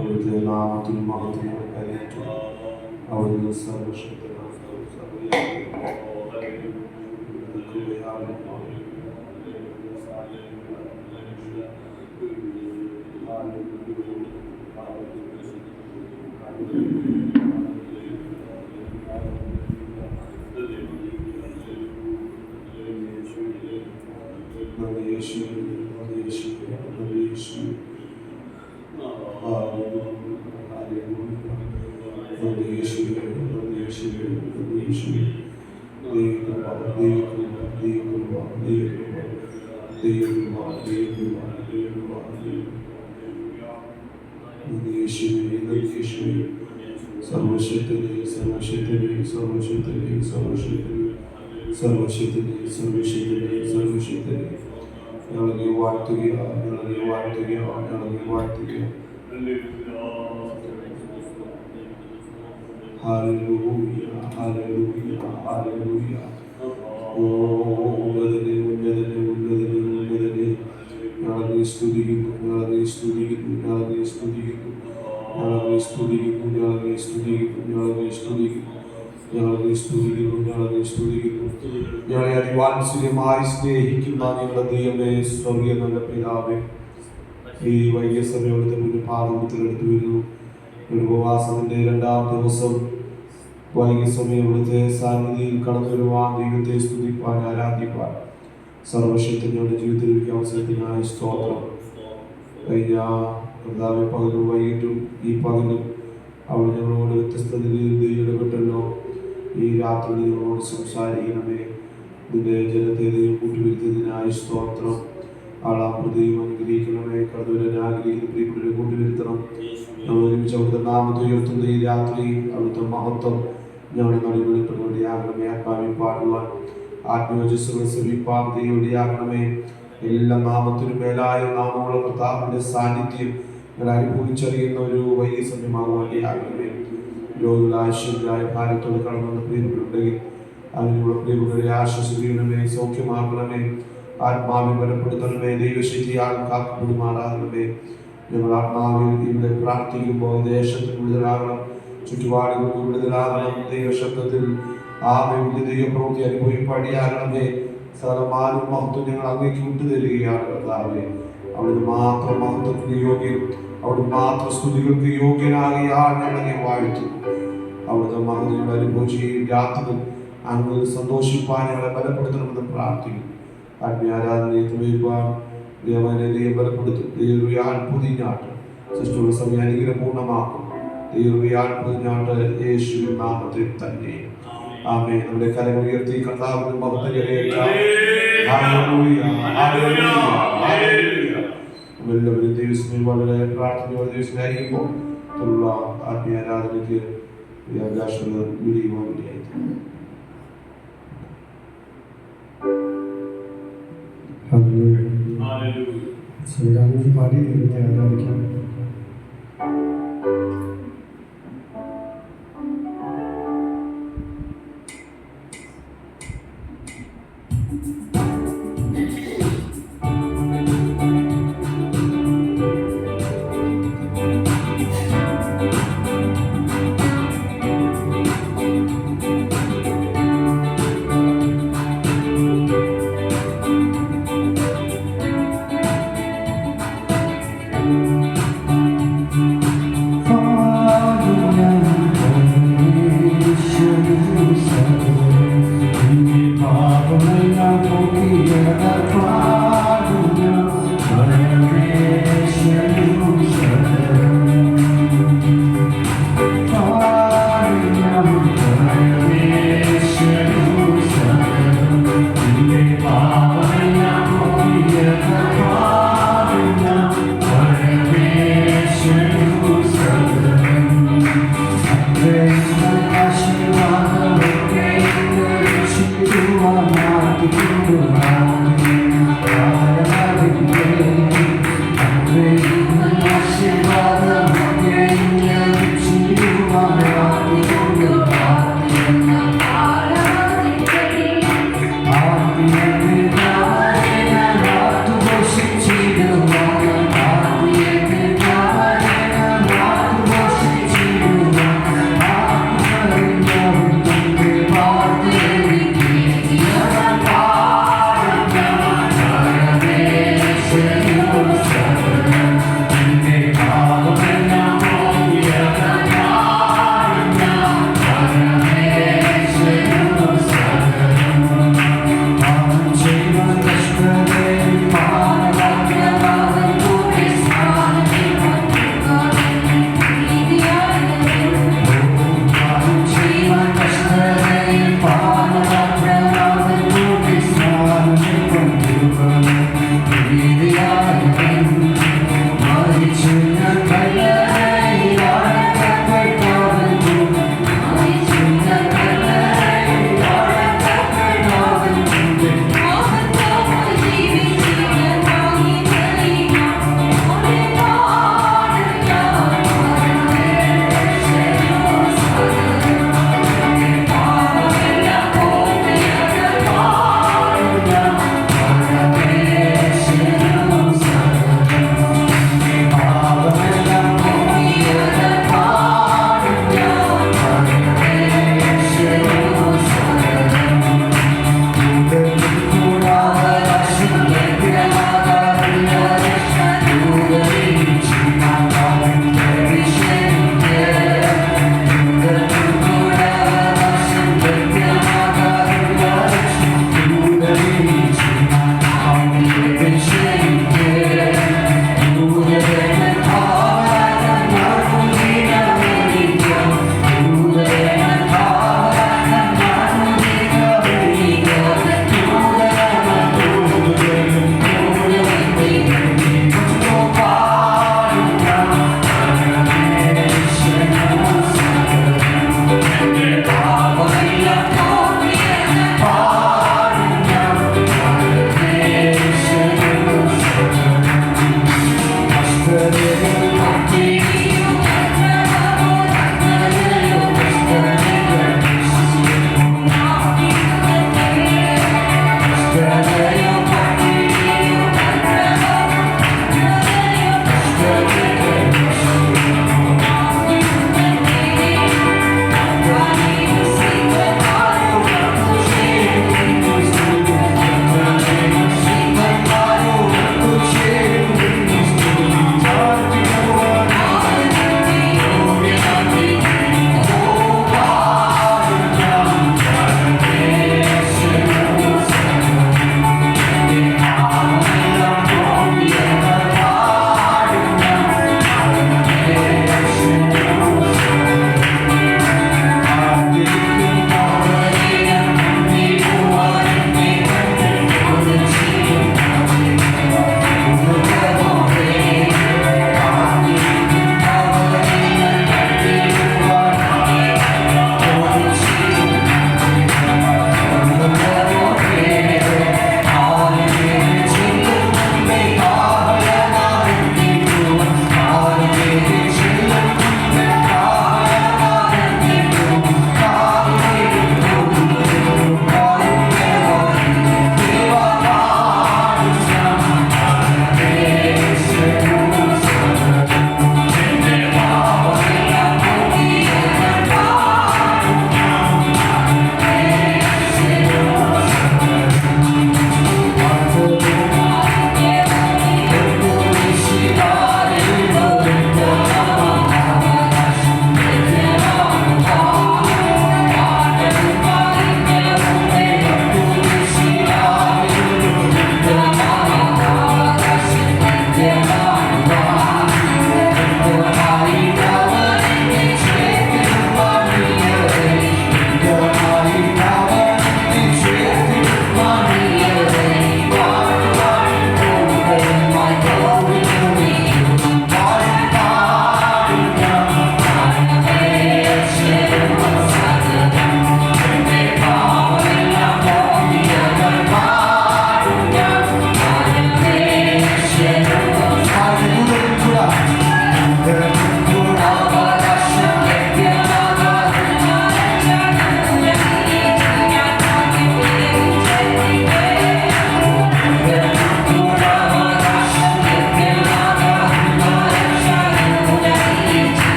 അവിടുത്തെ നാമത്തിന് മഹത്വം കരയിട്ടു. അവിടുന്ന് സർവശക്തനാണ്. ഞങ്ങളെ അതിവാത്സല്യമായി സ്നേഹിക്കുന്ന ഞങ്ങളുടെ ദൈവമേ, സ്വർഗീയ നല്ല പിതാവേ, ഈ വൈകിയ സമയം അവിടുത്തെ മുന്നിൽ പാദത്തിലെടുത്തു വരുന്നു. ഒരു ഉപവാസത്തിന്റെ 2ാം ദിവസം വൈകിയ സമയം അവിടുത്തെ സാന്നിധ്യത്തിൽ കടന്നു വരുവാൻ, ദൈവത്തെ സ്തുതിപ്പാൻ, ആരാധിപ്പാൻ സർവശക്തങ്ങളുടെ ജീവിതത്തിൽ ഒരു അവസരത്തിനായി സ്തോത്രം. കഴിഞ്ഞ കർത്താവേ, പകലും വൈകിട്ടും ഈ പകലും അവിടെ ഞങ്ങളോട് വ്യത്യസ്ത നിലയിൽ ഇടപെട്ടല്ലോ. ഈ രാത്രി ഞങ്ങളോട് സംസാരിക്കണമേ. നിന്റെ ജനത്തെ കൂട്ടിവരുത്തതിനായി സ്തോത്രം. ആളാമൃതയും അനുഗ്രഹിക്കണമേ. കടന്നുവരാൻ ആഗ്രഹിക്കുന്ന പ്രിയപ്പെട്ടവരെ കൂട്ടിവരുത്തണം. ഞങ്ങൾ ഒരുമിച്ച് അവിടുത്തെ നാമത്തെ ഉയർത്തുന്ന ഈ രാത്രി അവിടുത്തെ മഹത്വം ഞങ്ങളുടെ നടുവിളിപ്പിന് വേണ്ടിയാകണമേ. ആത്മാവിൽ പാടുവാൻ, ആത്മയോജസ്സുകൾ ശ്രമിപ്പാൻ ദൈവടിയാകണമേ. എല്ലാ നാമത്തിനും മേലായ നാമമുള്ള കർത്താവിന്റെ സാന്നിധ്യം ഞങ്ങൾ അനുഭവിച്ചറിയുന്ന ഒരു വലിയ സമയമാകാൻ വേണ്ടിയാകണമേ. രോഗികളായ ഭാരത്തോട് കടന്നു പ്രിയപ്പെട്ടവരുണ്ടെങ്കിൽ അതിനുള്ള പ്രിയപ്പെട്ടവരെ ആശ്വസിക്കണമേ, സൗഖ്യമാകണമേ, ആത്മാവിൽ ബലപ്പെടുത്തണമേ, ദൈവശക്തിയാൽ കാക്കപ്പെടുമാറാകണമേ. ഞങ്ങൾ ആത്മാവിൽ ഇവിടെ പ്രാർത്ഥിക്കുമ്പോൾ ദേശത്തിന് വിടുതലാകണം, ചുറ്റുപാടുകൾക്ക് വിടുതലാകണം. ദൈവശബ്ദത്തിൽ വലിയ ദൈവപ്രവൃത്തി അനുഭവിപ്പടിയാകണമേ. സകലമാനും മഹത്വം ഞങ്ങൾ അങ്ങേക്ക് വിട്ടുതരികയാണ് കർത്താവേ. അവിടുന്ന് മാത്രം മഹത്വത്തിന് യോഗ്യൻ, അവിടുന്ന് മാത്രം സ്തുതികൾക്ക് യോഗ്യനാകിയാൽ ഞങ്ങളെ വാഴ്ത്തുന്നു. അവിടുത്തെ മഹത്വങ്ങൾ അനുഭവിച്ച് രാത്രി അങ്ങ് സന്തോഷിപ്പാൻ ഞങ്ങളെ ബലപ്പെടുത്തണമെന്ന് പ്രാർത്ഥിക്കുന്നു. ആത്മീയാരാധനയെ തുണയ്ക്കുവാൻ ദൈവം ബലപ്പെടുത്തും. ദൈവയാൽ പുതിഞ്ഞാട്ട് സൃഷ്ടിയുള്ള സമയം അനുഗ്രഹപൂർണ്ണമാക്കും. ദൈവയാൽ പുതിഞ്ഞാട്ട് യേശുവിൻ നാമത്തിൽ തന്നെ. ആമേൻ. നമ്മുടെ കരങ്ങൾ ഉയർത്തി കർത്താവിന്റെ മഹത്വം എല്ലാവരും ദൈവസ്മയം വളരെ പ്രാർത്ഥനയോടെ ദൈവസ്മരിക്കുമ്പോൾ ഉള്ള ആത്മീയാരാധനയ്ക്ക് അവകാശങ്ങൾ വിളിയുവാൻ വേണ്ടിയായിരുന്നു. പാടി ദൈവത്തെ ആരാധിക്കാം.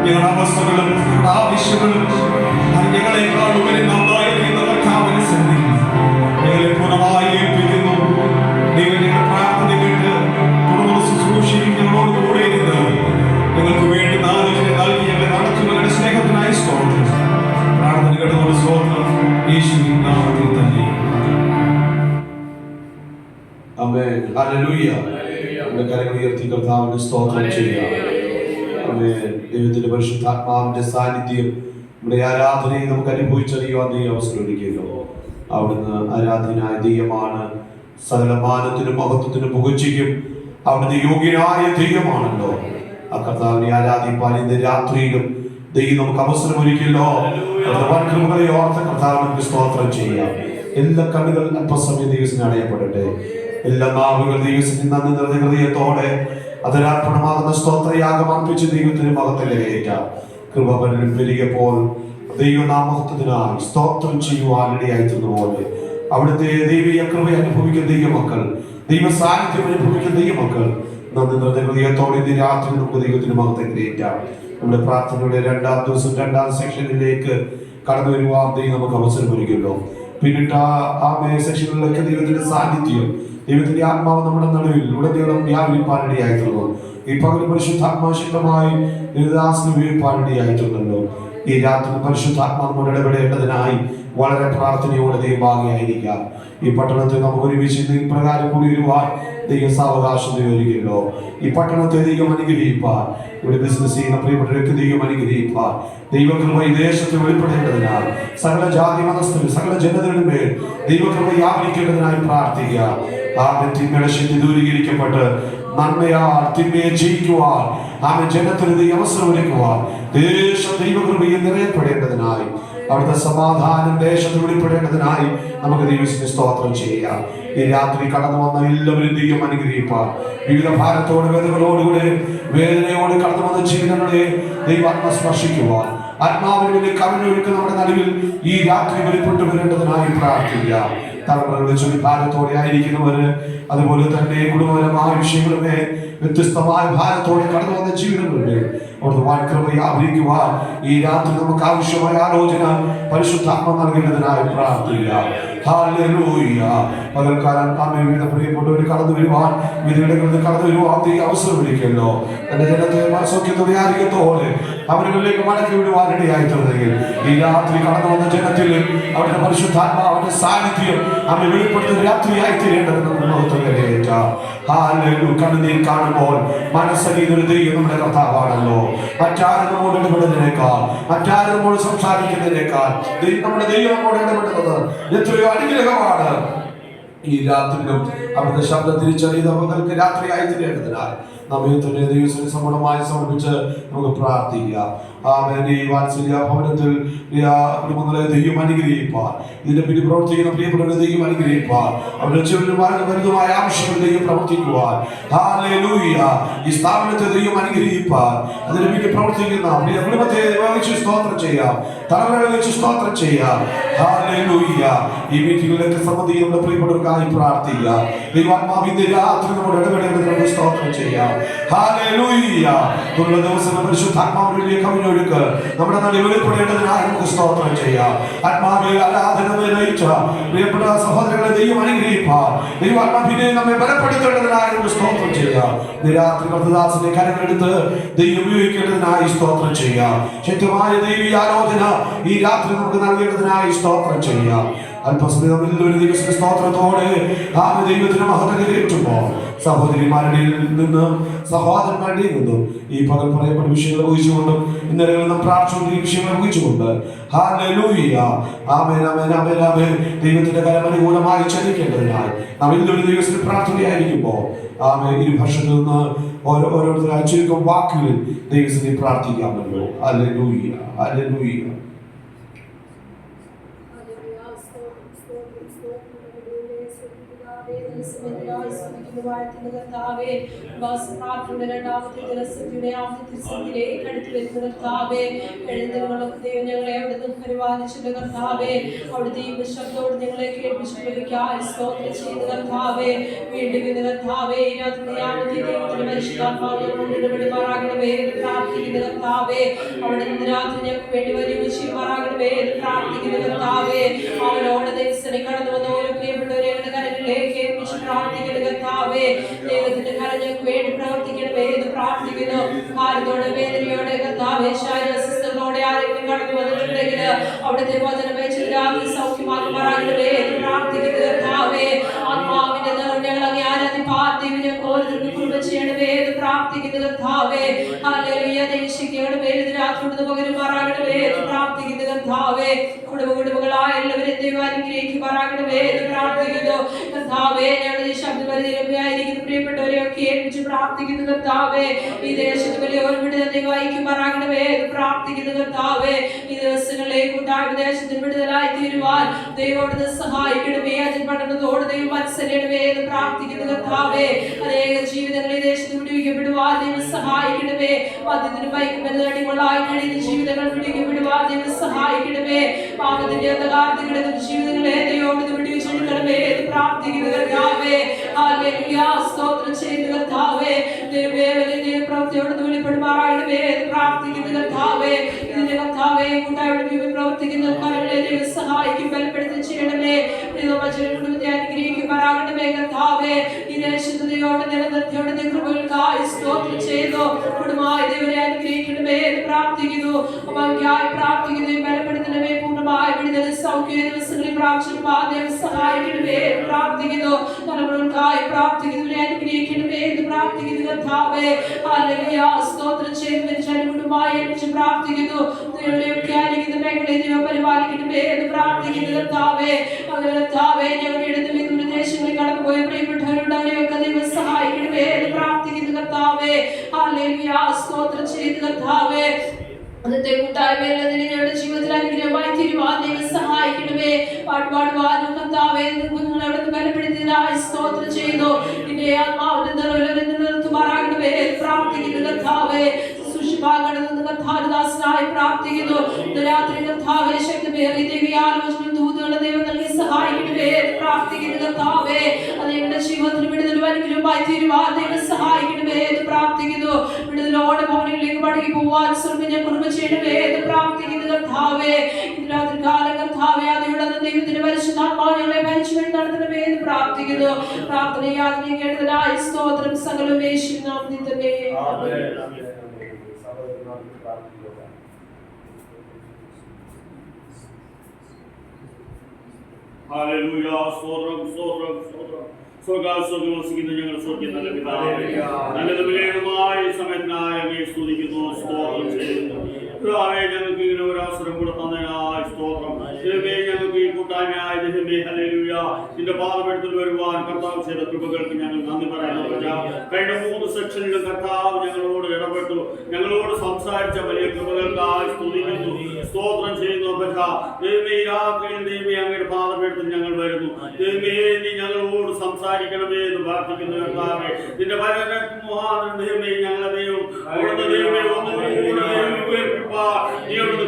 ഞങ്ങളുടെ അവസ്ഥകളും ഞങ്ങളുടെ ആവശ്യങ്ങളും ഞങ്ങളെക്കാൾ ഉപരി നന്നായി അറിയുന്നവർക്കാവിന് സന്നിധി ഞങ്ങളെ പൂർണ്ണമായി ഏൽപ്പിക്കുന്നു. ദൈവം ഞങ്ങളുടെ പ്രാർത്ഥന കേട്ട് തുടർന്ന് ശുശ്രൂഷയും ഞങ്ങളോട് കൂടെ ഇരുന്ന് ഞങ്ങൾക്ക് വേണ്ടി ആലോചന നൽകി ഞങ്ങളെ നടത്തുന്നവരുടെ സ്നേഹത്തിനായി സ്തോത്രം. പ്രാർത്ഥന കേട്ടതോട് സ്തോത്രം യേശുവിൻ നാമത്തിൽ തന്നെ. ആമേൻ. ഹല്ലേലൂയ. നമ്മുടെ കരങ്ങൾ ഉയർത്തി കർത്താവിന് സ്തോത്രം ചെയ്യാം. ആമേൻ. ദൈവത്തിന്റെ പരിശുദ്ധാത്മാവിന്റെ സാന്നിധ്യം നമ്മുടെ ആരാധനയെ നമുക്ക് അനുഭവിച്ചറിയുവാൻ ദൈവം അവസരം ഒരുക്കിയല്ലോ. അവിടുന്ന് ആരാധനായ ദൈവമാണ്. സകല മാനത്തിനും മഹത്വത്തിനും പുകഴ്ചയ്ക്കും അവിടുന്ന് യോഗ്യനായ ദൈവമാണല്ലോ. ആ കർത്താവിനെ ആരാധിപ്പാൻ ഇന്ന് രാത്രിയിലും ദൈവം നമുക്ക് അവസരം ഒരുക്കിയല്ലോ. കൃപകളെ ഓർത്ത് കർത്താവിന് സ്തോത്രം ചെയ്യാം. എല്ലാ കണ്ണുകൾ അല്പസമയം ദൈവത്തിന് അടയപ്പെടട്ടെ. എല്ലാ നാവുകൾ ദൈവത്തിന് നന്ദി നിറഞ്ഞ ഹൃദയത്തോടെ അതിനർപ്പണമാകുന്ന സ്തോത്രയാഗം അർപ്പിച്ച് ദൈവത്തിന് മഹത്വത്തിലേക്കാം. കൃപ പെരുകിയപ്പോൾ ദൈവനാമഹത്വത്തിനായി സ്തോത്രം ചെയ്യുവാൻ ഇടയായിത്തതുപോലെ അവിടുത്തെ ദൈവീയ കൃപ അനുഭവിക്കുന്ന ദൈവമക്കൾ, ദൈവ സാന്നിധ്യം അനുഭവിക്കുന്ന ദൈവമക്കൾ നന്ദി നിറഞ്ഞ ഹൃദയത്തോടെ ഇന്ന് രാത്രി നമുക്ക് ദൈവത്തിന് മഹത്വത്തിലേക്കാം. നമ്മുടെ പ്രാർത്ഥനയുടെ രണ്ടാം ദിവസം രണ്ടാം സെക്ഷനിലേക്ക് കടന്നു വരുവാൻ ദൈവം നമുക്ക് അവസരം ഒരുക്കുമല്ലോ. പിന്നിട്ട് ആ സെക്ഷനിലൊക്കെ ദൈവത്തിന്റെ സാന്നിധ്യം, ദൈവത്തിന്റെ ആത്മാവ് നമ്മുടെ നടുവിൽ ഉടനീളം വ്യാപരിപ്പാനിടയായിട്ടുള്ളൂ. ഈ പകൽ പരിശുദ്ധാത്മാശക്തമായി ദേവദാസിനെ ഉപയോഗിപ്പാനിടയായിട്ടുണ്ടല്ലോ. ഈ രാത്രി പരിശുദ്ധാത്മാവോട് ഇടപെടേണ്ടതിനായി വളരെ പ്രാർത്ഥനയോടെ ദൈവഭാഗിയായിരിക്കാം. ഈ പട്ടണത്തിൽ നമുക്ക് ഒരുമിച്ച് ഇപ്രകാരം കൂടി വരുവാൻ ദൈവ സാവകാശം ഒരുക്കിയല്ലോ. ഈ പട്ടണത്തെ ദൈവം അനുഗ്രഹിപ്പാൻ, ഇവിടെ ബിസിനസ് ചെയ്യുന്ന പ്രിയപ്പെട്ടവർക്ക് ദൈവം അനുഗ്രഹിപ്പാൻ, ദൈവകൃപ ഈ ദേശത്ത് വെളിപ്പെടേണ്ടതിനാൽ സകല ജാതി മതസ്ഥരും സകല ജനതയുടെ മേൽ ദൈവകൃപ വ്യാപരിക്കേണ്ടതിനായി പ്രാർത്ഥിക്കുക. ആമേൻ. തിന്മയുടെ ശക്തി ദൂരീകരിക്കപ്പെട്ട് നന്മയാൽ തിന്മയെ ജയിക്കുവാൻ ആമേൻ ജനത്തിന് അവസരം ഒരുക്കുവാൻ ദേശം ദൈവകൃപയിൽ നിറയപ്പെടേണ്ടതിനായി അവിടുത്തെ സമാധാനം ദേശത്ത് വെളിപ്പെടേണ്ടതിനായി നമുക്ക് ദൈവത്തിന് സ്തോത്രം ചെയ്യാം. ഈ രാത്രി കടന്നു വന്ന എല്ലാവരും ദൈവം അനുഗ്രഹിപ്പാൻ, വിവിധ ഭാരത്തോടെ വേദനകളോടുകൂടെ വേദനയോട് കടന്നു വന്ന ജീവിതങ്ങളെ ദൈവാത്മ സ്പർശിക്കുവാൻ ആത്മാവിന് വേണ്ടി കവിഞ്ഞൊഴുക്ക് നമ്മുടെ നടുവിൽ ഈ രാത്രി വെളിപ്പെട്ടു വരേണ്ടതിനായി പ്രാർത്ഥിക്കാം. തലമുറകളെ ചൊല്ലി ഭാരത്തോടെ ആയിരിക്കുന്നവര്, അതുപോലെ തന്നെ കുടുംബപരമായ വിഷയങ്ങളുമേ വ്യത്യസ്തമായ ഭാരത്തോടെ കടന്നു വന്ന ജീവിതങ്ങളുണ്ട്. അവിടുത്തെ വാഴ്കൃപയെ ആഗ്രഹിക്കുവാൻ ഈ രാത്രി നമുക്ക് ആവശ്യമായ ആലോചന പരിശുദ്ധാത്മ നൽകേണ്ടതിനായി പ്രാർത്ഥിക്കാം. ഹല്ലേലൂയ. പകൽക്കാലം ആമേൻ. വിവിധ പ്രിയപ്പെട്ടവർ കടന്നു വരുവാൻ, വിധികളിൽ കടന്നു വരുവാൻ ഈ അവസരം ഒരുക്കല്ലോ. തന്റെ ജനത്തെ മനസ്സൊക്കെ ആരോഗ്യത്തോടെ അവരിലേക്ക് മടക്കി വിടുവാൻ ഇടയായിട്ടുണ്ടെങ്കിൽ ഈ രാത്രി കടന്നു വന്ന ജനത്തിൽ അവരുടെ പരിശുദ്ധാത്മാവിന്റെ സാന്നിധ്യം അമ്മ വെളിപ്പെടുത്തുന്ന രാത്രിയായി തീരേണ്ടത് കണ്ണുനീർ കാണുമ്പോൾ മനസ്സറിയുന്നൊരു ദൈവം നമ്മുടെ കർത്താവാണല്ലോ. മറ്റാരും നമ്മോട് ഇടപെടുന്നതിനേക്കാൾ, മറ്റാരും നമ്മോട് സംസാരിക്കുന്നതിനേക്കാൾ നമ്മുടെ ദൈവം നമ്മോട് ഇടപെടുന്നത് എത്രയോ അനുഗ്രഹമാണ്. ഈ രാത്രിയിലും അവിടുത്തെ ശബ്ദം തിരിച്ചറിയുന്ന മകൾക്ക് രാത്രിയായി തീരേണ്ടതിനാൽ നമ്മെ തന്നെ ദൈവത്തിന് സമ്പൂർണ്ണമായി സമർപ്പിച്ച് നമുക്ക് പ്രാർത്ഥിക്കാം. ആമേൻ. ഈ വാത്സല്യ ഭവനത്തിൽ കുടുംബങ്ങളെ ദൈവം അനുഗ്രഹിപ്പാൻ, ഇതിന്റെ പിന്നിൽ പ്രവർത്തിക്കുന്ന പ്രിയപ്പെട്ടവരെ ദൈവം അനുഗ്രഹിപ്പാൻ, അവരുടെ ജീവിതത്തിൽ വലുതുമായ ആവശ്യങ്ങൾ ദൈവം പ്രവർത്തിക്കുവാൻ, ഹല്ലേലൂയ, ഈ സ്ഥാപനത്തെ ദൈവം അനുഗ്രഹിപ്പാൻ, അതിന്റെ പിന്നിൽ പ്രവർത്തിക്കുന്ന പ്രിയ കുടുംബത്തെ വെച്ച് സ്തോത്രം ചെയ്യാം, തലമുറകളെ വെച്ച് സ്തോത്രം ചെയ്യാം. ഹല്ലേലൂയ. ഈ മീറ്റിംഗിലൊക്കെ സംബന്ധിക്കുന്ന പ്രിയപ്പെട്ടവർക്കായി പ്രാർത്ഥിക്കാം. ദൈവാത്മാവിന്റെ രാത്രി നമ്മുടെ ഇടപെടേണ്ടതിനോട് സ്തോത്രം ചെയ്യാം. ഹല്ലേലൂയ. തുടർന്ന ദിവസം പരിശുദ്ധാത്മാവിലേക്ക് കവിഞ്ഞൊഴുക്ക് നമ്മുടെ നാട്ടിൽ വെളിപ്പെടേണ്ടതിനായി നമുക്ക് സ്തോത്രം ചെയ്യാം. ആത്മാവിൽ ആരാധന നയിച്ച പ്രിയപ്പെട്ട സഹോദരങ്ങളെ ദൈവം അനുഗ്രഹിപ്പാൻ, ദൈവാത്മാവിനെ നമ്മെ ബലപ്പെടുത്തേണ്ടതിനായി നമുക്ക് സ്തോത്രം ചെയ്യാം. രാത്രി കർത്തദാസന്റെ കരങ്ങളെടുത്ത് ദൈവം ഉപയോഗിക്കേണ്ടതിനായി സ്തോത്രം ചെയ്യാം. ശക്തമായ ദൈവീയ ആലോചന ഈ രാത്രി നമുക്ക് നൽകേണ്ടതിനായി സ്തോത്രം ചെയ്യാം. അല്പസമയം എല്ലാവരും ദൈവത്തിന്റെ സ്തോത്രത്തോടെ ആ ദൈവത്തിന് മഹത്വം കയറ്റുമ്പോൾ സഹോദരിമാരുടെ നിന്നും സഹോദരന്മാരുടെ നിന്നും ഈ പകൽ പറയപ്പെട്ട വിഷയങ്ങൾ വഹിച്ചുകൊണ്ടും ഇന്നലെ നാം പ്രാർത്ഥിച്ചുകൊണ്ട് ഈ വിഷയങ്ങൾ വഹിച്ചുകൊണ്ട് ഹല്ലേലൂയ, ആമേൻ, ആമേൻ, ആമേൻ, ആമേൻ, ദൈവത്തിന്റെ കരം അനുകൂലമായി ചലിക്കേണ്ടതിനായി നാം എല്ലാവരും ദൈവത്തിന്റെ പ്രാർത്ഥനയായിരിക്കുമ്പോൾ ആമേൻ ഈ ഭാഷത്തിൽ നിന്ന് ഓരോരുത്തരായി ചുരുക്കം വാക്കുകളിൽ ദൈവത്തിന് പ്രാർത്ഥിക്കാമല്ലോ. Hallelujah, hallelujah. Yes, വാഴ്ത്തുന്ന കർത്താവേ, പ്രാർത്ഥനയുടെ രണ്ടാമത്തെ ദിവസത്തിന്റെ ആദ്യത്തെ ദിവസത്തിലേക്ക് അടുത്ത് വരുന്ന കർത്താവേ, എഴുതുകളൊക്കെ ദൈവം ഞങ്ങളെ അവിടുന്ന് പരിപാലിച്ചിട്ട് കർത്താവേ, അവിടുത്തെ ഈ ശബ്ദത്തോട് ഞങ്ങളെ കേൾപ്പിച്ചിരിക്കാൻ സ്തോത്രം ചെയ്ത് കർത്താവേ, വീണ്ടും ഇന്ന് കർത്താവേ ദൈവത്തിന്റെ പരിശുദ്ധാത്മാവ് ഇടപെടുമാറാകണമേ എന്ന് പ്രാർത്ഥിക്കുന്ന കർത്താവേ, അവിടെ ഇന്ന് രാത്രി ഞങ്ങൾക്ക് വേണ്ടി വലിയ വിഷയമാറാകണമേ എന്ന് പ്രാർത്ഥിക്കുന്ന കർത്താവേ, അവരോട് ദൈവസ്ഥനെ കടന്നു വന്ന ഓരോ പ്രിയപ്പെട്ടവരെ കരങ്ങളിലേക്ക് ഏൽപ്പിച്ച് പ്രാർത്ഥിക്കുന്ന കർത്താവേ, ദൈവത്തിന്റെ കരം ഞങ്ങൾക്ക് വേണ്ടി പ്രവർത്തിക്കണമേ എന്ന് പ്രാർത്ഥിക്കുന്നു. ഭാരത്തോടെ വേദനയോടെ കർത്താവേ, ശാരീരികോടെ ആരെങ്കിലും കടന്നു വന്നിട്ടുണ്ടെങ്കിൽ അവിടുത്തെ വചനമേച്ച് രാത്രി സൗഖ്യമാക്കുമാറാകണമേ എന്ന് പ്രാർത്ഥിക്കുന്ന കർത്താവേ, ആത്മാവിന്റെ ഞങ്ങൾ അങ്ങ് ആരാധിപ്പാർത്തിവിനെ ഓരോരുത്തർക്കും കൃപ ചെയ്യണമേ എന്ന് പ്രാർത്ഥിക്കുന്ന കർത്താവേ, ഹല്ലേലൂയ ദേശിക്കണമേ എന്ന് രാത്രി പകരുമാറാകണമേ എന്ന് പ്രാർത്ഥിക്കുന്ന കർത്താവേ, കുടുംബങ്ങളായ എല്ലാവരും ദൈവം അനുഗ്രഹിക്കുമാറാകണമേ എന്ന് പ്രാർത്ഥിക്കുന്നു കർത്താവേ. ഞങ്ങളുടെ ഈ ശബ്ദപരിധിയിലൊക്കെയായിരിക്കുന്ന പ്രിയപ്പെട്ടവരെയൊക്കെ ഏൽപ്പിച്ച് പ്രാർത്ഥിക്കുന്നു കർത്താവേ, ഈ ദേശത്ത് വലിയ ഒരു വിടുതൽ ദൈവം അയക്കുമാറാകണമേ എന്ന് പ്രാർത്ഥിക്കുന്നു കർത്താവേ. ഈ ദിവസങ്ങളിലേക്ക് ഉണ്ടായ ദേശത്തിന് വിടുതലായി തീരുവാൻ ദൈവോട് സഹായിക്കണമേ. അതിൽ പഠനത്തോട് ദൈവം മത്സരിക്കണമേ എന്ന് പ്രാർത്ഥിക്കുന്നു കർത്താവേ. അനേക ജീവിതങ്ങളെ ദേശത്ത് വിടുവിക്കപ്പെടുവാൻ ദൈവം സഹായിക്കണമേ. മദ്യത്തിന് മയക്കുമരുന്ന് അടിമകളായി കഴിയുന്ന ജീവിതങ്ങൾ വിടുവിക്കപ്പെടുവാൻ ദൈവം സഹായിക്കണമേ. പാപത്തിന്റെ അന്ധകാരത്തിൽ കിടക്കുന്ന ജീവിതങ്ങളെ ദൈവോട് വിടുവിച്ചെടുക്കണമേ എന്ന് പ്രാർത്ഥിക്കുന്നു കർത്താവേ. ഹല്ലേലൂയ സ്തോത്രം ചെയ്യുന്നു കർത്താവേ. ദൈവവേദനയുടെ പ്രവൃത്തിയോട് വെളിപ്പെടുമാറാകണമേ എന്ന് പ്രാർത്ഥിക്കുന്നു കർത്താവേ. ഇതിന്റെ കർത്താവേ കൂട്ടായ്മ പ്രവർത്തിക്കുന്ന കരങ്ങളെ ദൈവം സഹായിക്കും, ബലപ്പെടുത്തി ചെയ്യണമേ. കുടുംബത്തെ അനുഗ്രഹിക്കുമാറാകണമേ കർത്താവേ. ഈ ദേശത്തോടെ നിലനിർത്തിയോടെ കൃപകൾക്കായി സ്തോത്രം ചെയ്തു കുടുംബമായി ദൈവനെ അനുഗ്രഹിക്കണമേ എന്ന് പ്രാർത്ഥിക്കുന്നു. അമ്മയ്ക്കായി പ്രാർത്ഥിക്കുന്നു, ബലപ്പെടുത്തണമേ. പൂർണ്ണമായി വിടുതൽ സൗഖ്യ ദിവസങ്ങളിൽ പ്രാർത്ഥിക്കുവാൻ ദൈവം സഹായിക്കണമേ എന്ന് പ്രാർത്ഥിക്കുന്നു. തലമുറകൾക്കായി പ്രാർത്ഥിക്കുന്നു, അനുഗ്രഹിക്കണമേ എന്ന് പ്രാർത്ഥിക്കുന്നു കർത്താവേ. ഹല്ലേലൂയ സ്തോത്രം ചെയ്ത് കുടുംബമായി ഏൽപ്പിച്ച് പ്രാർത്ഥിക്കുന്നു. ദൈവമൊക്കെ ആയിരിക്കുന്ന മേഖലയെ ദൈവം പരിപാലിക്കണമേ എന്ന് പ്രാർത്ഥിക്കുന്നു കർത്താവേ. അങ്ങനെ കർത്താവേ, ഞങ്ങളുടെ ഇടത്തിൽ ദൂരദേശങ്ങളിൽ കടന്നുപോയി പ്രിയപ്പെട്ടവരുണ്ട്, അവരെയൊക്കെ ദൈവം സഹായിക്കണമേ എന്ന് പ്രാർത്ഥിക്കുന്നു കർത്താവേ. ഹല്ലേലൂയ സ്തോത്രം ചെയ്ത് കർത്താവേ. അന്നത്തെ കൂട്ടായ്മയിൽ ഞങ്ങളുടെ ജീവിതത്തിൽ അനുഗ്രഹമായി തീരുവാൻ ദൈവം സഹായിക്കണമേ. പാടുപാടുവാനും കർത്താവേ കുഞ്ഞുങ്ങളെ അവിടുന്ന് ബലപ്പെടുത്തിയതിനായി സ്തോത്രം ചെയ്തു. പിന്നെ ആത്മാവിന്റെ നിർത്തുമാറാകണമേ പ്രാർത്ഥിക്കുന്നു കർത്താവേ. കർത്താവിനായി പ്രാർത്ഥിക്കുന്നു. രാത്രി കർത്താവേ ശക്തിമേറിയ ദൈവീയാലോചന ദൂതുകളെ ദൈവം നൽകി സഹായിക്കണമേ പ്രാർത്ഥിക്കുന്നു കർത്താവേ. അത് ഞങ്ങളുടെ ജീവിതത്തിന് വിടുതൽ അനുഗ്രഹമായി തീരുവാൻ ദൈവം സഹായിക്കണമേ എന്ന് പ്രാർത്ഥിക്കുന്നു. വിടുതലോടെ ഭവനങ്ങളിലേക്ക് മടങ്ങി പോവാൻ സ്വർഗ്ഗം കൃപ ചെയ്യണമേ എന്ന് പ്രാർത്ഥിക്കുന്നു കർത്താവേ. ഇന്ന് രാത്രി കാലം കർത്താവേ അതിവിടെ ദൈവത്തിന്റെ പരിശുദ്ധാത്മാവ് ഞങ്ങളെ ഭരിച്ചു നടത്തണമേ എന്ന് പ്രാർത്ഥിക്കുന്നു. പ്രാർത്ഥന യാതന കേട്ടതിനായി സ്തോത്രം. സകലം യേശുവിൻ നാമത്തിൽ തന്നെ. ഹല്ലേലൂയ സ്തോത്രം സ്തോത്രം സ്തോത്രം. സ്വർഗ്ഗാസ്വർഗ്ഗം വസിക്കുന്ന ഞങ്ങളുടെ സ്വർഗ്ഗീയ നല്ല പിതാവേ, നല്ലതും വിലയേതുമായ സമയത്തിനായി അങ്ങയെ സ്തുതിക്കുന്നു, സ്തോത്രം ചെയ്യുന്നു. പിതാവേ, ഞങ്ങൾക്ക് ഇങ്ങനെ ഒരു അവസരം കൂടെ തന്നതിനായി സ്തോത്രം. ദൈവമേ, ഞങ്ങൾക്ക് ഈ കൂട്ടായ്മയായി ദൈവമേ ഹല്ലേലൂയ നിന്റെ പാദപീഠത്തിൽ വരുവാൻ കർത്താവ് ചെയ്ത കൃപകൾക്ക് ഞങ്ങൾ നന്ദി പറയുന്നു. കഴിഞ്ഞ 3 സെക്ഷനിലും കർത്താവ് ഞങ്ങളോട് ഇടപെട്ടു, ഞങ്ങളോട് സംസാരിച്ച വലിയ കൃപകൾക്കായി സ്തുതിക്കുന്നു, സ്തോത്രം ചെയ്യുന്നു. ദൈവമേ, ഈ രാത്രിയിൽ ദൈവമേ അങ്ങയുടെ പാദപീഠത്തിൽ ഞങ്ങൾ വരുന്നു. ദൈവമേ, നീ ഞങ്ങളോട് സംസാരിക്കണമേ എന്ന് പ്രാർത്ഥിക്കുന്നു കർത്താവേ. നിന്റെ ദൈവമേ ഞങ്ങളെ ദൈവം അവിടുന്ന് ദൈവമേ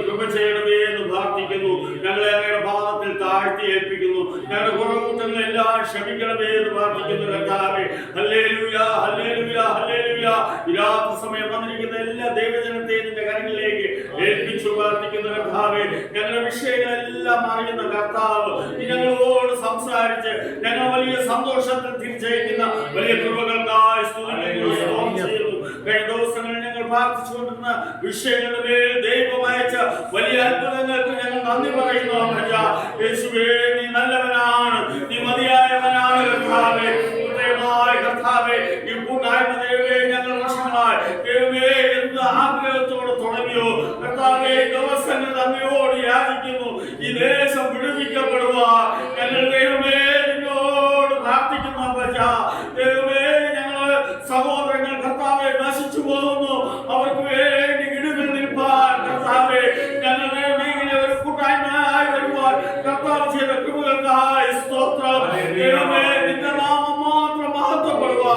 കൃപ ചെയ്യണമേ എന്ന് പ്രാർത്ഥിക്കുന്നു. ഞങ്ങളെ അങ്ങയുടെ പാദത്തിൽ താഴ്ത്തി ഏൽപ്പിക്കുന്നു. ഞങ്ങളുടെ കുറവുകളെല്ലാം ക്ഷമിക്കണമേ എന്ന് പ്രാർത്ഥിക്കുന്നു കർത്താവേ. Hallelujah hallelujah hallelujah. ഈ രാത്രി സമയം വന്നിരിക്കുന്ന എല്ലാ ദൈവജനത്തെയും നിന്റെ കരങ്ങളിലേക്ക് ഏൽപ്പിച്ചു പ്രാർത്ഥിക്കുന്നു കർത്താവേ. ഞങ്ങളുടെ വിഷയങ്ങളെല്ലാം അറിയുന്ന കർത്താവ്, നീ ഞങ്ങളോട് സംസാരിച്ച് ഞങ്ങൾ വലിയ സന്തോഷത്തിൽ തിരിച്ചയക്കുന്ന വലിയ കൃപകൾക്കായി സ്തുതിക്കുന്നു. കഴിഞ്ഞ ദിവസങ്ങളിൽ ഞങ്ങൾ പ്രാർത്ഥിച്ചുകൊണ്ടിരുന്ന വിഷയങ്ങളുടെ മേൽ ദൈവം അയച്ച വലിയ അത്ഭുതങ്ങൾക്ക് ഞങ്ങൾ നന്ദി പറയുന്നു. യേശുവേ, നീ നല്ലവനാണ്, നീ മതിയായവനാണ് കർത്താവേ. കർത്താവേ, ഈ കൂട്ടായ്മ ദൈവമേ ഞങ്ങൾ വർഷങ്ങളായി ദൈവമേ എന്ത് ആഗ്രഹത്തോടെ തുടങ്ങിയോ കർത്താവേ, ദിവസങ്ങൾ നന്ദിയോട് യാചിക്കുന്നു. ഈ ദേശം വിടുവിക്കപ്പെടുവാൻ ഞങ്ങൾ ദൈവമേ നിന്നോട് പ്രാർത്ഥിക്കുന്നു. ദൈവമേ, ഞങ്ങൾ സഹോദരങ്ങൾ കർത്താവെ നശിച്ചു പോകുന്നു, അവർക്ക് വേണ്ടി ഇടുകൾ നിൽപ്പാൻ കർത്താവെ ഞങ്ങൾ ഇങ്ങനെ ഒരു കൂട്ടായ്മയായി വരുവാൻ കർത്താവ് ചെയ്ത കൃപകൾക്കായി സ്തോത്രം. ദൈവമേ, നിന്റെ നാമം മാത്രം മഹത്വപ്പെടുവാൻ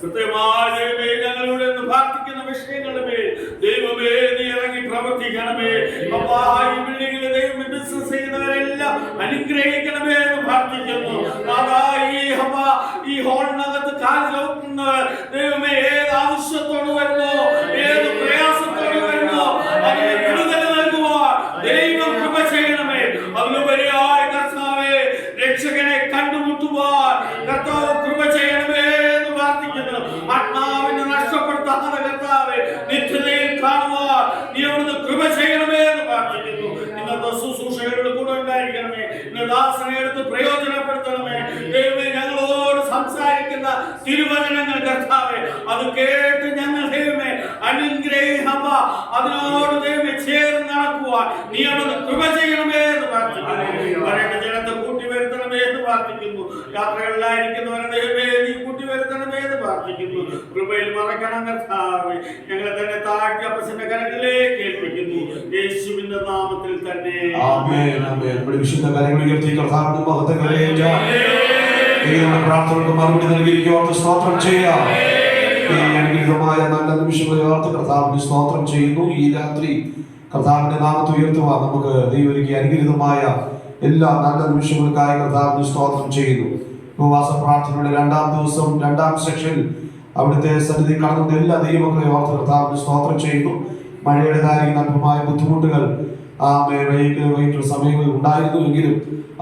കൃത്യമായ ദൈവമേ ഞങ്ങളുടെ പ്രാർത്ഥിക്കുന്ന വിഷയങ്ങളുടെ മേൽ ദൈവമേ നീ ഇറങ്ങി പ്രവർത്തിക്കണമേ. അപ്പാ ഈ ബിൽഡിംഗിൽ ദൈവം ബിസിനസ് ചെയ്യുന്നവരെല്ലാം അനുഗ്രഹിക്കണമേ എന്ന് പ്രാർത്ഥിക്കുന്നു. ഈ ഹോളിനകത്ത് കാൽ ചവിട്ടുന്നവർ ദൈവമേ ഏത് ആവശ്യത്തോട് വരുന്നോ, ഏത് പ്രയാസത്തോട് വരുന്നോ അതിന് വിടുതൽ നൽകുവാൻ ദൈവം കൃപ ചെയ്യണമേ. അതിലുപരിയായി കർത്താവേ രക്ഷകനെ കണ്ടുമുട്ടുവാൻ കർത്താവ് കൃപ ചെയ്യണമേ എന്ന് പ്രാർത്ഥിക്കുന്നു. ആത്മാവിനെ നഷ്ടപ്പെടുത്താതെ കർത്താവേ നിത്യതയിൽ കാണുവാൻ നീ അവിടുന്ന് കൃപ ചെയ്യണമേ എന്ന് പ്രാർത്ഥിക്കുന്നു. ഇന്നത്തെ ശുശ്രൂഷകളുടെ കൂടെ ഉണ്ടായിരിക്കണമേ. ഇന്ന് ദാസനെ എടുത്ത് പ്രയോജനപ്പെടുത്തണമേ. ദൈവമേ ഞങ്ങളോട് സംസാരിക്കുന്ന തിരുവചനങ്ങൾ കർത്താവേ അത് കേട്ട് ഞങ്ങൾ ദൈവമേ അനുഗ്രഹിക്കുക, അതിനോട് ദൈവമേ ചേർന്ന് നടക്കുവാൻ നീ അവിടുന്ന് കൃപ ചെയ്യണമേ എന്ന് പ്രാർത്ഥിക്കുന്നു. വരേണ്ട ജനത്തെ കൂട്ടി വരുത്തണമേ എന്ന് പ്രാർത്ഥിക്കുന്നു. യാത്രകളിലായിരിക്കുന്നവരെ ദൈവമേ നീ കൂട്ടി വരുത്തണമേ എന്ന് പ്രാർത്ഥിക്കുന്നു. കൃപയിൽ മറക്കണം കർത്താവേ. ഞങ്ങളെ തന്നെ താഴ്ത്തി അപ്പച്ചന്റെ കരങ്ങളിലേക്ക് ഏൽപ്പിക്കുന്നു. യേശുവിന്റെ നാമത്തിൽ തന്നെ ആമേൻ. ആമേൻ. നമ്മുടെ വിശുദ്ധ കരങ്ങൾ ഉയർത്തി കർത്താവിന്റെ മഹത്വങ്ങളിലേക്ക് നമ്മുടെ പ്രാർത്ഥനകൾക്ക് മറുപടി നൽകിയിരിക്കുവാൻ സ്തോത്രം ചെയ്യാം. ഈ അനുഗ്രഹമായ നല്ല നിമിഷങ്ങളെ ഓർത്ത് കർത്താവിന് സ്തോത്രം ചെയ്യുന്നു. ഈ രാത്രി കർത്താവിന്റെ നാമത്തെ ഉയർത്തുവാൻ നമുക്ക് ദൈവം അനുഗ്രഹമായ എല്ലാ നല്ല നിമിഷങ്ങൾക്കായി കർത്താവിന് സ്തോത്രം ചെയ്യുന്നു. ഉപവാസ പ്രാർത്ഥനയുടെ 2-ാം ദിവസം 2-ാം സെക്ഷനിൽ അവിടുത്തെ സന്നിധി കടന്നുന്ന എല്ലാ ദൈവങ്ങളെ ഓർത്ത് കർത്താവിന് സ്തോത്രം ചെയ്യുന്നു. മഴയുടേതായ അല്പമായ ബുദ്ധിമുട്ടുകൾ വൈകിട്ട് സമയങ്ങളിൽ ഉണ്ടായിരുന്നു എങ്കിലും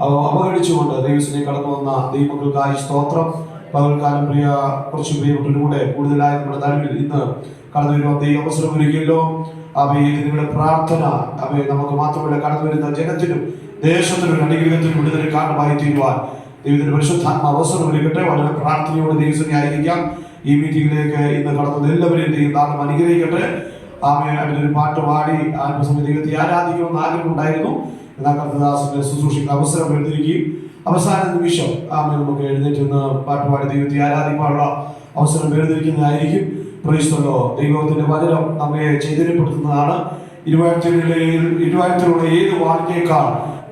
അവഗണിച്ചുകൊണ്ട് ദൈവത്തിനെ കടന്നു വന്ന ദൈവങ്ങൾക്കായി സ്തോത്രം. പകൽക്കാലം കുറച്ച് പ്രിയപ്പെട്ടവരുടെ കൂടുതലായി നമ്മുടെ നടുവിൽ ഇന്ന് കടന്നു വരുവാൻ ദൈവം അവസരം ഒരുക്കിയല്ലോ. നിങ്ങളുടെ പ്രാർത്ഥന നമുക്ക് മാത്രമല്ല കടന്നു വരുന്ന ജനത്തിനും ദേശത്തിനും അനുഗ്രഹത്തിനും വിടുതൽ കാരണമായി തീരുവാൻ ദൈവത്തിന്റെ പരിശുദ്ധാത്മ അവസരം ഒരുക്കട്ടെ. വളരെ പ്രാർത്ഥനയോടെ ദൈവത്തിനെ ആയിരിക്കാം. ഈ മീറ്റിംഗിലേക്ക് ഇന്ന് കടന്നത് എല്ലാവരെയും ദൈവം നാം അനുഗ്രഹിക്കട്ടെ. അതിലൊരു പാട്ട് പാടി ആത്മസമയ ദൈവത്തെ ആരാധിക്കണമെന്ന് ആഗ്രഹമുണ്ടായിരുന്നു. എന്നാൽ കർത്തദാസിന്റെ ശുശ്രൂഷയ്ക്ക് അവസരം എടുത്തിരിക്കുകയും അവസാന നിമിഷം നമുക്ക് എഴുന്നേറ്റ് നിന്ന് പാട്ടുപാടി ദൈവത്തെ ആരാധിക്കാനുള്ള അവസരം വേർതിരിക്കുന്നതായിരിക്കും. പ്രൈസ്തല്ലോ. ദൈവത്തിന്റെ വചനം നമ്മെ ചൈതന്യപ്പെടുത്തുന്നതാണ്. ഇരുവായത്തിലുള്ള ഏത് വാക്കിനേക്കാൾ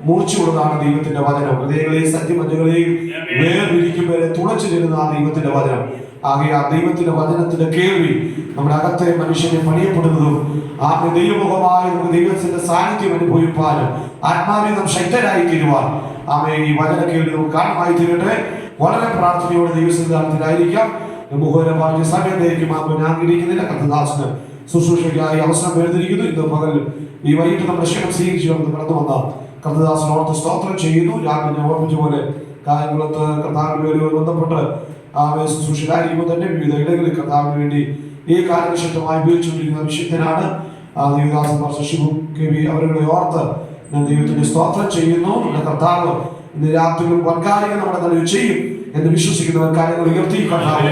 മൂർച്ചയുള്ളതാണ് ദൈവത്തിന്റെ വചനം. ഹൃദയങ്ങളെയും സത്യമജ്ജകളെയും വേർതിരിക്കും വരെ തുളച്ചു ചെല്ലുന്ന ദൈവത്തിന്റെ വചനം. ആകയാൽ ദൈവത്തിന്റെ വചനത്തിന്റെ കേൾവി നമ്മുടെ അകത്തെ മനുഷ്യനെ പണിയപ്പെടുന്നതും ദൈവമുഖമായി നമുക്ക് ദൈവത്തിന്റെ സാന്നിധ്യം അനുഭവിപ്പാനും ആത്മാവിൽ നാം ശക്തരായി തീരുവാൻ ഈ വചന കേൾവി നമുക്ക് കാരണമായി തീരട്ടെ. വളരെ പ്രാർത്ഥനയോടെ ദൈവസന്നിധാനത്തിലായിരിക്കാം. മുഖോരമായ സമയത്തേക്കും ആഗ്രഹിക്കുന്നില്ല. കർത്തദാസന് ശുശ്രൂഷയ്ക്കായി അവസരം വേർതിരിക്കുന്നു. ഇന്ന് പകൽ ഈ വൈകിട്ട് നമ്മുടെ ക്ഷണം സ്വീകരിച്ചു കടന്നു വന്ന കർത്തദാസൻ ഓർത്ത് സ്തോത്രം ചെയ്യുന്നു. രാവിലെ ഓർമ്മിച്ച പോലെ കാര്യങ്ങളത്ത് കർത്താവിനുമായി ബന്ധപ്പെട്ട് ശുശ്രൂഷയിലായിരിക്കുമ്പോൾ തന്നെ വിവിധ ഇടങ്ങളിൽ കർത്താവിന് വേണ്ടി ഈ കാലഘട്ടമായി ഉപയോഗിച്ചുകൊണ്ടിരിക്കുന്ന വിശുദ്ധനാണ് ദേവദാസന്മാർ ശശിഭു കെ വി അവരുടെ ഓർത്ത് ഞാൻ ദൈവത്തിന്റെ സ്തോത്രം ചെയ്യുന്നു. നമ്മുടെ കർത്താവ് ഇന്ന് രാത്രിയിലും വൻകാര്യങ്ങൾ നമ്മുടെ നടുവിൽ ചെയ്യും എന്ന് വിശ്വസിക്കുന്നവർ കാര്യങ്ങൾ ഉയർത്തി കർത്താവിനെ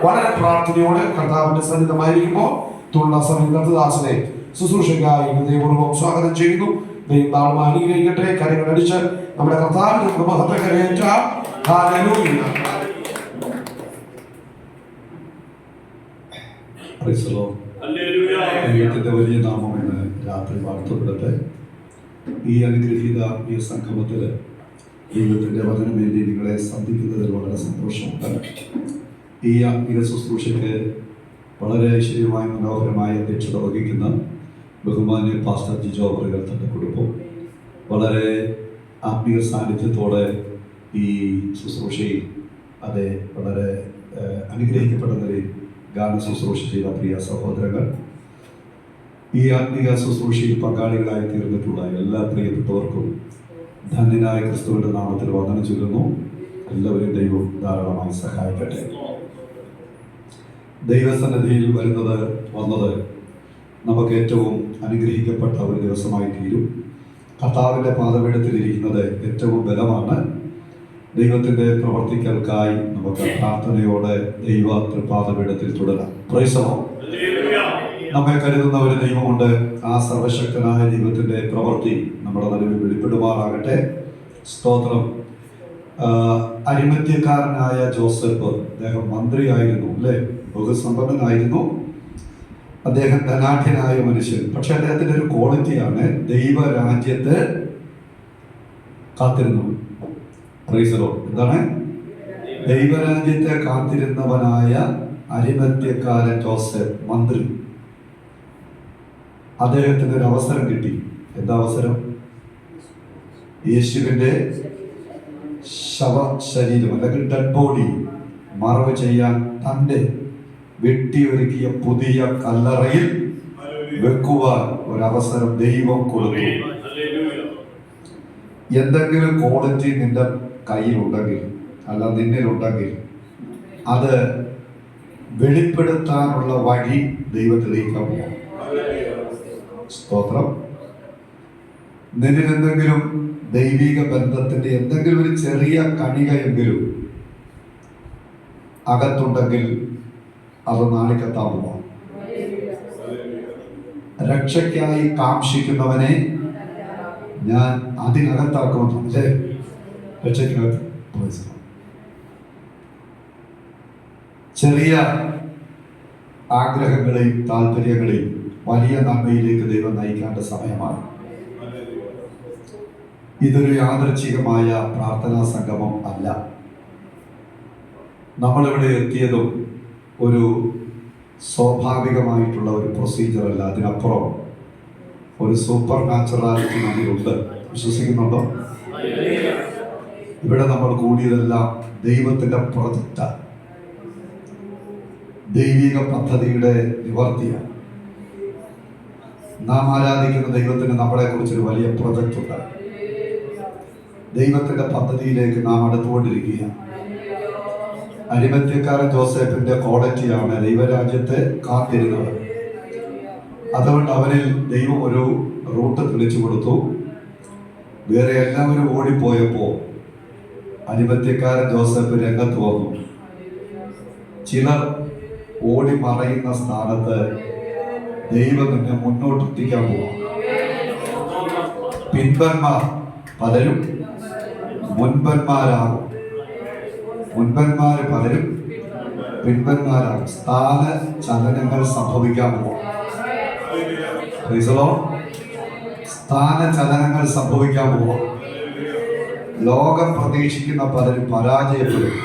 വളരെ പ്രാർത്ഥനയോടെ കർത്താവിന്റെ സന്നിധമായിരിക്കുമ്പോൾ തുടർന്ന സമയം കർത്തദാസനെ ശുശ്രൂഷയ്ക്കായി ദൈവപൂർവ്വം സ്വാഗതം ചെയ്യുന്നു. ദൈവം താഴ്മ അനുഗ്രഹിക്കട്ടെ. കാര്യങ്ങൾ അടിച്ച് നമ്മുടെ കർത്താവിന്റെ മഹത്വത്തെ കരയേറ്റാം. ഹല്ലേലൂയ. ദൈവത്തിന്റെ വലിയ നാമം എന്ന് രാത്രി വാഴ്ത്തപ്പെടട്ടെ. ഈ അനുഗ്രഹീത ഈ സംഗമത്തിൽ ദൈവത്തിന്റെ വചനം വേണ്ടി നിങ്ങളെ സന്ധിക്കുന്നതിൽ വളരെ സന്തോഷമുണ്ട്. ഈ ആത്മീയ ശുശ്രൂഷയ്ക്ക് വളരെ ഐശ്വര്യമായ മനോഹരമായ അധ്യക്ഷത വഹിക്കുന്ന ബഹുമാന്യ പാസ്റ്റർ ജിജോ അവറുകൾ തന്റെ കുടുംബം വളരെ ആത്മീയ സാന്നിധ്യത്തോടെ ഈ ശുശ്രൂഷയിൽ വളരെ അനുഗ്രഹിക്കപ്പെട്ട നിലയിൽ ഗാന ശുശ്രൂഷ ചെയ്ത പ്രിയ സഹോദരങ്ങൾ, ഈ ആത്മീയ ശുശ്രൂഷയിൽ പങ്കാളികളായി തീർന്നിട്ടുള്ള എല്ലാ പ്രിയപ്പെട്ടവർക്കും ധന്യനായ ക്രിസ്തുവിന്റെ നാമത്തിൽ വന്ദനം ചൊല്ലുന്നു. എല്ലാവരും ദൈവം ധാരാളമായി സഹായിക്കട്ടെ. ദൈവസന്നിധിയിൽ വന്നത് നമുക്ക് ഏറ്റവും അനുഗ്രഹിക്കപ്പെട്ട ഒരു ദിവസമായി തീരും. കർത്താവിൻ്റെ പാദപീഠത്തിലിരിക്കുന്നത് ഏറ്റവും ബലമാണ്. ദൈവത്തിൻ്റെ പ്രവർത്തികൾക്കായി നമുക്ക് പ്രാർത്ഥനയോടെ ദൈവ തൃപാദപീഠത്തിൽ തുടരാം. Price the Lord. നമ്മെ കരുതുന്ന ഒരു ദൈവമുണ്ട്. ആ സർവശക്തനായ ദൈവത്തിൻ്റെ പ്രവൃത്തി നമ്മുടെ നടുവിൽ വെളിപ്പെടുമാറാകട്ടെ. സ്തോത്രം. അരിമത്യക്കാരനായ ജോസഫ്, അദ്ദേഹം മന്ത്രിയായിരുന്നു, അല്ലേ? ബഹുസമ്പന്നനായിരുന്നു. അദ്ദേഹം ധനാഢ്യനായ മനുഷ്യൻ. പക്ഷെ അദ്ദേഹത്തിന്റെ ഒരു ക്വാളിറ്റിയാണ് ദൈവരാജ്യത്ത് കാത്തിരുന്നു. Price the Lord. എന്താണ്? ദൈവരാജ്യത്തെ കാത്തിരുന്നവനായ അരിമത്യക്കാരൻ ജോസഫ് മന്ത്രി, അദ്ദേഹത്തിന് ഒരു അവസരം കിട്ടി. എന്താ അവസരം? യേശുവിൻ്റെ ശരീരം അല്ലെങ്കിൽ ഡെഡ് ബോഡി മറവ് ചെയ്യാൻ തൻ്റെ വെട്ടിയൊരുക്കിയ പുതിയ കല്ലറയിൽ വെക്കുവാൻ ഒരവസരം ദൈവം കൊടുത്തു. എന്തെങ്കിലും ക്വാളിറ്റി നിന്റെ കയ്യിലുണ്ടെങ്കിൽ അല്ല നിന്നിലുണ്ടെങ്കിൽ അത് വെളിപ്പെടുത്താനുള്ള വഴി ദൈവം തെളിയിക്കാൻ പോകാം. സ്തോത്രം. നിന്നിൽ എന്തെങ്കിലും ദൈവിക ബന്ധത്തിന്റെ എന്തെങ്കിലും ഒരു ചെറിയ കണികയെങ്കിലും അകത്തുണ്ടെങ്കിൽ അത് നാളിക്കെത്താൻ പോവാം. രക്ഷയ്ക്കായി കാക്ഷിക്കുന്നവനെ ഞാൻ അതിനകത്താക്കുമെന്ന്. അല്ലേ? രക്ഷയ്ക്കകത്ത് ചെറിയ ആഗ്രഹങ്ങളെയും താല്പര്യങ്ങളെയും വലിയ നന്മയിലേക്ക് ദൈവം നയിക്കേണ്ട സമയമാണ്. ഇതൊരു യാദൃച്ഛികമായ പ്രാർത്ഥനാ സംഗമം അല്ല. നമ്മളിവിടെ എത്തിയതും ഒരു സ്വാഭാവികമായിട്ടുള്ള ഒരു പ്രൊസീജിയർ അല്ല. അതിനപ്പുറം ഒരു സൂപ്പർ നാച്ചുറാലിറ്റി നമ്മളുണ്ട്. വിശ്വസിക്കുന്നുണ്ടോ? ഇവിടെ നമ്മൾ കൂടിയതെല്ലാം ദൈവത്തിന്റെ പ്രൊജക്റ്റാണ്, ദൈവിക പദ്ധതിയുടെ നിവർത്തിയാണ്. നാം ആരാധിക്കുന്ന ദൈവത്തിന് നമ്മളെ കുറിച്ചൊരു വലിയ പ്രൊജക്റ്റ് ഉണ്ട്. ദൈവത്തിന്റെ പദ്ധതിയിലേക്ക് നാം അടുത്തുകൊണ്ടിരിക്കുകയാണ്. അരിമത്യക്കാരൻ ജോസഫിന്റെ ക്വാളിറ്റിയാണ് ദൈവരാജ്യത്തെ കാത്തിരുന്നത്. അതുകൊണ്ട് അവനിൽ ദൈവം ഒരു റൂട്ട് തെളിച്ചു കൊടുത്തു. വേറെ എല്ലാവരും ഓടിപ്പോയപ്പോൾ അരിമത്യക്കാരൻ ജോസഫ് രംഗത്ത് വന്നു. ചിലർ ഓടി മറയുന്ന സ്ഥാനത്ത് ദൈവം നിന്നെ മുന്നോട്ടെത്തിക്കാൻ പോവാം. പിൻപന്മാർ പലരും മുൻപന്മാരാകും, മുൻപന്മാർ പലരും പിൻപന്മാരാകും. സ്ഥാന ചലനങ്ങൾ സംഭവിക്കാൻ പോവാം. സ്ഥാന ചലനങ്ങൾ സംഭവിക്കാൻ പോവാം. ലോകം പ്രതീക്ഷിക്കുന്ന പലരും പരാജയപ്പെടും.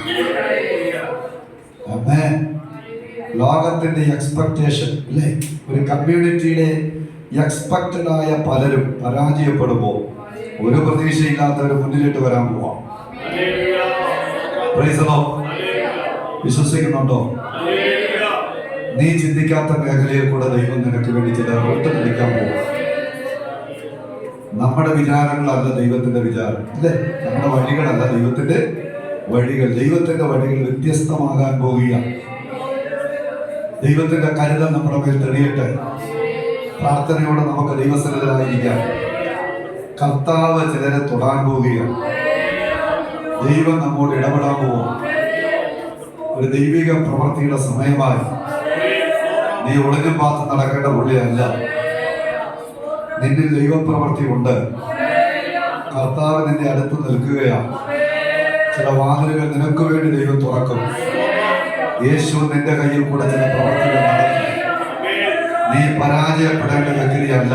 ലോകത്തിന്റെ എക്സ്പെക്ടേഷൻ അല്ലേ, ഒരു കമ്മ്യൂണിറ്റിയുടെ എക്സ്പെക്റ്റഡ് ആയ പലരും പരാജയപ്പെടുമ്പോൾ ഒരു പ്രതീക്ഷയില്ലാത്തവർ മുന്നിലിട്ട് വരാൻ പോവാം. വിശ്വസിക്കുന്നുണ്ടോ? നീ ചിന്തിക്കാത്ത മേഖലയിൽ കൂടെ ദൈവം നിനക്ക് വേണ്ടി ചില റൂട്ട് പിടിക്കാൻ പോവാം. നമ്മുടെ വിചാരങ്ങളല്ല ദൈവത്തിന്റെ വിചാരം, അല്ലേ? നമ്മുടെ വഴികളല്ല ദൈവത്തിന്റെ വഴികൾ. ദൈവത്തിന്റെ വഴികൾ വ്യത്യസ്തമാകാൻ പോവുകയാണ്. ദൈവത്തിന്റെ കരുതൽ നമ്മുടെ മേൽ തെളിയട്ടെ. പ്രാർത്ഥനയോടെ നമുക്ക് ദൈവസന്നിധിയിലായിരിക്കാം. കർത്താവ് ചിലരെ തൊടാൻ പോവുകയാണ്. ദൈവം നമ്മോട് ഇടപെടാൻ പോവുക. ഒരു ദൈവിക പ്രവൃത്തിയുടെ സമയമായി. നീ ഒളിഞ്ഞും പാത്ത് നടക്കേണ്ട പുള്ളിയല്ല. നിന്നിൽ ദൈവപ്രവൃത്തി ഉണ്ട്. കർത്താവ് നിന്റെ അടുത്ത് നിൽക്കുകയാണ്. ചില വാതിലുകൾ നിനക്ക് വേണ്ടി ദൈവം തുറക്കും. യേശു നിന്റെ കയ്യിൽ കൂടെ ചില പ്രവർത്തികൾ നടത്തും. നീ പരാജയപ്പെടേണ്ട വ്യക്തിയല്ല.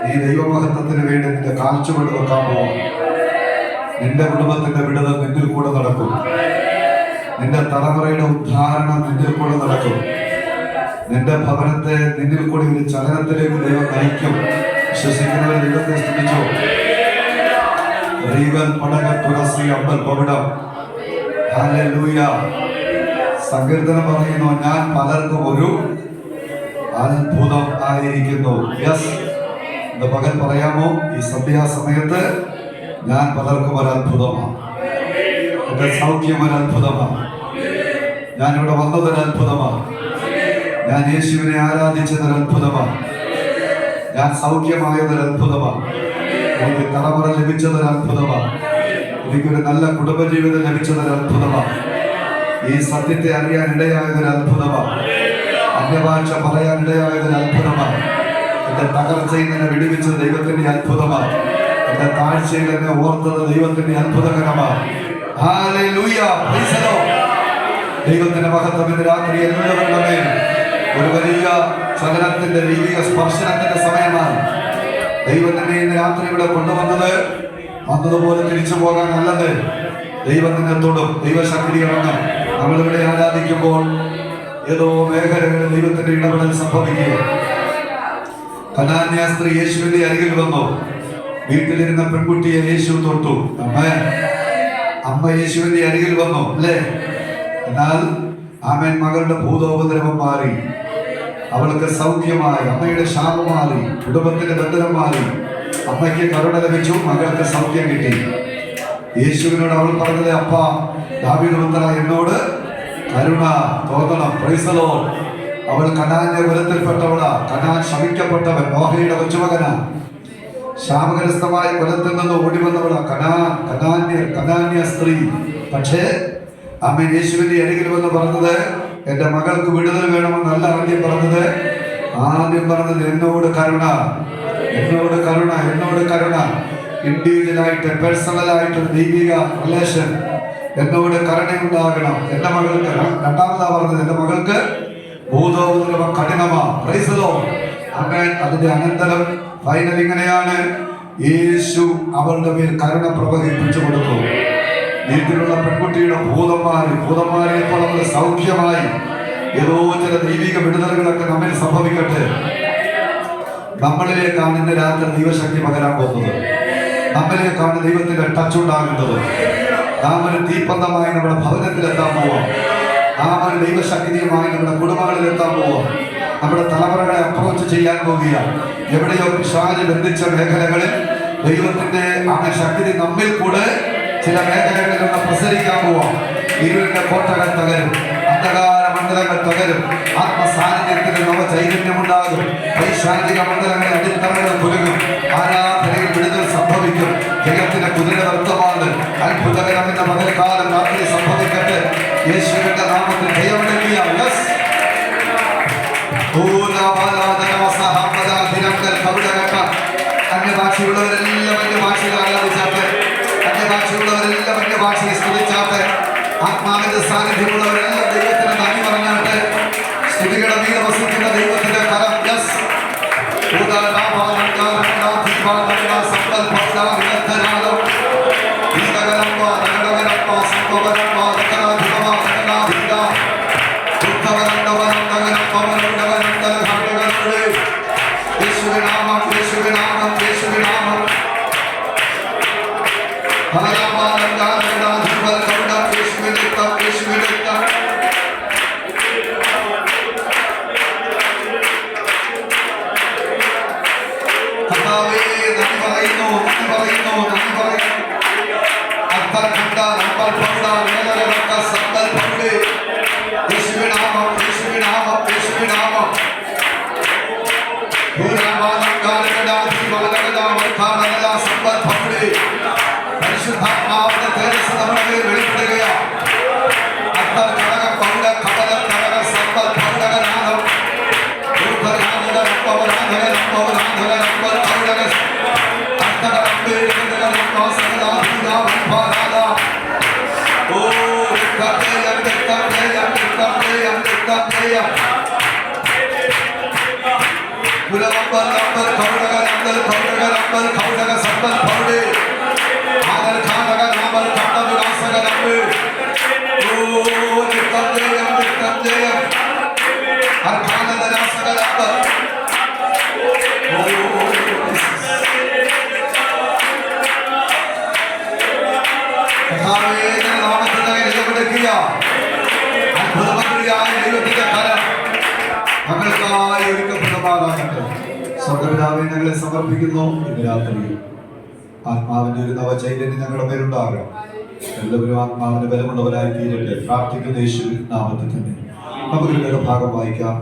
നീ ദൈവമഹത്വത്തിന് വേണ്ടി നിന്റെ കാഴ്ചപ്പാട് വെക്കാൻ പോവാം. നിന്റെ കുടുംബത്തിന്റെ വിടുതൽ നിന്നിൽ കൂടെ നടക്കും. നിന്റെ തലമുറയുടെ ഉദ്ധാരണം നിന്നിൽ കൂടെ നടക്കും. നിന്റെ ഭവനത്തെ നിന്നിൽ കൂടി ഒരു ചലനത്തിലേക്ക് ദൈവം നയിക്കും. വിശ്വസിക്കുന്നവർ ദൈവത്തെ സ്തുതിച്ചോ. സങ്കീർത്തനം പറയുന്നു, ഞാൻ പലർക്കും ഒരു അത്ഭുതം ആയിരിക്കുന്നു. യെസ്, ഇന്ന് പകൽ പറയാമോ? ഈ സന്ധ്യാസമയത്ത് ഞാൻ പലർക്കും ഒരു അത്ഭുതമാണ്. എന്റെ സൗഖ്യം ഒരു അത്ഭുതമാണ്. ഞാൻ ഇവിടെ വന്നതൊരു അത്ഭുതമാണ്. ഞാൻ യേശുവിനെ ആരാധിച്ചതൊരു അത്ഭുതമാണ്. ഞാൻ സൗഖ്യമായതൊരു അത്ഭുതമാണ്. എനിക്ക് തലമുറ ലഭിച്ചതൊരു അത്ഭുതമാണ്. എനിക്കൊരു നല്ല കുടുംബജീവിതം ലഭിച്ചതൊരു അത്ഭുതമാണ്. ഈ സത്യത്തെ അറിയാൻ ഇടയായതൊരു അത്ഭുതമാണ്. അന്യഭാഷ പറയാൻ ഇടയായതൊരു അത്ഭുതമാണ്. എന്റെ തകർച്ചയിൽ എന്നെ വിടുവിച്ചത് ദൈവത്തിന്റെ അത്ഭുതമാണ്. എന്റെ താഴ്ചയിൽ എന്നെ ഓർത്തത് ദൈവത്തിന്റെ അത്ഭുതകരമാണ്. Hallelujah, praise the lord. ദൈവത്തിന്റെ മഹത്വം ഇന്ന് രാത്രി എല്ലാവരുടെ മേൽ ഒരു വലിയ ചലനത്തിന്റെ ദൈവിക സ്പർശനത്തിന്റെ സമയമാണ്. ദൈവം തന്നെ ഇന്ന് രാത്രി ഇവിടെ കൊണ്ടുവന്നത് വന്നതുപോലെ തിരിച്ചു പോകാൻ നല്ലത്. ദൈവം നിന്നെ തൊടും. ദൈവശക്തി ഇറങ്ങും. നമ്മളിവിടെ ആരാധിക്കുമ്പോൾ ഏതോ മേഖലകളിൽ ദൈവത്തിന്റെ ഇടപെടൽ സംഭവിക്കുക. കനാന്യ സ്ത്രീ യേശുവിന്റെ അരികിൽ വന്നു. വീട്ടിലിരുന്ന പെൺകുട്ടിയെ യേശു തൊട്ടു. അമ്മ യേശുവിന്റെ അരികിൽ വന്നു, അല്ലേ? എന്നാൽ ആമേൻ, മകളുടെ ഭൂതോപദ്രവം മാറി, അവൾക്ക് സൗഖ്യമായി, അമ്മയുടെ ശാപം മാറി, കുടുംബത്തിന്റെ ബന്ധനം മാറി, അമ്മയ്ക്ക് കരുണ ലഭിച്ചു, മകൾക്ക് സൗഖ്യം കിട്ടി. യേശുവിനോട് അവൾ പറഞ്ഞത്, അപ്പ ദാവീദ് പുത്ര, എന്നോട് കരുണ തോന്നണം. Price the Lord. അവൾ കനാന്യ കുലത്തിൽപ്പെട്ടവളാ. കനാൻ ശമിക്കപ്പെട്ടവൻ, നോഹയുടെ കൊച്ചുമകനാ. ശാപഗ്രസ്തമായ കുലത്തിൽ നിന്ന് ഓടി വന്നവളാ കനാന്യ സ്ത്രീ. പക്ഷേ അമ്മ യേശുവിന്റെ അരികിൽ വന്ന് പറഞ്ഞത്, എന്റെ മകൾക്ക് വിടുതൽ വേണമെന്നല്ല ആദ്യം പറഞ്ഞത്. എന്നോട് കരുണ, എന്നോട് കരുണ, എന്നോട് കരുണ. ഇൻഡിവിജ്വലായിട്ട്, പേഴ്സണലായിട്ട് ഒരു ദൈവിക റിലേഷൻ. എന്നോട് കരുണയുണ്ടാകണം. എന്റെ മകൾക്ക്, രണ്ടാമതാ പറഞ്ഞത്, എന്റെ മകൾക്ക് ഭൂതോപദ്രവം കഠിനമാ. Praise the lord. ആമേൻ. അതിന്റെ അനന്തരം ഫൈനൽ ഇങ്ങനെയാണ്, യേശു അവളുടെ മേൽ കരുണ പ്രവഹിപ്പിച്ചു കൊടുത്തു. വീട്ടിലുള്ള പെൺകുട്ടിയുടെ ഭൂതം മാറിയപ്പോൾ അവൾ സൗഖ്യമായി. ഏതോ ചില ദൈവിക വിടുതലുകളൊക്കെ നമ്മിൽ സംഭവിക്കട്ടെ. നമ്മളിലേക്കാണ് ഇന്ന് രാത്രി ദൈവശക്തി പകരാൻ പോകുന്നത്. നമ്മളിലേക്കാണ് ദൈവത്തിന്റെ ടച്ച് ഉണ്ടാകുന്നത്. നാം ഒരു തീപ്പന്തമായി നമ്മുടെ ഭവനത്തിൽ എത്താൻ പോവാം. നാം ഒരു ദൈവശക്തിയുമായി നമ്മുടെ കുടുംബങ്ങളിൽ എത്താൻ പോവാം. നമ്മുടെ തലമുറകളെ അപ്രോച്ച് ചെയ്യാൻ പോകുക. എവിടെയോ പിശാച് ബന്ധിച്ച മേഖലകളിൽ ദൈവത്തിന്റെ ആ ശക്തി നമ്മിൽ കൂടെ ചില മേഖലകളിൽ നിന്ന് പ്രസരിക്കാൻ പോവാം. ഇരുവിന്റെ കോട്ടകൾ തകരും, അന്ധകാര മണ്ഡലങ്ങൾ തകരും, ആത്മസാന്നിധ്യത്തിന് നവ ചൈതന്യമുണ്ടാകും. പൈശാചിക മണ്ഡലങ്ങളിൽ അടിത്തറകൾ കുലുങ്ങും. ആരാധനയിൽ വിടുതൽ സംഭവിക്കും. ജഗത്തിന്റെ കുതിര നൃത്തമാണ്. അത്ഭുതകരമെന്ന പകൽക്കാലം രാത്രി സംഭവിക്കട്ടെ. യേശുവിന്റെ നാമത്തിൽ ജയമെടുക്കുക. അന്യഭാഷയുള്ളവരെല്ലാം അന്യഭാഷയിൽ ആരാധിച്ചാട്ടെ. അന്യഭാഷയുള്ളവരെല്ലാം അന്യഭാഷയെ സ്തുതിച്ചാട്ടെ. ആത്മാവിന്റെ സാന്നിധ്യമുള്ളവരെല്ലാം ദൈവത്തിന് നന്ദി പറഞ്ഞാട്ടെ. സ്തുതികളുടെ മീതെ വസിക്കുന്ന ദൈവത്തിന്റെ കരം. പരിശുദ്ധാത്മാവിന്റെ തേജസ്സ് നമ്മുടെ മേൽ വെളിപ്പെടുകയാണ്. സ്വർഗ്ഗപിതാവേ, ഞങ്ങളെ സമർപ്പിക്കുന്നു. ഇന്ന് രാത്രി ആത്മാവിന്റെ ഒരു നവചൈതന്യം ഞങ്ങളുടെ പേരുണ്ടാകണം. എല്ലാവരും ആത്മാവിന്റെ ബലമുള്ളവരായി തീരട്ടെ. പ്രാർത്ഥിക്കുന്ന യേശുവിൻ നാമത്തിൽ തന്നെ. നമുക്കൊരു വേദഭാഗം വായിക്കാം.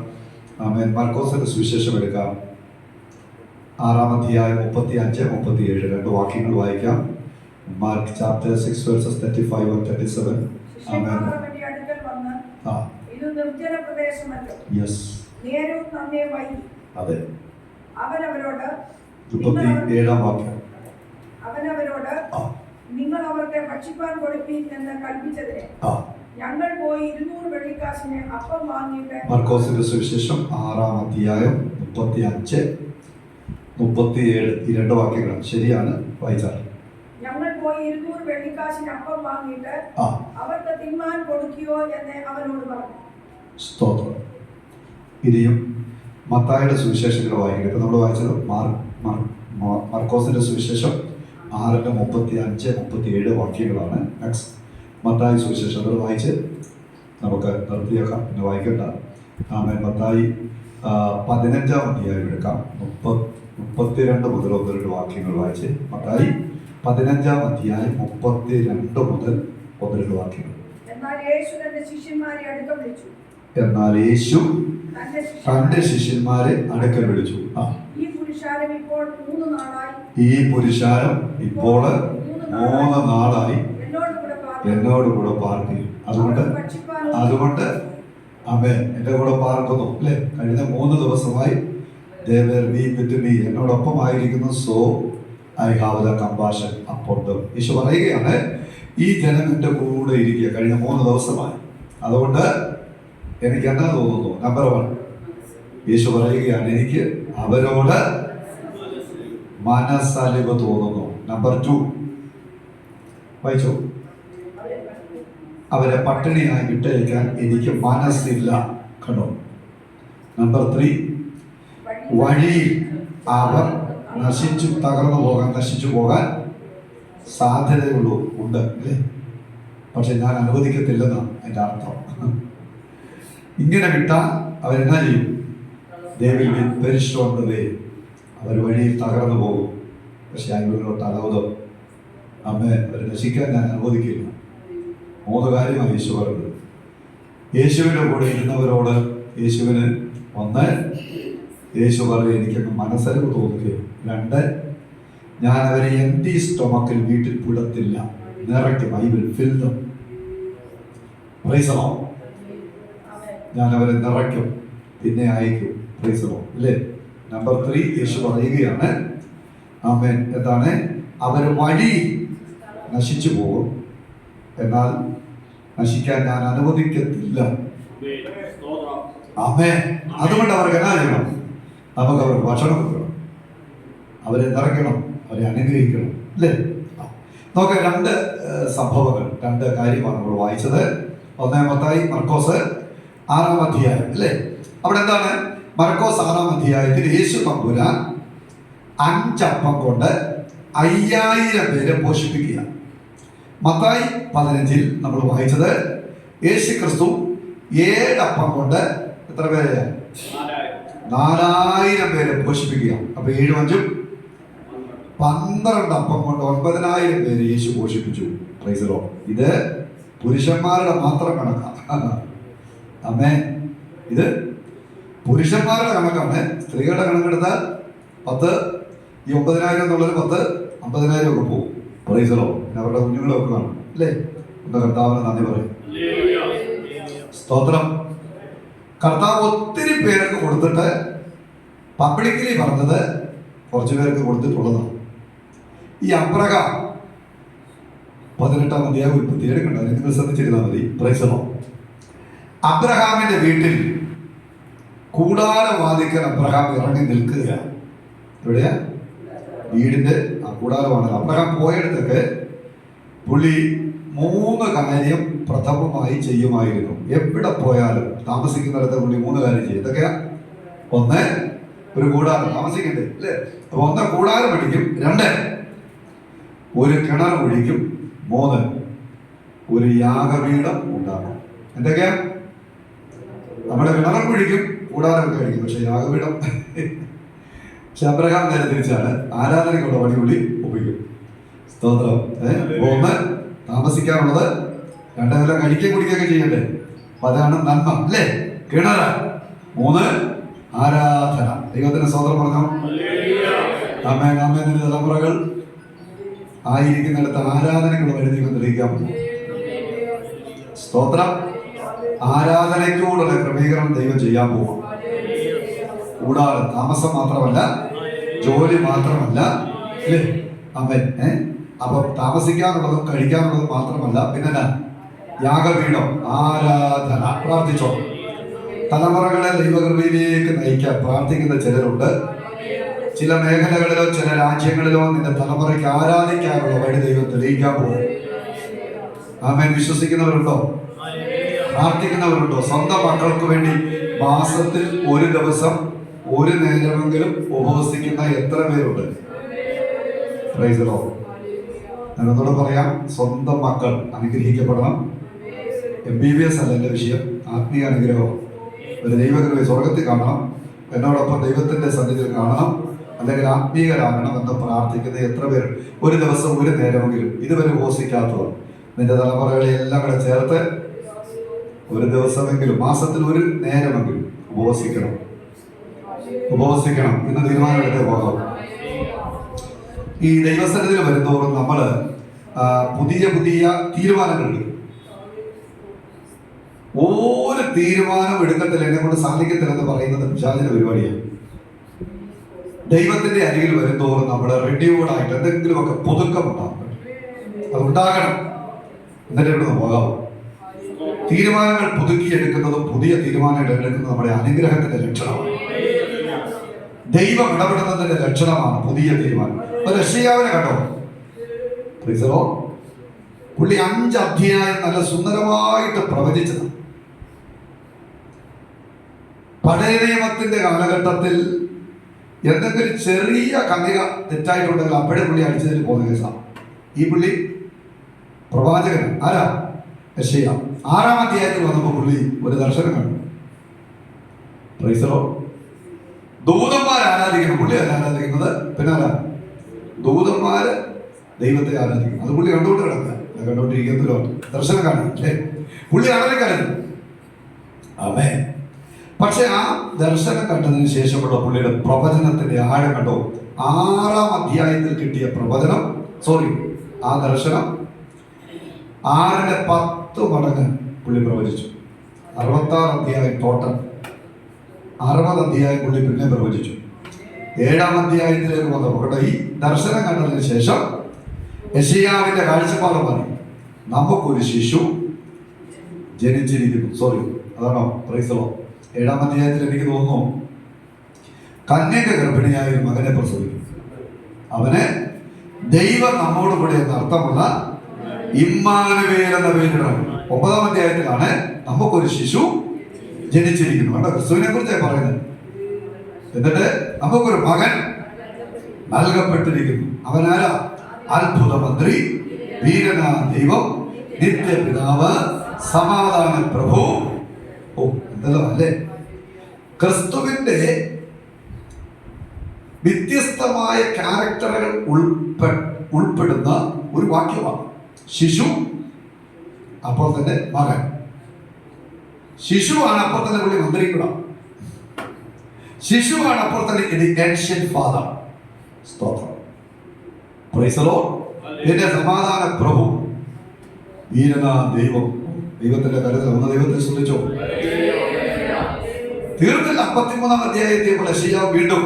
ആമേൻ. മാർക്കോസിന്റെ സുവിശേഷം എടുക്കാം. 6-ാം അധ്യായം 35-37 രണ്ട് വാക്യങ്ങൾ വായിക്കാം. Mark chapter 6 verses 35 and 37. ആമേൻ. ഇത് നിർജ്ജന പ്രദേശമല്ലോ. യെസ്. നേരവും നന്നേ വൈകി. അതെ. അവനവരോട് 37-ാം വാക്യം. അവനവരോട് നിങ്ങൾ അവർക്ക് ഭക്ഷിപ്പാൻ കൊടുപ്പീൻ എന്ന് കൽപ്പിച്ചതിന് ഞങ്ങൾ പോയി 200 വെള്ളിക്കാശിന് അപ്പം വാങ്ങിയിട്ട്. മാർക്കോസിന്റെ സുവിശേഷം 6-ാം അധ്യായം 35-37 ഈ രണ്ട് വാക്യങ്ങൾ ശരിയാണ് വായിച്ചാൽ. ഞങ്ങൾ പോയി 200 വെള്ളിക്കാശ് വെള്ളിക്കാശിന് അപ്പം വാങ്ങിയിട്ട് ആ അവർക്ക് തിന്മാൻ കൊടുക്കുകയോ എന്ന് അവനോട് പറഞ്ഞു. സ്തോത്രം. ഇനിയും മത്തായിയുടെ സുവിശേഷങ്ങൾ വായിക്കുക. ഇപ്പം നമ്മൾ വായിച്ചത് മർക്കോസിന്റെ സുവിശേഷം 6:35-37 വാക്യങ്ങളാണ്. നെക്സ്റ്റ് മത്തായി സുവിശേഷം അത് വായിച്ച് നമുക്ക് നിർത്തിയേക്കാം, പിന്നെ വായിക്കണ്ട. ആമേൻ. മത്തായി 15-ാം അധ്യായം എടുക്കാം. 32 മുതൽ 1-2 വാക്യങ്ങൾ വായിച്ച്. മത്തായി 15-ാം അധ്യായം 32 മുതൽ 1-2 വാക്യങ്ങൾ. എന്നാൽ യേശു തന്റെ ശിഷ്യന്മാരെ അടുക്ക വിളിച്ചു. എന്നാൽ യേശു തന്റെ ശിഷ്യന്മാരെ അടുക്കൽ വിളിച്ചു. ഈ പുരുഷാരം ഇപ്പോൾ 3 നാളായി എന്നോട് കൂടെ പാർക്കുകയും അതുകൊണ്ട് അമേൻ എൻ്റെ കൂടെ പാർക്കുന്നു അല്ലേ. കഴിഞ്ഞ 3 ദിവസമായി എന്നോടൊപ്പം ആയിരിക്കുന്നു. So I have the compassion upon them. യേശു പറയുകയാണ്, ഈ ജനം എൻ്റെ കൂടെ ഇരിക്കുക കഴിഞ്ഞ 3 ദിവസമായി. അതുകൊണ്ട് എനിക്ക് എന്നാ തോന്നുന്നു? നമ്പർ 1, യേശു പറയുകയാണ്, എനിക്ക് അവരോട് മനസ്സലിവ് തോന്നുന്നു. നമ്പർ 2 വായിച്ചു, അവരെ പട്ടിണിയായി വിട്ടയക്കാൻ എനിക്ക് മനസ്സില്ല. കണ്ടോ? നമ്പർ 3, വഴിയിൽ അവർ നശിച്ചു പോകാൻ സാധ്യതയുള്ളൂ ഉണ്ട് അല്ലേ. പക്ഷെ ഞാൻ അനുവദിക്കത്തില്ലെന്നാണ് എൻ്റെ അർത്ഥം. ഇങ്ങനെ വിട്ടാൽ അവരെന്നാ ചെയ്യും? They will be perished on the way. അവർ വഴിയിൽ തകർന്നു പോകും. പക്ഷെ അതിലോട്ട് അലൗതം അവരെ നശിക്കാൻ ഞാൻ അനുവദിക്കില്ല. 3 കാര്യമാണ് യേശു പറഞ്ഞത്. യേശുവിൻ്റെ കൂടെ ഇരുന്നവരോട് യേശുവിന് 1, യേശു പറയും എനിക്കൊന്ന് മനസ്സലിവ് തോന്നുകയും. 2, ഞാൻ അവരെ എംപ്റ്റി സ്റ്റൊമക്കിൽ വീട്ടിൽ വിടത്തില്ല, നിറയ്ക്കും. I will fill them. Praise the Lord. ഞാൻ അവരെ നിറയ്ക്കും, പിന്നെ അയക്കും. പ്രൈസ് ദി ലോർഡ് അല്ലേ. നമ്പർ 3 യേശു പറയുകയാണ്, ആമേൻ, എന്താണ്? അവർ വഴി നശിച്ചു പോകും, എന്നാൽ നശിക്കാൻ ഞാൻ അനുവദിക്കത്തില്ല. ആമേൻ. അതുകൊണ്ട് അവർക്ക് എന്നാ ചെയ്യണം? നമുക്ക് അവർക്ക് ഭക്ഷണം കൊടുക്കണം, അവരെ നിറയ്ക്കണം, അവരെ അനുഗ്രഹിക്കണം അല്ലേ. നോക്കാം, 2 സംഭവങ്ങൾ, 2 കാര്യമാണ് നമ്മൾ വായിച്ചത്. 1 മത്തായി, മർക്കോസ് 6-ാം അധ്യായം അല്ലേ. അവിടെ എന്താണ്? മർക്കോസ് 6-ാം അധ്യായത്തിൽ യേശു തമ്പുരാൻ 5 അപ്പം കൊണ്ട് 5000 പേരെ പോഷിപ്പിക്കുക. മത്തായി 15-ൽ നമ്മൾ വായിച്ചത് യേശു ക്രിസ്തു 7 അപ്പം കൊണ്ട് എത്ര പേരെ? 4000 പേരെ പോഷിപ്പിക്കുക. അപ്പൊ 7 5 12 അപ്പം കൊണ്ട് 9000 പേര് യേശു പോഷിപ്പിച്ചു. Praise the lord. ഇത് പുരുഷന്മാരുടെ മാത്രം കണക്കാണ്. ആമേൻ. ഇത് പുരുഷന്മാരുടെ കണക്കാണ്. സ്ത്രീകളുടെ കണക്കെടുത്താൽ 10 ഈ 9000 എന്നുള്ളത് 10 50,000 ഒക്കെ പോകും. Price the Lord. പിന്നെ അവരുടെ കുഞ്ഞുങ്ങളൊക്കെ കാണും അല്ലേ. എന്താ കർത്താവിന് നന്ദി പറയും. സ്തോത്രം. കർത്താവ് ഒത്തിരി പേർക്ക് കൊടുത്തിട്ട് പബ്ലിക്കലി പറഞ്ഞത് കുറച്ച് പേർക്ക് കൊടുത്തിട്ടുള്ളതാണ്. ഈ അബ്രഹാം 18-ാം അധ്യായം 37 കണ്ടോ? നിങ്ങൾ ശ്രദ്ധിച്ചിരുന്നാൽ മതി. Price the Lord. അബ്രഹാമിന്റെ വീട്ടിൽ കൂടാരവാദിക്കൽ അബ്രഹാം ഇറങ്ങി നിൽക്കുക. എവിടെയാ? വീടിന്റെ ആ കൂടാരമാണ്. അബ്രഹാം പോയെടുത്തൊക്കെ പുള്ളി 3 കാര്യം പ്രഥമമായി ചെയ്യുമായിരുന്നു. എവിടെ പോയാലും താമസിക്കുന്നിടത്ത് പുള്ളി 3 കാര്യം ചെയ്യും. ഇതൊക്കെയാ? 1, ഒരു കൂടാരം താമസിക്കണ്ടേ അല്ലേ. അപ്പൊ 1 കൂടാരം പിടിക്കും. 2, ഒരു കിണർ ഒഴിക്കും. 3, ഒരു യാഗപീഠം ഉണ്ടാകും. എന്തൊക്കെയാ? നമ്മുടെ കിണർ കുഴിക്കും, കൂടാരമൊക്കെ കഴിക്കും. പക്ഷെ യാഗപീഠം പക്ഷെ അബ്രഹാം നേരെ തിരിച്ചാണ്. ആരാധനയ്ക്കുള്ള വഴിപുള്ളി ഒപ്പിക്കും. സ്തോത്രം. 1 താമസിക്കാനുള്ളത്, 2 എല്ലാം കഴിക്കുകയും കുടിക്കുകയൊക്കെ ചെയ്യണ്ടേ. അപ്പൊ അതാണ് നന്മ അല്ലേ. കിണർ. 3 ആരാധന. ദൈവത്തിന് സ്തോത്രം പറഞ്ഞു. ആമേൻ. ആമേൻ. തലമുറകൾ ആയിരിക്കുന്നിടത്ത് ആരാധനയ്ക്കുള്ള വഴി ദൈവം തെളിയിക്കാൻ പോകും. സ്തോത്രം. ആരാധനയ്ക്കൂടുള്ള ക്രമീകരണം ദൈവം ചെയ്യാൻ പോകും. കൂടാതെ താമസം മാത്രമല്ല, ജോലി മാത്രമല്ല അല്ലേ. ആമേൻ. അപ്പൊ താമസിക്കാനുള്ളതും കഴിക്കാനുള്ളതും മാത്രമല്ല, പിന്നെ യാഗപീഠം, ആരാധന. പ്രാർത്ഥിച്ചോ. തലമുറകളെ ദൈവകൃപയിലേക്ക് നയിക്കാൻ പ്രാർത്ഥിക്കുന്ന ചിലരുണ്ട്. ചില മേഖലകളിലോ ചില രാജ്യങ്ങളിലോ നിന്റെ തലമുറയ്ക്ക് ആരാധിക്കാനുള്ള വഴി ദൈവം തെളിയിക്കാൻ പോകും. ആമേൻ. വിശ്വസിക്കുന്നവരുണ്ടോ? പ്രാർത്ഥിക്കുന്നവരുണ്ടോ? സ്വന്തം മക്കൾക്ക് വേണ്ടി മാസത്തിൽ ഒരു ദിവസം ഒരു നേരമെങ്കിലും ഉപവസിക്കുന്ന എത്ര പേരുണ്ട്? Price the Lord. എന്നോട് പറയാം, സ്വന്തം മക്കൾ അനുഗ്രഹിക്കപ്പെടണം. MBBS അല്ല എൻ്റെ വിഷയം, ആത്മീയ അനുഗ്രഹം. ഒരു ദൈവകൃപ സ്വർഗത്തിൽ കാണണം, എന്നോടൊപ്പം ദൈവത്തിന്റെ സന്നിധിയിൽ കാണണം, അല്ലെങ്കിൽ ആത്മീയരാകണം എന്ന് പ്രാർത്ഥിക്കുന്ന എത്ര പേർ ഒരു ദിവസം ഒരു നേരമെങ്കിലും ഇതുവരെ ഉപവസിക്കാത്തവർ? നിന്റെ തലമുറകളെ എല്ലാം കൂടെ ചേർത്ത് ഒരു ദിവസമെങ്കിലും, മാസത്തിൽ ഒരു നേരമെങ്കിലും ഉപവസിക്കണം ഇന്ന് തീരുമാനമെടുത്തേ പോകാം. ഈ ദൈവസന്നിധിയിൽ വരുന്നതോറും നമ്മൾ പുതിയ പുതിയ തീരുമാനങ്ങൾ എടുക്കും. ഒരു തീരുമാനം എടുക്കത്തില്ല, എന്നെ കൊണ്ട് സാധിക്കത്തില്ലെന്ന് പറയുന്നത് പിശാചിന്റെ പരിപാടിയാണ്. ദൈവത്തിന്റെ അരികിൽ വരുന്നതോറും നമ്മൾ റെഡിയോടായിട്ട് എന്തെങ്കിലുമൊക്കെ പുതുക്കം ഉണ്ടാകണം, അതുണ്ടാകണം. എന്നിട്ട് ഇവിടുന്ന് പോകാം. തീരുമാനങ്ങൾ പുതുക്കിയെടുക്കുന്നതും പുതിയ തീരുമാനങ്ങൾ എടുക്കുന്നത് നമ്മുടെ അനുഗ്രഹത്തിന്റെ ലക്ഷണമാണ്. ദൈവം ഇടപെടുന്നതിന്റെ ലക്ഷണമാണ് പുതിയ തീരുമാനം. ഒരു യെശയ്യാവിനെ കണ്ടോ? പുള്ളി 5 അധ്യായം നല്ല സുന്ദരമായിട്ട് പ്രവചിച്ചത്. പഴയ നിയമത്തിന്റെ കാലഘട്ടത്തിൽ എന്തെങ്കിലും ചെറിയ കണിക തെറ്റായിട്ടുണ്ടെങ്കിൽ അപ്പോഴേ പുള്ളി അടിച്ചതിൽ പോകുന്ന കേസാണ്. ഈ പുള്ളി പ്രവാചകൻ ആരാ? യെശയ്യാ. 6-ാം അധ്യായത്തിൽ വന്നപ്പോൾ പുള്ളി ഒരു ദർശനം കണ്ടു. Price the Lord. ദൂതന്മാർ ആരാധിക്കണം, പുള്ളി അല്ല ആരാധിക്കുന്നത്, പിന്നെ ആരാ? ദൂതന്മാര് ദൈവത്തെ ആരാധിക്കണം. അത് പുള്ളി കണ്ടുകൊണ്ട് കിടക്കുക, കണ്ടുകൊണ്ടിരിക്കുന്നതിലോ ദർശനം കാണും അല്ലേ? പുള്ളി ആരാധിക്കാറുണ്ട്. ആമേൻ. പക്ഷെ ആ ദർശനം കണ്ടതിന് ശേഷമുള്ള പുള്ളിയുടെ പ്രവചനത്തിന്റെ ആഴം കണ്ടോ? 6-ാം അധ്യായത്തിൽ കിട്ടിയ പ്രവചനം, ആ ദർശനം 6ന്റെ 10 മടങ്ങ് പുള്ളി പ്രവചിച്ചു. 66 അധ്യായം ടോട്ടൽ 60 അധ്യായം പുള്ളി പിന്നെ പ്രവചിച്ചു. 7-ാം അധ്യായത്തിലേക്ക് വന്നപ്പോൾ ഈ ദർശനം കണ്ടതിന് ശേഷം യെശയ്യാവിന്റെ കാഴ്ചപ്പാട് പറഞ്ഞു, നമുക്കൊരു ശിശു ജനിച്ചിരിക്കുന്നു. അതാണോ? Price the Lord. 7-ാം അധ്യായത്തിൽ എനിക്ക് തോന്നുന്നു കന്യക ഗർഭിണിയായ ഒരു മകനെ പ്രസവിക്കും. അവനെ ദൈവം നമ്മോട് കൂടെ എന്ന അർത്ഥമുള്ള ഇമ്മാനുവേൽ എന്ന പേരിടണം. 9-ാം അധ്യായത്തിലാണ് നമുക്കൊരു ശിശു ജനിച്ചിരിക്കുന്നു. കേട്ടോ, ക്രിസ്തുവിനെ കുറിച്ചാണ് പറയുന്നത്. എന്നിട്ട് നമുക്കൊരു മകൻ നൽകപ്പെട്ടിരിക്കുന്നു. അവനാരാ? അത്ഭുത മന്ത്രി, വീരനാ ദൈവം, നിത്യപിതാവ്, സമാധാന പ്രഭു. എന്തല്ലോ അല്ലേ? ക്രിസ്തുവിന്റെ വ്യത്യസ്തമായ ക്യാരക്ടറുകൾ ഉൾപ്പെടുന്ന ഒരു വാക്യമാണ് ശിശു, അപ്പോൾ തന്നെ മകൻ. ശിശുവാണ്, അപ്പോൾ തന്നെ പുള്ളി മന്ത്രിക്കണം. ശിശുവാണ്, അപ്പോൾ തന്നെ ഏൻഷ്യന്റ് ഫാദർ. സ്തോത്രം. Price the Lord. ഇതിന്റെ സമാധാന പ്രഭു, വീരനാ ദൈവം. ദൈവത്തിന്റെ കരുതൽ. ഒന്ന് ദൈവത്തെ ശ്രദ്ധിച്ചോ? തീർന്നില്ല. 53-ാം അധ്യായത്തിൽ യെശയ്യാവ് വീണ്ടും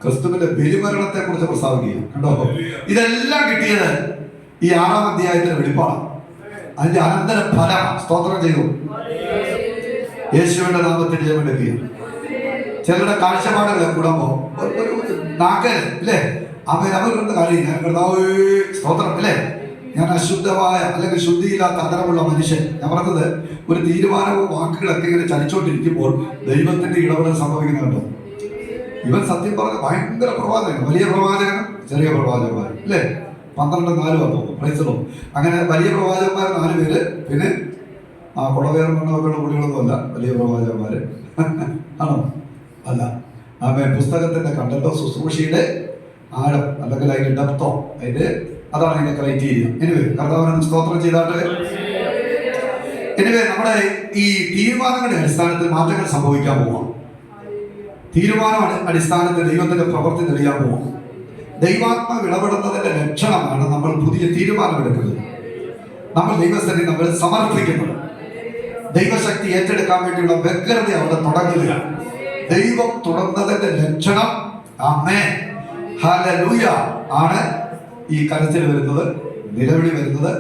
ക്രിസ്തുവിന്റെ ബലിമരണത്തെ കുറിച്ച് പ്രസ്താവിക്കുക. കണ്ടോ? ഇതെല്ലാം കിട്ടിയത് ഈ 6-ാം അധ്യായത്തിന്റെ വെളിപ്പാടാണ്. അതിന്റെ അനന്തര ഫലം. സ്തോത്രം ചെയ്തു. യേശുവിന്റെ നാമത്തിൽ ജയമെടുക്കുക. ചിലരുടെ കാഴ്ചപ്പാടുകളെ കൂടുമ്പോ ഒരു നാക്കൽ അല്ലേ? അവരുടെ കാര്യം ഞാൻ കർത്താവേ സ്തോത്രം അല്ലേ? ഞാൻ അശുദ്ധമായ അല്ലെങ്കിൽ ശുദ്ധിയില്ലാത്ത അതരമുള്ള മനുഷ്യൻ. ഞാൻ പറഞ്ഞത് ഒരു തീരുമാനവും വാക്കുകളൊക്കെ ഇങ്ങനെ ചലിച്ചോണ്ടിരിക്കുമ്പോൾ ദൈവത്തിന്റെ ഇടപെടൽ സംഭവിക്കുന്നുണ്ടോ? ഇവൻ സത്യം പറഞ്ഞ ഭയങ്കര പ്രവാചകൻ, വലിയ പ്രവാചകൻ, ചെറിയ പ്രവാചകന്മാർ അല്ലേ? 12-4 വന്നു. Price the Lord. അങ്ങനെ വലിയ പ്രവാചകന്മാർ 4 പേര്, പിന്നെ കുളവേറും മണ്ണൊക്കെയുള്ള കുടികളൊന്നും അല്ല വലിയ പ്രവാചകന്മാര്. ആണോ? അല്ല. പുസ്തകത്തിന്റെ കണ്ടന്റോ ശുശ്രൂഷയുടെ ആഴം അല്ലെങ്കിൽ അതിന്റെ ഡെപ്തോ, അതാണ് അതിന്റെ ക്രൈറ്റീരിയ. കർത്താവിനെ സ്തോത്രം ചെയ്താട്ടെ. നമ്മുടെ ഈ തീരുമാനങ്ങളുടെ അടിസ്ഥാനത്തിൽ മാറ്റങ്ങൾ സംഭവിക്കാൻ പോവാം. തീരുമാന അടിസ്ഥാനത്തിൽ ദൈവത്തിന്റെ പ്രവൃത്തി തെളിയാൻ പോവാം. ദൈവാത്മാവ് ഇടപെടുന്നതിന്റെ ലക്ഷണമാണ് നമ്മൾ പുതിയ തീരുമാനമെടുക്കുന്നത്. നമ്മൾ ദൈവസ്ഥനെ നമ്മൾ സമർപ്പിക്കുന്നത്. ദൈവശക്തി ഏറ്റെടുക്കാൻ വേണ്ടിയുള്ള വ്യഗ്രത അവിടെ തുടങ്ങുക. ദൈവം തുടർന്നതിന്റെ ലക്ഷണം ആമേൻ ഹല്ലേലൂയ ആണ് ഈ കരച്ചിൽ വരുന്നത്, നിലവിളി വരുന്നത്,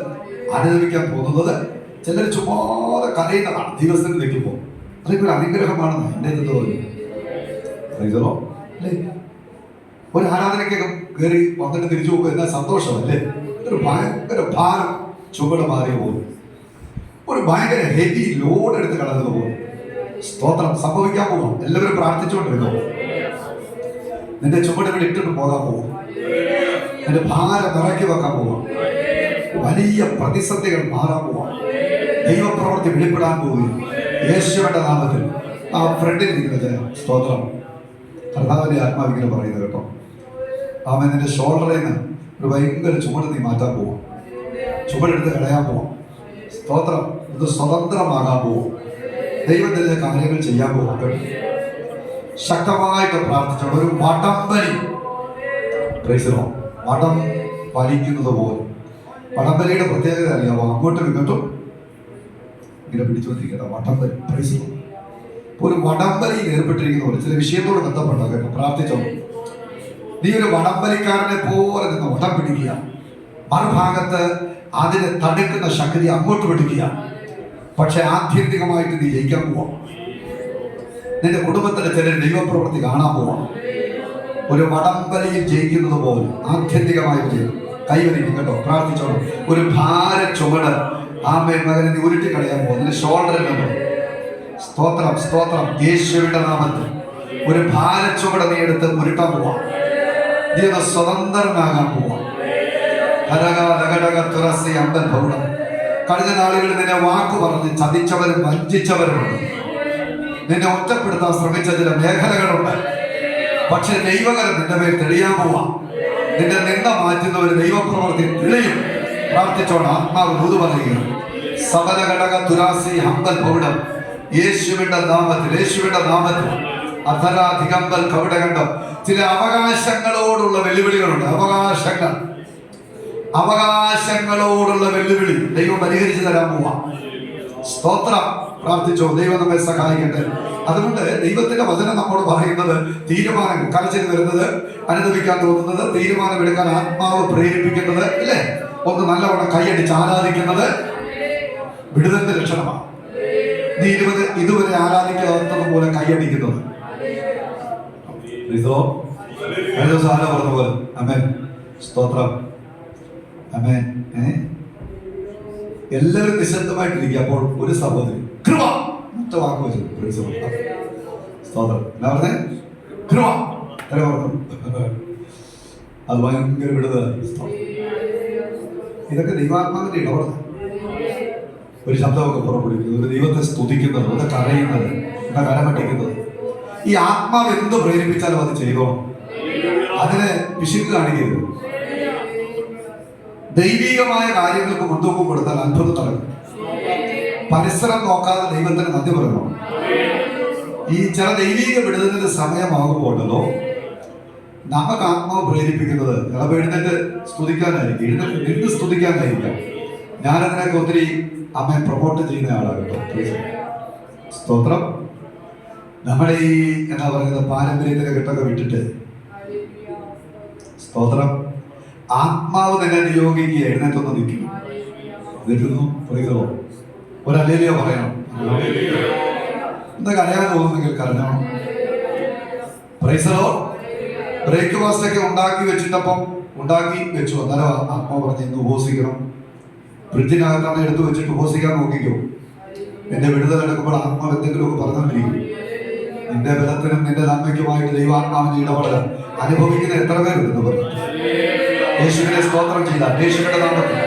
അനുഭവിക്കാൻ പോകുന്നത്. ചിലർ ചുമ്മാതെ കരയുന്നതാണ് ദൈവസ്ഥനെ നിൽക്കുമ്പോൾ. അതൊക്കെ ഒരു അനുഗ്രഹമാണെന്ന് എൻ്റെ തോന്നുന്നു. ഒരു ആരാധനയ്ക്കൊക്കെ കയറി വന്നിട്ട് തിരിച്ചു പോകുമ്പോൾ എന്താ സന്തോഷമല്ലേ? ഒരു ഭയങ്കര ഭാരം ചുമട് മാറി പോകും. ഒരു ഭയങ്കര ഹെവി ലോഡ് എടുത്ത് കടന്നു പോകും. സ്തോത്രം സംഭവിക്കാൻ പോകും. എല്ലാവരും പ്രാർത്ഥിച്ചുകൊണ്ടിരുന്നു. നിന്റെ ചുവടുകൾ ഇട്ടിട്ട് പോകാൻ പോകും. നിന്റെ ഭാരം ഇറക്കി വെക്കാൻ പോകും. വലിയ പ്രതിസന്ധികൾ മാറാൻ പോവാം. ദൈവപ്രവൃത്തി വെളിപ്പെടാൻ പോകും. യേശുവിന്റെ നാമത്തിൽ ആ ഫ്രണ്ടിൽ നിൽക്കുന്നത് സ്തോത്രം കർത്താവിന്റെ ആത്മാവിങ്ങനെ പറയുന്നത് കേട്ടോ. അവൻ നിന്റെ ഷോൾഡറിൽ നിന്ന് ഒരു ഭയങ്കര ചുമട് നീ മാറ്റാൻ പോവാം. ചുമടെടുത്ത് കളയാൻ പോവാം. സ്തോത്രം ഇത് സ്വതന്ത്രമാകാൻ പോവും. ദൈവത്തിന്റെ കാര്യങ്ങൾ ചെയ്യാൻ പോവാം. ശക്തമായിട്ട് പ്രാർത്ഥിച്ചോളൂ. ഒരു വടംവലി, വടം വലിക്കുന്നത് പോലെ. വടംവലിയുടെ പ്രത്യേകത അറിയാമോ? അങ്ങോട്ടും ഇങ്ങോട്ടും ഇങ്ങനെ പിടിച്ചുകൊണ്ടിരിക്കുന്ന വടംവലി. ഒരു വടംവലിയിൽ ഏർപ്പെട്ടിരിക്കുന്ന പോലെ ചില വിഷയത്തോട് ബന്ധപ്പെട്ട കേട്ടോ. പ്രാർത്ഥിച്ചോളൂ. നീ ഒരു വടംവലിക്കാരനെ പോലെ നിന്ന് വടം പിടിക്കുക. മറുഭാഗത്ത് അതിനെ തടുക്കുന്ന ശക്തി അങ്ങോട്ട് പിടിക്കുക. പക്ഷെ ആത്യന്തികമായിട്ട് നീ ജയിക്കാൻ പോവാം. നിന്റെ കുടുംബത്തിലെ ചില ദൈവപ്രവൃത്തി കാണാൻ പോവാം. ഒരു വടംവലിയിൽ ജയിക്കുന്നത് പോലെ ആത്യന്തികമായിട്ട് കൈവരിക്കും കേട്ടോ. പ്രാർത്ഥിച്ചോളൂ. ഒരു ഭാര ചുമട് ആമേൻ മകനെ നീ ഉരുട്ടി കളയാൻ പോകും. നിന്റെ ഷോൾഡറിൽ നിന്നും സ്തോത്രം സ്തോത്രം യേശുവിന്റെ നാമത്തിൽ ഒരു ഭാര ചുമട് നീ എടുത്ത് ഉരുട്ടാൻ പോവാം. നീ ഒന്ന് സ്വതന്ത്രനാകാൻ പോവാം. കഴിഞ്ഞ നാളുകളിൽ നിന്നെ വാക്ക് പറഞ്ഞ് ചതിച്ചവരും വഞ്ചിച്ചവരുമുണ്ട്. നിന്നെ ഒറ്റപ്പെടുത്താൻ ശ്രമിച്ച ചില മേഖലകളുണ്ട്. പക്ഷെ ദൈവകരം നിന്റെ മേൽ തെളിയാൻ പോവാം. നിന്റെ നിന്ന മാറ്റുന്ന ഒരു ദൈവപ്രവൃത്തി തെളിയും. പ്രാർത്ഥിച്ചോണം. ആത്മാവ് ദൂത് പറയുക. സകല ഘടക തുരാസി ഹമ്പൽ പൗഡം യേശുവിന്റെ നാമത്തിൽ, യേശുവിന്റെ നാമത്തിൽ അധരാധികമ്പൽ കവിട കണ്ടം. ചില അവകാശങ്ങളോടുള്ള വെല്ലുവിളികളുണ്ട്. അവകാശങ്ങളോടുള്ള വെല്ലുവിളി ദൈവം പരിഹരിച്ചു തരാൻ പോവാം. സ്തോത്രം. പ്രാർത്ഥിച്ചോ. ദൈവം നമ്മെ സഹായിക്കട്ടെ. അതുകൊണ്ട് ദൈവത്തിന്റെ വചനം നമ്മോട് പറയുന്നത് തീരുമാനങ്ങൾ, കരച്ചിൽ വരുന്നത്, അനുഭവിക്കാൻ തോന്നുന്നത്, തീരുമാനമെടുക്കാൻ ആത്മാവ് പ്രേരിപ്പിക്കുന്നത് ഇല്ലേ, ഒന്ന് നല്ലവണ്ണം കൈയടിച്ച് ആരാധിക്കുന്നത് വിടുതലിന്റെ ലക്ഷണമാണ്. നീ ഇതുവരെ ആരാധിക്കാത്തത് പോലെ കൈയടിക്കുന്നത് പറഞ്ഞ പോലെ. അമേൻ. സ്തോത്രം. അമേൻ. എല്ലാവരും നിശബ്ദമായിട്ടിരിക്കുക. അപ്പോൾ ഒരു സഹോദരി കൃപ ഒറ്റ വാക്ക് വെച്ചു. സ്തോത്രം. എന്താ പറഞ്ഞേ? കൃപ. അത് ഭയങ്കര വിടുതൽ. ഇതൊക്കെ ദൈവാത്മാവിന്റെ ഇടപെടൽ. ഒരു ശബ്ദമൊക്കെ പുറപ്പെടുവിക്കുന്നത്, ഒരു ദൈവത്തെ സ്തുതിക്കുന്നത്, ഒന്ന് കരയുന്നത്, ഒന്ന് കരമട്ടിക്കുന്നത്. ഈ ആത്മാവ് എന്ത് പ്രേരിപ്പിച്ചാലും അത് ചെയ്തോ. അതിനെ പിശുക്ക് കാണിക്കരുത്. ദൈവികമായ കാര്യങ്ങൾക്ക് മുൻതൂക്കം കൊടുത്താൽ അത്ഭുതം നടക്കും. പരിസരം നോക്കാതെ ദൈവത്തിന് നന്ദി പറയണം. ഈ ചില ദൈവിക വിടുതലിന്റെ സമയമാകുമ്പോഴല്ലോ നമുക്ക് ആത്മാവ് പ്രേരിപ്പിക്കുന്നത് ചിലപ്പോൾ എഴുന്നേറ്റ് സ്തുതിക്കാനായിരിക്കും, എഴുന്നേറ്റ് നിന്ന് സ്തുതിക്കാനായിരിക്കാം. ഞാനതിനൊക്കെ ഒത്തിരി അമ്മയെ പ്രൊമോട്ട് ചെയ്യുന്ന ആളാണ് കേട്ടോ. സ്തോത്രം. നമ്മുടെ ഈ എന്താ പറയുന്നത് പാരമ്പര്യത്തിന്റെ കെട്ടൊക്കെ വിട്ടിട്ട് സ്തോത്രം ആത്മാവ് തന്നെ നിയോഗിക്കുക. എഴുന്നേറ്റൊന്ന് നിൽക്കും. എന്നിട്ടൊന്നും പറയുന്നോ ഒരു അല്ലേലിയോ പറയണം. എന്താ കരയാൻ തോന്നുന്നെങ്കിൽ കരഞ്ഞണം. പ്രൈസലോ. ബ്രേക്ക്ഫാസ്റ്റ് ഒക്കെ ഉണ്ടാക്കി വെച്ചു. അന്നേരം ആത്മാവ് പറഞ്ഞ് ഇന്ന് ഉപവസിക്കണം. ഫ്രിഡ്ജിനകത്താണ് എടുത്തു വെച്ചിട്ട് ഉപവസിക്കാൻ നോക്കിക്കോ. എന്റെ വിടുതൽ എടുക്കുമ്പോൾ ആത്മാവ് എന്തെങ്കിലുമൊക്കെ പറഞ്ഞുകൊണ്ടിരിക്കും. നിന്റെ ബലത്തിനും നിന്റെ നന്മയ്ക്കുമായിട്ട് ദൈവാത്മാവിന്റെ ഇടപെടൽ അനുഭവിക്കുന്ന എത്ര പേരുണ്ടെന്ന് പറഞ്ഞു. യേശുവിനെ സ്തോത്രം ചെയ്ത യേശുവിന്റെ നാമത്തിൽ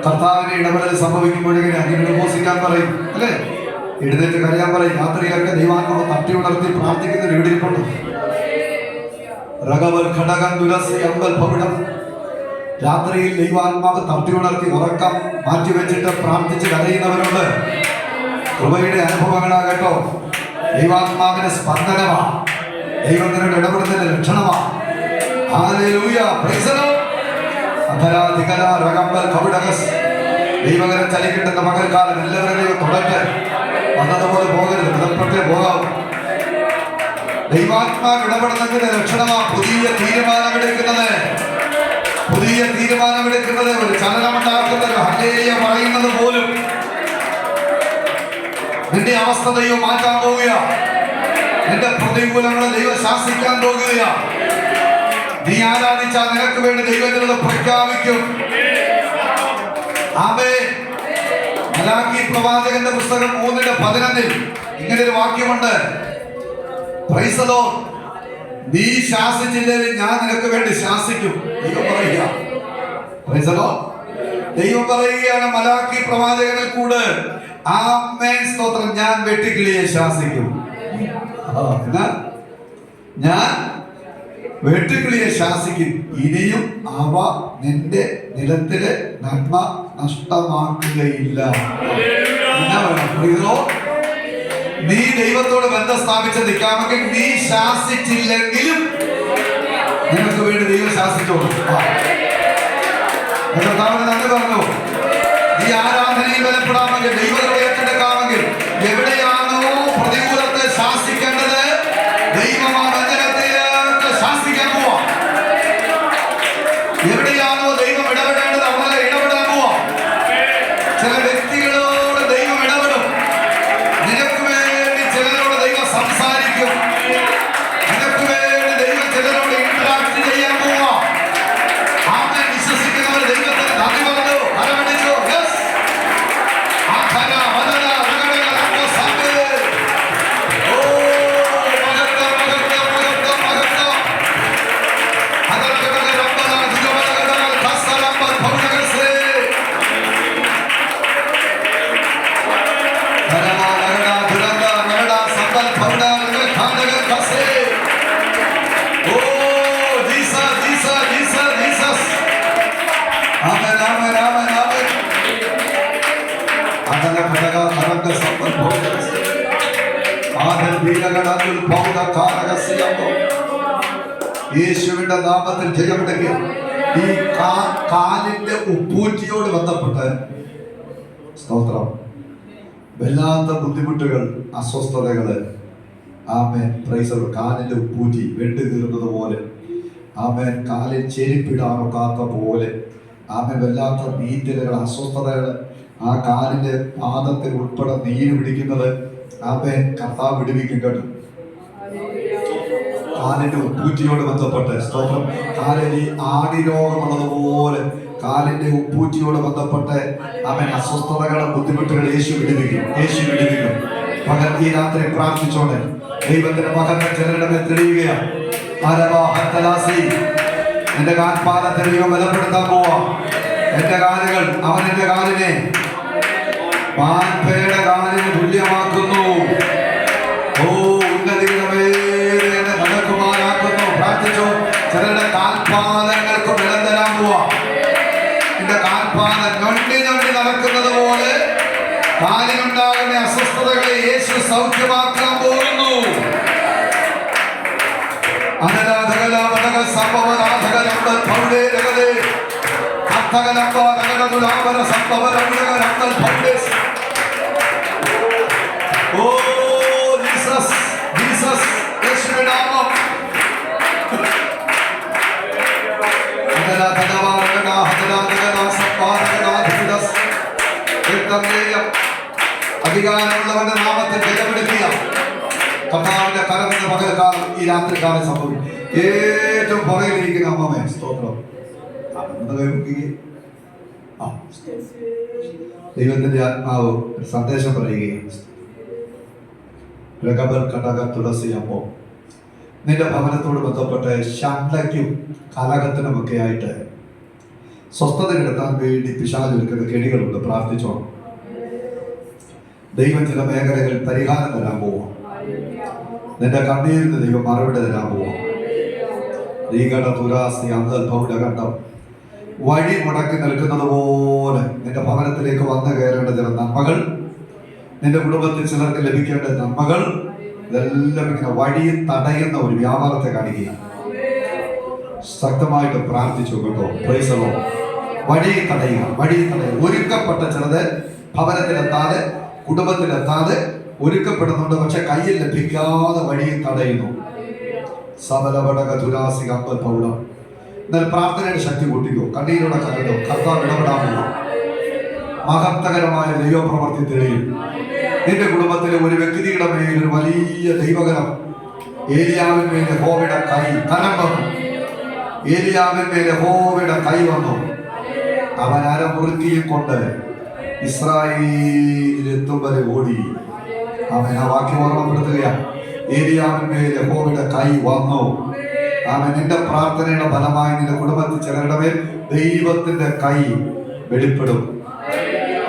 കർത്താവിന്റെ ഇടപെടൽ സംഭവിക്കുമ്പോഴെങ്ങനെ അങ്ങനെ ഉപവസിക്കാൻ പറയും അല്ലേ, എഴുന്നേറ്റ് കരയാൻ പറയും. രാത്രിയിലൊക്കെ ദൈവാത്മാവ് തട്ടി ഉണർത്തി പ്രാർത്ഥിക്കുന്ന വീടിരിപ്പുണ്ട്. രാത്രിയിൽ ദൈവാത്മാവ് തട്ടി ഉണർത്തി ഉറക്കം മാറ്റിവെച്ചിട്ട് പ്രാർത്ഥിച്ച് കരയുന്നവരുണ്ട്. കൃപയുടെ അനുഭവങ്ങളാകട്ടോ. ദൈവാത്മാവിന്റെ സ്പന്ദനമാ, ദൈവത്തിനോട് ഇടപെടുന്നതിന്റെ ലക്ഷണമാ. ദൈവകരം ചലിക്കിട്ടുന്ന മകൾക്കാലം എല്ലാവരുടെയും തുടട്ടെ. വന്നതുപോലെ പോകരുത്, ബന്ധപ്പെട്ടേ പോകാവൂ. ദൈവാത്മാവ് ഇടപെടുന്നതിന്റെ ലക്ഷണമാ പുതിയ തീരുമാനമെടുക്കുന്നത്. ഒരു ചലനമുണ്ടാക്കുന്നത്, ഹല്ലേലൂയ പറയുന്നത് പോലും. നിന്റെ അവസ്ഥ ദൈവം മാറ്റാൻ പോവുക. നിന്റെ പ്രതികൂലങ്ങളെ ദൈവം ശാസിക്കാൻ പോകുക. നീ ആരാധിച്ചാൽ നിനക്ക് വേണ്ടി ദൈവത്തിനത് പ്രഖ്യാപിക്കും. ആമേൻ. മലാക്കി പ്രവാചകന്റെ പുസ്തകം 3:11 ഇങ്ങനെ ഒരു വാക്യമുണ്ട്. Price the Lord. നീ ശാസിച്ചില്ലെങ്കിൽ ഞാൻ നിനക്ക് വേണ്ടി ശാസിക്കും. ദൈവം പറയുക. Price the Lord. ദൈവം പറയുകയാണ് മലാക്കി പ്രവാചകനിൽ കൂടെ, ആമേൻ സ്തോത്രം, ഞാൻ വെട്ടുക്കിളിയെ ശാസിക്കും. ഞാൻ വെട്ടുക്കിളിയെ ശാസിക്കും, ഇനിയും അവ നിന്റെ നിലത്തിലെ നന്മ നഷ്ടമാക്കുകയില്ല. നീ ദൈവത്തോട് ബന്ധം സ്ഥാപിച്ച് നിൽക്കാമെങ്കിൽ നീ ശാസിച്ചില്ലെങ്കിലും നിനക്ക് വേണ്ടി ദൈവം ശാസിച്ചോളൂ. നന്ദി പറഞ്ഞു. നീ ആരാധനയിൽ ബലപ്പെടാമെങ്കിൽ, ദൈവത്തെ ഏറ്റെടുക്കാമെങ്കിൽ, എവിടെയാണോ പ്രതികൂലത്തെ ശാസിക്കേണ്ടത് ദൈവം ആ വചനത്തിലേക്ക് ശാസിക്കാൻ പോവാ. എവിടെയാണോ ദൈവം ഇടപെടേണ്ടത് അവിടെ ഇടപെടാൻ പോവാ. ചില വ്യക്തികളോട് ദൈവം ഇടപെടും. നിനക്ക് വേണ്ടി ചിലരോട് ദൈവം സംസാരിക്കും. നിനക്ക് വേണ്ടി ദൈവം ചിലരോട് ഇന്ററാക്ട് ചെയ്യാൻ പോവാ. ആമേൻ. വിശ്വസിക്കുന്നവർ ദൈവത്തിന് നന്ദി പറഞ്ഞു. ആരംഭിച്ചു. യെസ്. ആഖര വദന വദന റബ്ബ സാബേ. ഓ മഹത്ത മഹത്ത മഹത്ത മഹത്ത. അതരകട റബ്ബന ദിഗവലകട കസറബ ഭൗനകസേ. ധനമാലകട ദുരന്ത നഗട സമ്പൽ ഭൗന ഖാനക കസേ. Oh Jesus Jesus Jesus Jesus. ആമേൻ ആമേൻ ആമേൻ ആമേൻ. അതന ഭടക ഖരക സമ്പൽ ഭൗനകസേ. ആദൽ വീരകടൽ ഭൗന ഖാനകസിയമോ. യേശുവിന്റെ നാമത്തിൽ ജയമെടുക്കുക. ഈ കാലിന്റെ ഉപ്പൂറ്റിയോട് ബന്ധപ്പെട്ട് സ്തോത്രം, വല്ലാത്ത ബുദ്ധിമുട്ടുകൾ, അസ്വസ്ഥതകള്. ആമേൻ. Praise the lord. കാലിന്റെ ഉപ്പൂറ്റി വെട്ടി തീർന്നത് പോലെ, ആമേൻ. കാലിൽ ചെരുപ്പിടാനൊക്കാത്ത പോലെ, ആമേൻ. വല്ലാത്ത നീറ്റലുകൾ, അസ്വസ്ഥതകൾ, ആ കാലിന്റെ പാദത്തിൽ ഉൾപ്പെടെ നീര് പിടിക്കുന്നത്, ആമേൻ. കർത്താവ് വിടുവിക്കും കേട്ടോ. കാലിന്റെ ഉപ്പൂറ്റിയോട് ബന്ധപ്പെട്ട് സ്തോത്രം, കാലിൽ ഈ ആണി രോഗമുള്ളതുപോലെ കാലിന്റെ ഉപ്പൂറ്റിയോട് ബന്ധപ്പെട്ട് അവൻ അസ്വസ്ഥതകളെ, ബുദ്ധിമുട്ടുകൾ യേശു വിടുവിക്കും. യേശു വിടുവിക്കും. പകൽ ഈ രാത്രി പ്രാർത്ഥിച്ചോണ്ട് ദൈവത്തിന്റെ മകന്റെ ചിലരുടെ മേൽ തെളിയുകയാണ്. എന്റെ കാൽപാദത്തെ ദൈവം ബലപ്പെടുത്താൻ പോവാ. എന്റെ കാലുകൾ, അവൻ എന്റെ കാലിനെ മാൻപയുടെ കാലിന് തുല്യമാക്കുന്നു. ഓ ഉന്നതികളെ നടക്കുമാറാക്കുന്നു. പ്രാർത്ഥിച്ചു. ചിലരുടെ കാൽപാദങ്ങൾക്ക് ബലം തരാൻ പോവാ. എന്റെ കാൽപാദം ഞൊണ്ടി ഞൊണ്ടി നടക്കുന്നത് പോലെ കാലിനുണ്ടാകുന്ന അസ്വസ്ഥതകളെ യേശു സൗഖ്യമാക്കാൻ പോകുന്നു. Oh Jesus Jesus. യേശുവിന്റെ നാമം. അധികാരമുള്ളവന്റെ നാമത്തിൽ ജയമെടുക്കുക. കർത്താവിന്റെ കരമെന്ന് പകൽക്കാലം ഈ രാത്രികാലം സംഭവിക്കും. ഏറ്റവും പുറകിലിരിക്കുന്ന അമ്മമേ സ്തോത്രം. ദൈവത്തിന്റെ ആത്മാവ് ഒരു സന്ദേശം പറയുകയാണ്. തുളസിയമ്മോ, നിന്റെ ഭവനത്തോട് ബന്ധപ്പെട്ട് ശണ്ഠയ്ക്കും കലകത്തിനുമൊക്കെ ആയിട്ട് സ്വസ്ഥത കിടത്താൻ വേണ്ടി പിശാച് ഒരുക്കുന്ന കെണികളുണ്ട്. പ്രാർത്ഥിച്ചോണം. ദൈവം ചില മേഖലകളിൽ പരിഹാരം തരാൻ പോവാം. നിന്റെ കണ്ണീരിന് ദൈവം മറുപടി തരാൻ പോവാം. വഴി മുടക്കി നിൽക്കുന്നത് പോലെ നിന്റെ ഭവനത്തിലേക്ക് വന്നു കയറേണ്ട ചില നന്മകൾ, നിന്റെ കുടുംബത്തിൽ ചിലർക്ക് ലഭിക്കേണ്ട നന്മകൾ, ഇതെല്ലാം ഇങ്ങനെ വഴി തടയുന്ന ഒരു വ്യാപാരത്തെ കാണിക്കുക. ശക്തമായിട്ട് പ്രാർത്ഥിച്ചു കേട്ടോ. Price the Lord. വഴി തടയുക, വഴി തടയുക. ഒരുക്കപ്പെട്ട ചിലത് ഭവനത്തിലെത്താതെ, കുടുംബത്തിലെത്താതെ ഒരുക്കപ്പെടുന്നുണ്ട്, പക്ഷെ കയ്യിൽ ലഭിക്കാതെ വഴിയിൽ തടയുന്നു. സബലപടക തുലാസി കമ്പൽ പൗളം. എന്നാൽ പ്രാർത്ഥനയുടെ ശക്തി കൂട്ടിക്കോ. കണ്ണീരോടെ കരടോ. കർത്താവ് ഇടപെടാമോ. മഹത്തകരമായ ദൈവപ്രവർത്തി തെളിയും. നിന്റെ കുടുംബത്തിലെ ഒരു വ്യക്തിയുടെ മേൽ ഒരു വലിയ ദൈവകരം. ഏലിയാവിന്മേൽ യഹോവയുടെ കരം വന്നു. ഏലിയാവിന്മേൽ യഹോവയുടെ കൈ വന്നു. അവൻ അരമുറുക്കിയും കൊണ്ട് ഇസ്രായേലിലെത്തും വരെ ഓടി. അവൻ ആ വാക്യം ഓർമ്മപ്പെടുത്തുകയാണ്. ഏലിയാവിന്മേൽ യഹോവയുടെ കൈ വന്നു. അവൻ നിന്റെ പ്രാർത്ഥനയുടെ ഫലമായി നിന്റെ കുടുംബത്തിൽ ചിലരുടെ മേൽ ദൈവത്തിന്റെ കൈ വെളിപ്പെടും.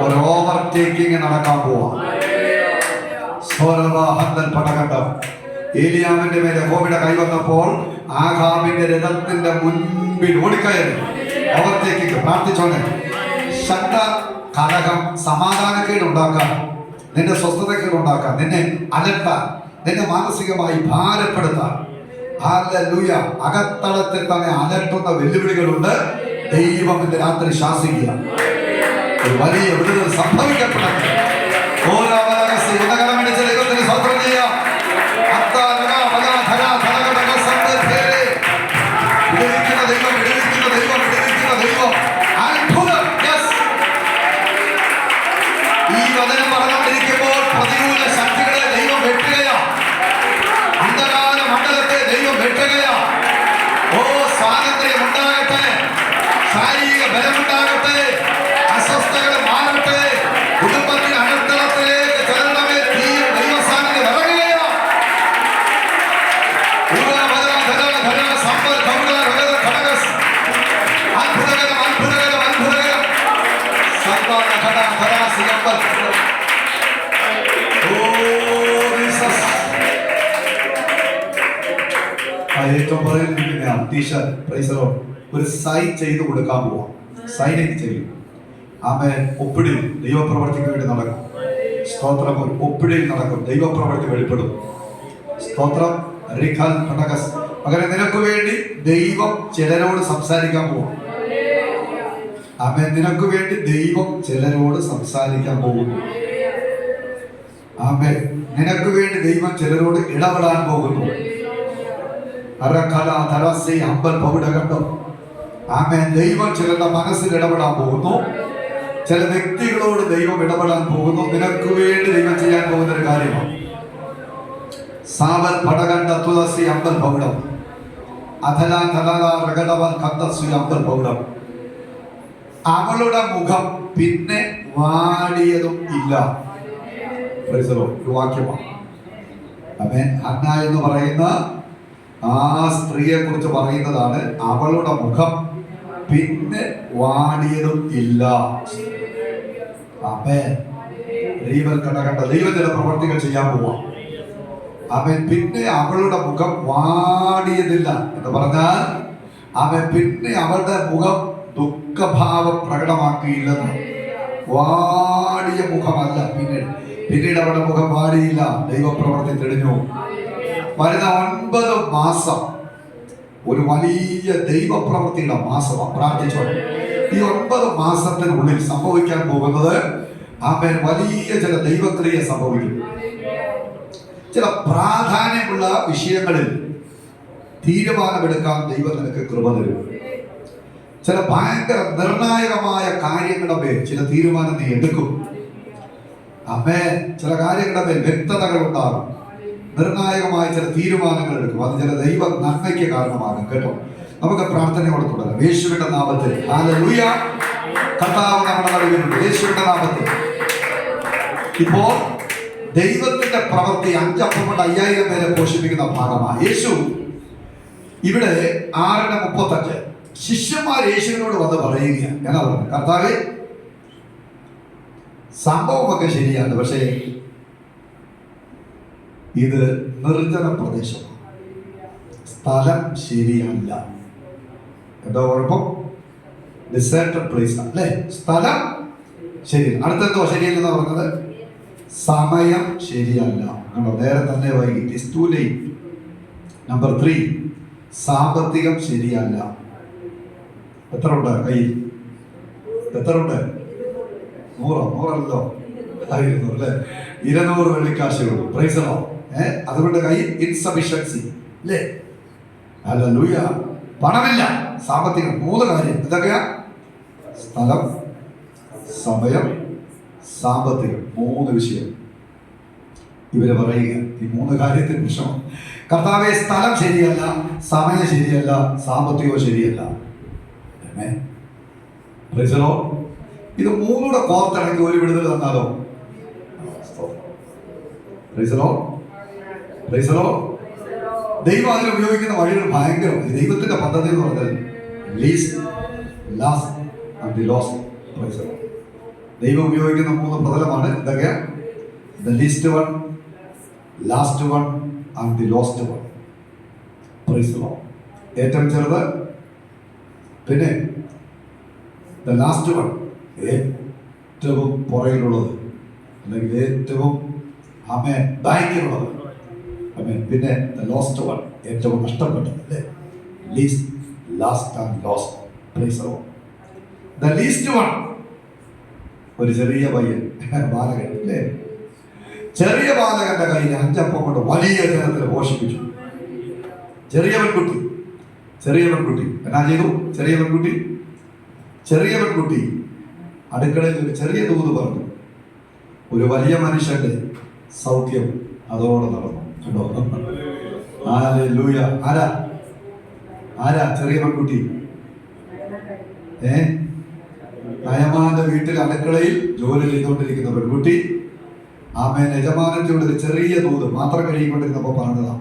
ഒരു ഓവർടേക്കിംഗ് നടക്കാൻ പോവാ. ഏലിയാവിന്റെ മേൽ യഹോവയുടെ കൈ വന്നപ്പോൾ ആഹാബിന്റെ രഥത്തിന്റെ മുൻപിൽ ഓടിക്കയറി. ഓവർടേക്കിംഗ് പ്രാർത്ഥിച്ചോനെ. ശബ്ദ കലഹം സമാധാനക്കേട് ഉണ്ടാക്കാൻ, നിന്റെ സ്വസ്ഥതക്കേട് ഉണ്ടാക്കാൻ, നിന്നെ അലട്ടാൻ, നിന്നെ മാനസികമായി ഭാരപ്പെടുത്താൻ, ഹല്ലേലൂയ, അകത്തളത്തിൽ തന്നെ അലട്ടുന്ന വെല്ലുവിളികളുണ്ട്. ദൈവം ഇന്ന് രാത്രി ശാസിക്കുക. ഒരു വലിയ വിടുതൽ സംഭവിക്കപ്പെടട്ടെ. ദൈവത്തിന് സ്വന്തം ചെയ്യാം. വിടുവിക്കുന്ന ദൈവം, വിടുവിക്കുന്ന ദൈവം, വിടുവിക്കുന്ന ദൈവം. അത്ഭുതം. ഈ വചനം പറഞ്ഞുകൊണ്ടിരിക്കുമ്പോൾ പ്രതികൂല ശക്തികളെ ദൈവം വെട്ടുകയാണ്. അന്ധകാര മണ്ഡലത്തെ ദൈവം വെട്ടുകയാണ്. ഓ, സ്വാതന്ത്ര്യം ഉണ്ടാകട്ടെ, ശാരീരിക ബലമുണ്ടാകട്ടെ, അസ്വസ്ഥകൾ മാറട്ടെ, കുടുംബത്തിന് അനന്തരത്തിലേക്ക് ചെറുതമേ ദൈവസാന്നിധ്യം ഇറങ്ങുകയാണ്. അത്ഭുതകരം, അത്ഭുതകരം, അത്ഭുതകരം. ഏറ്റവും പറയുന്ന ടീച്ചർ പ്രൈസറോ ഒരു സൈൻ ചെയ്ത് കൊടുക്കാൻ പോവാം. സൈനിങ് ചെയ്യും. ആമേ ഒപ്പിടിൽ ദൈവപ്രവർത്തിക്ക് വേണ്ടി നടക്കും. സ്തോത്രം. ഒരു ഒപ്പിടിൽ നടക്കും. ദൈവപ്രവർത്തി വെളിപ്പെടും. സ്തോത്രം. അങ്ങനെ നിനക്ക് വേണ്ടി ദൈവം ചിലരോട് സംസാരിക്കാൻ പോവാം. ആമേ നിനക്ക് വേണ്ടി ദൈവം ചിലരോട് സംസാരിക്കാൻ പോകുന്നു. ആമേ നിനക്ക് വേണ്ടി ദൈവം ചിലരോട് ഇടപെടാൻ പോകുന്നു. ആമേ ദൈവം ചിലരുടെ മനസ്സിൽ ഇടപെടാൻ പോകുന്നു. ചില വ്യക്തികളോട് ദൈവം ഇടപെടാൻ പോകുന്നു. നിനക്ക് വേണ്ടി ദൈവം ചെയ്യാൻ പോകുന്ന ഒരു കാര്യമാണ്. സാവൽ പടകണ്ട തുളസി അമ്പൽ പൗഡം അമ്പൽ പൗഡം. അവളുടെ മുഖം പിന്നെ വാടിയതും ഇല്ല. ഒരു വാക്യമാണ്. ആമേൻ. ഹന്ന എന്ന് പറയുന്ന ആ സ്ത്രീയെ കുറിച്ച് പറയുന്നതാണ്. അവളുടെ മുഖം പിന്നെ വാടിയതും ഇല്ല. ആമേൻ. ദൈവം ചില പ്രവർത്തികൾ ചെയ്യാൻ പോവാം. അവൻ പിന്നെ അവളുടെ മുഖം വാടിയതില്ല എന്ന് പറഞ്ഞാൽ അവൻ പിന്നെ അവളുടെ മുഖം ദുഃഖഭാവം പ്രകടമാക്കിയില്ലെന്ന്. വാടിയ മുഖമല്ല. പിന്നീട് അവളുടെ മുഖം വാടിയില്ല. ദൈവപ്രവർത്തി തെളിഞ്ഞു. വരുന്ന 9 മാസം ഒരു വലിയ ദൈവപ്രവൃത്തിയുടെ മാസമാണ്. പ്രാർത്ഥിച്ചോ. ഈ 9 മാസത്തിനുള്ളിൽ സംഭവിക്കാൻ പോകുന്നത് ആമേൻ വലിയ ചില ദൈവക്രിയ സംഭവിക്കും. ചില പ്രാധാന്യമുള്ള വിഷയങ്ങളിൽ തീരുമാനമെടുക്കാൻ ദൈവം നിനക്ക് കൃപ തരും. ചില ഭയങ്കര നിർണായകമായ കാര്യങ്ങളുടെ മേൽ ചില തീരുമാനം നീ എടുക്കും. ആമേൻ. ചില കാര്യങ്ങളുടെ മേൽ വ്യക്തതകൾ ഉണ്ടാകും. നിർണായകമായ ചില തീരുമാനങ്ങൾ എടുക്കും. അത് ചില ദൈവ നന്മയ്ക്ക് കാരണമാകും. കേട്ടോ. നമുക്ക് പ്രാർത്ഥനയോടെ തുടരാം. യേശുവിന്റെ നാമത്തിൽ. ഹല്ലേലൂയ. കർത്താവ് നമ്മുടെ നടുവിലുണ്ട്. യേശുവിന്റെ നാമത്തിൽ. ഇപ്പോൾ ദൈവത്തിന്റെ പ്രവൃത്തി 5 അപ്പം കൊണ്ട് 5000 പേരെ പോഷിപ്പിക്കുന്ന ഭാഗമാണ്. യേശു ഇവിടെ 6:35 ശിഷ്യന്മാർ യേശുവിനോട് വന്ന് പറയുകയാണ്. എന്നാ പറഞ്ഞു? കർത്താവേ, സംഭവമൊക്കെ ശരിയാണ്, പക്ഷേ ഇത് നിർജ്ജന പ്രദേശമാണ്, സ്ഥലം ശരിയല്ല. എന്താ കുഴപ്പം? ഡിസേർട്ടഡ് പ്ലേസ് അല്ലേ? സ്ഥലം ശരിയല്ല. അടുത്തെന്തോ ശരിയല്ലെന്നാ പറഞ്ഞത്? സമയം ശരിയല്ല. നേരെ തന്നെ വൈകി. It is to late. Number 3, സാമ്പത്തികം ശരിയല്ല. എത്ര ഉണ്ട് കയ്യിൽ? എത്ര ഉണ്ട്? 100 100 അല്ലേ? 200 വെള്ളിക്കാശുകൾ. പ്രൈസറോ. അതുകൊണ്ട് കയ്യിൽ ഇൻസഫിഷ്യൻസി അല്ലേ? ഹല്ലേലൂയ. പണമില്ല, സാമ്പത്തികം. 3 കാര്യം. ഇതൊക്കെയാ? സ്ഥലം, സമയം, സാമ്പത്തികം. 3 വിഷയം ഇവര് പറയുക. ഈ 3 കാര്യത്തിന് വിഷമം. കർത്താവേ, സ്ഥലം ശരിയല്ല, സമയം ശരിയല്ല, സാമ്പത്തികവും ശരിയല്ല. ഇത് മൂന്നൂടെ കോർത്തിണക്കി ഒരു വിടുതൽ തന്നാലോ? Praise the Lord. Praise the Lord. ദൈവം അതിൽ ഉപയോഗിക്കുന്ന വഴികൾ ഭയങ്കരമാണ്. ദൈവത്തിന്റെ പദ്ധതി എന്ന് പറഞ്ഞാൽ least, last and the lost. Praise the Lord. ദൈവം ഉപയോഗിക്കുന്ന മൂന്ന് പ്രതലമാണ്. എന്തൊക്കെയാ? The least one, last one and the lost one. Praise the Lord. ഏറ്റവും ചെറുത്, പിന്നെ ദ ലാസ്റ്റ് വൺ, ഏറ്റവും പുറകിലുള്ളത്, അല്ലെങ്കിൽ ഏറ്റവും ബാങ്കിലുള്ളത്. പിന്നെ ദ ലോസ്റ്റ് വൺ, ഏറ്റവും നഷ്ടപ്പെട്ടത്. അല്ലേ? Least, last and lost. Praise the Lord. The least one, ഒരു ചെറിയ പയ്യൻ, ബാലകൻ. അല്ലേ? ചെറിയ ബാലകന്റെ കയ്യിൽ 5 അപ്പം കൊണ്ട് വലിയ ജനത്തിന് പോഷിപ്പിച്ചു. ചെറിയ പെൺകുട്ടി എന്നാ ചെയ്തു? ചെറിയ പെൺകുട്ടി അടുക്കളയിൽ ഒരു ചെറിയ ദൂത് പറഞ്ഞു. ഒരു വലിയ മനുഷ്യന്റെ സൗഖ്യം അതോടെ നടന്നു. കണ്ടോ? ഹല്ലേലൂയ. ആരാ ചെറിയ പെൺകുട്ടി? നയമാന്റെ വീട്ടിൽ അടുക്കളയിൽ ജോലി ചെയ്തുകൊണ്ടിരിക്കുന്ന പെൺകുട്ടി. ആമേൻ. യജമാനത്തിയുടെ ഒരു ചെറിയ ദൂത് മാത്രം കഴിയുകൊണ്ടിരുന്നപ്പോ പറഞ്ഞതാ.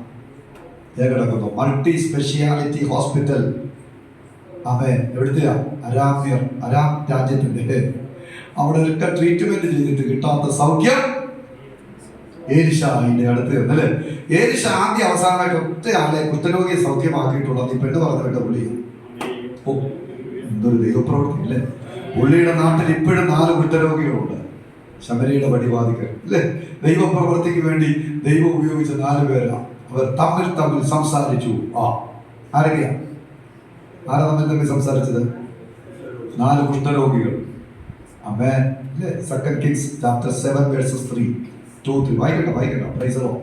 കിടക്കുന്നു മൾട്ടി സ്പെഷ്യാലിറ്റി ഹോസ്പിറ്റൽ. ആമേൻ. എവിടുത്തെയാ? അരാം രാജ്യത്തിന്റെ. അവിടെ ഒക്കെ ട്രീറ്റ്മെന്റ് ചെയ്തിട്ട് കിട്ടാത്ത സൗഖ്യം ഏലിശായിന്റെ അടുത്ത് അല്ലേ? ഏലിശ ആദ്യ അവസാനമായിട്ട് ഒറ്റ ആളെ കുഷ്ഠരോഗിയെ സൗഖ്യമാക്കിയിട്ടുള്ളത് ഈ പെണ്ണ് പറഞ്ഞു കേട്ട പുള്ളി. ഓ, എന്തൊരു ദൈവപ്രവൃത്തി അല്ലേ? പുള്ളിയുടെ നാട്ടിൽ ഇപ്പോഴും 4 കുഷ്ഠരോഗികളുണ്ട്. ശമരിയുടെ വടിവാദിക്കൽ അല്ലേ? ദൈവപ്രവൃത്തിക്ക് വേണ്ടി ദൈവം ഉപയോഗിച്ച 4 പേരാണ്. അവർ തമ്മിൽ സംസാരിച്ചു. ആരൊക്കെയാ? ആരാ തമ്മിൽ സംസാരിച്ചത്? 4 കുഷ്ഠരോഗികൾ. ആമേൻ. 2 Kings chapter 7 verses 3-3. വായിക്കട്ടെ. Praise the Lord.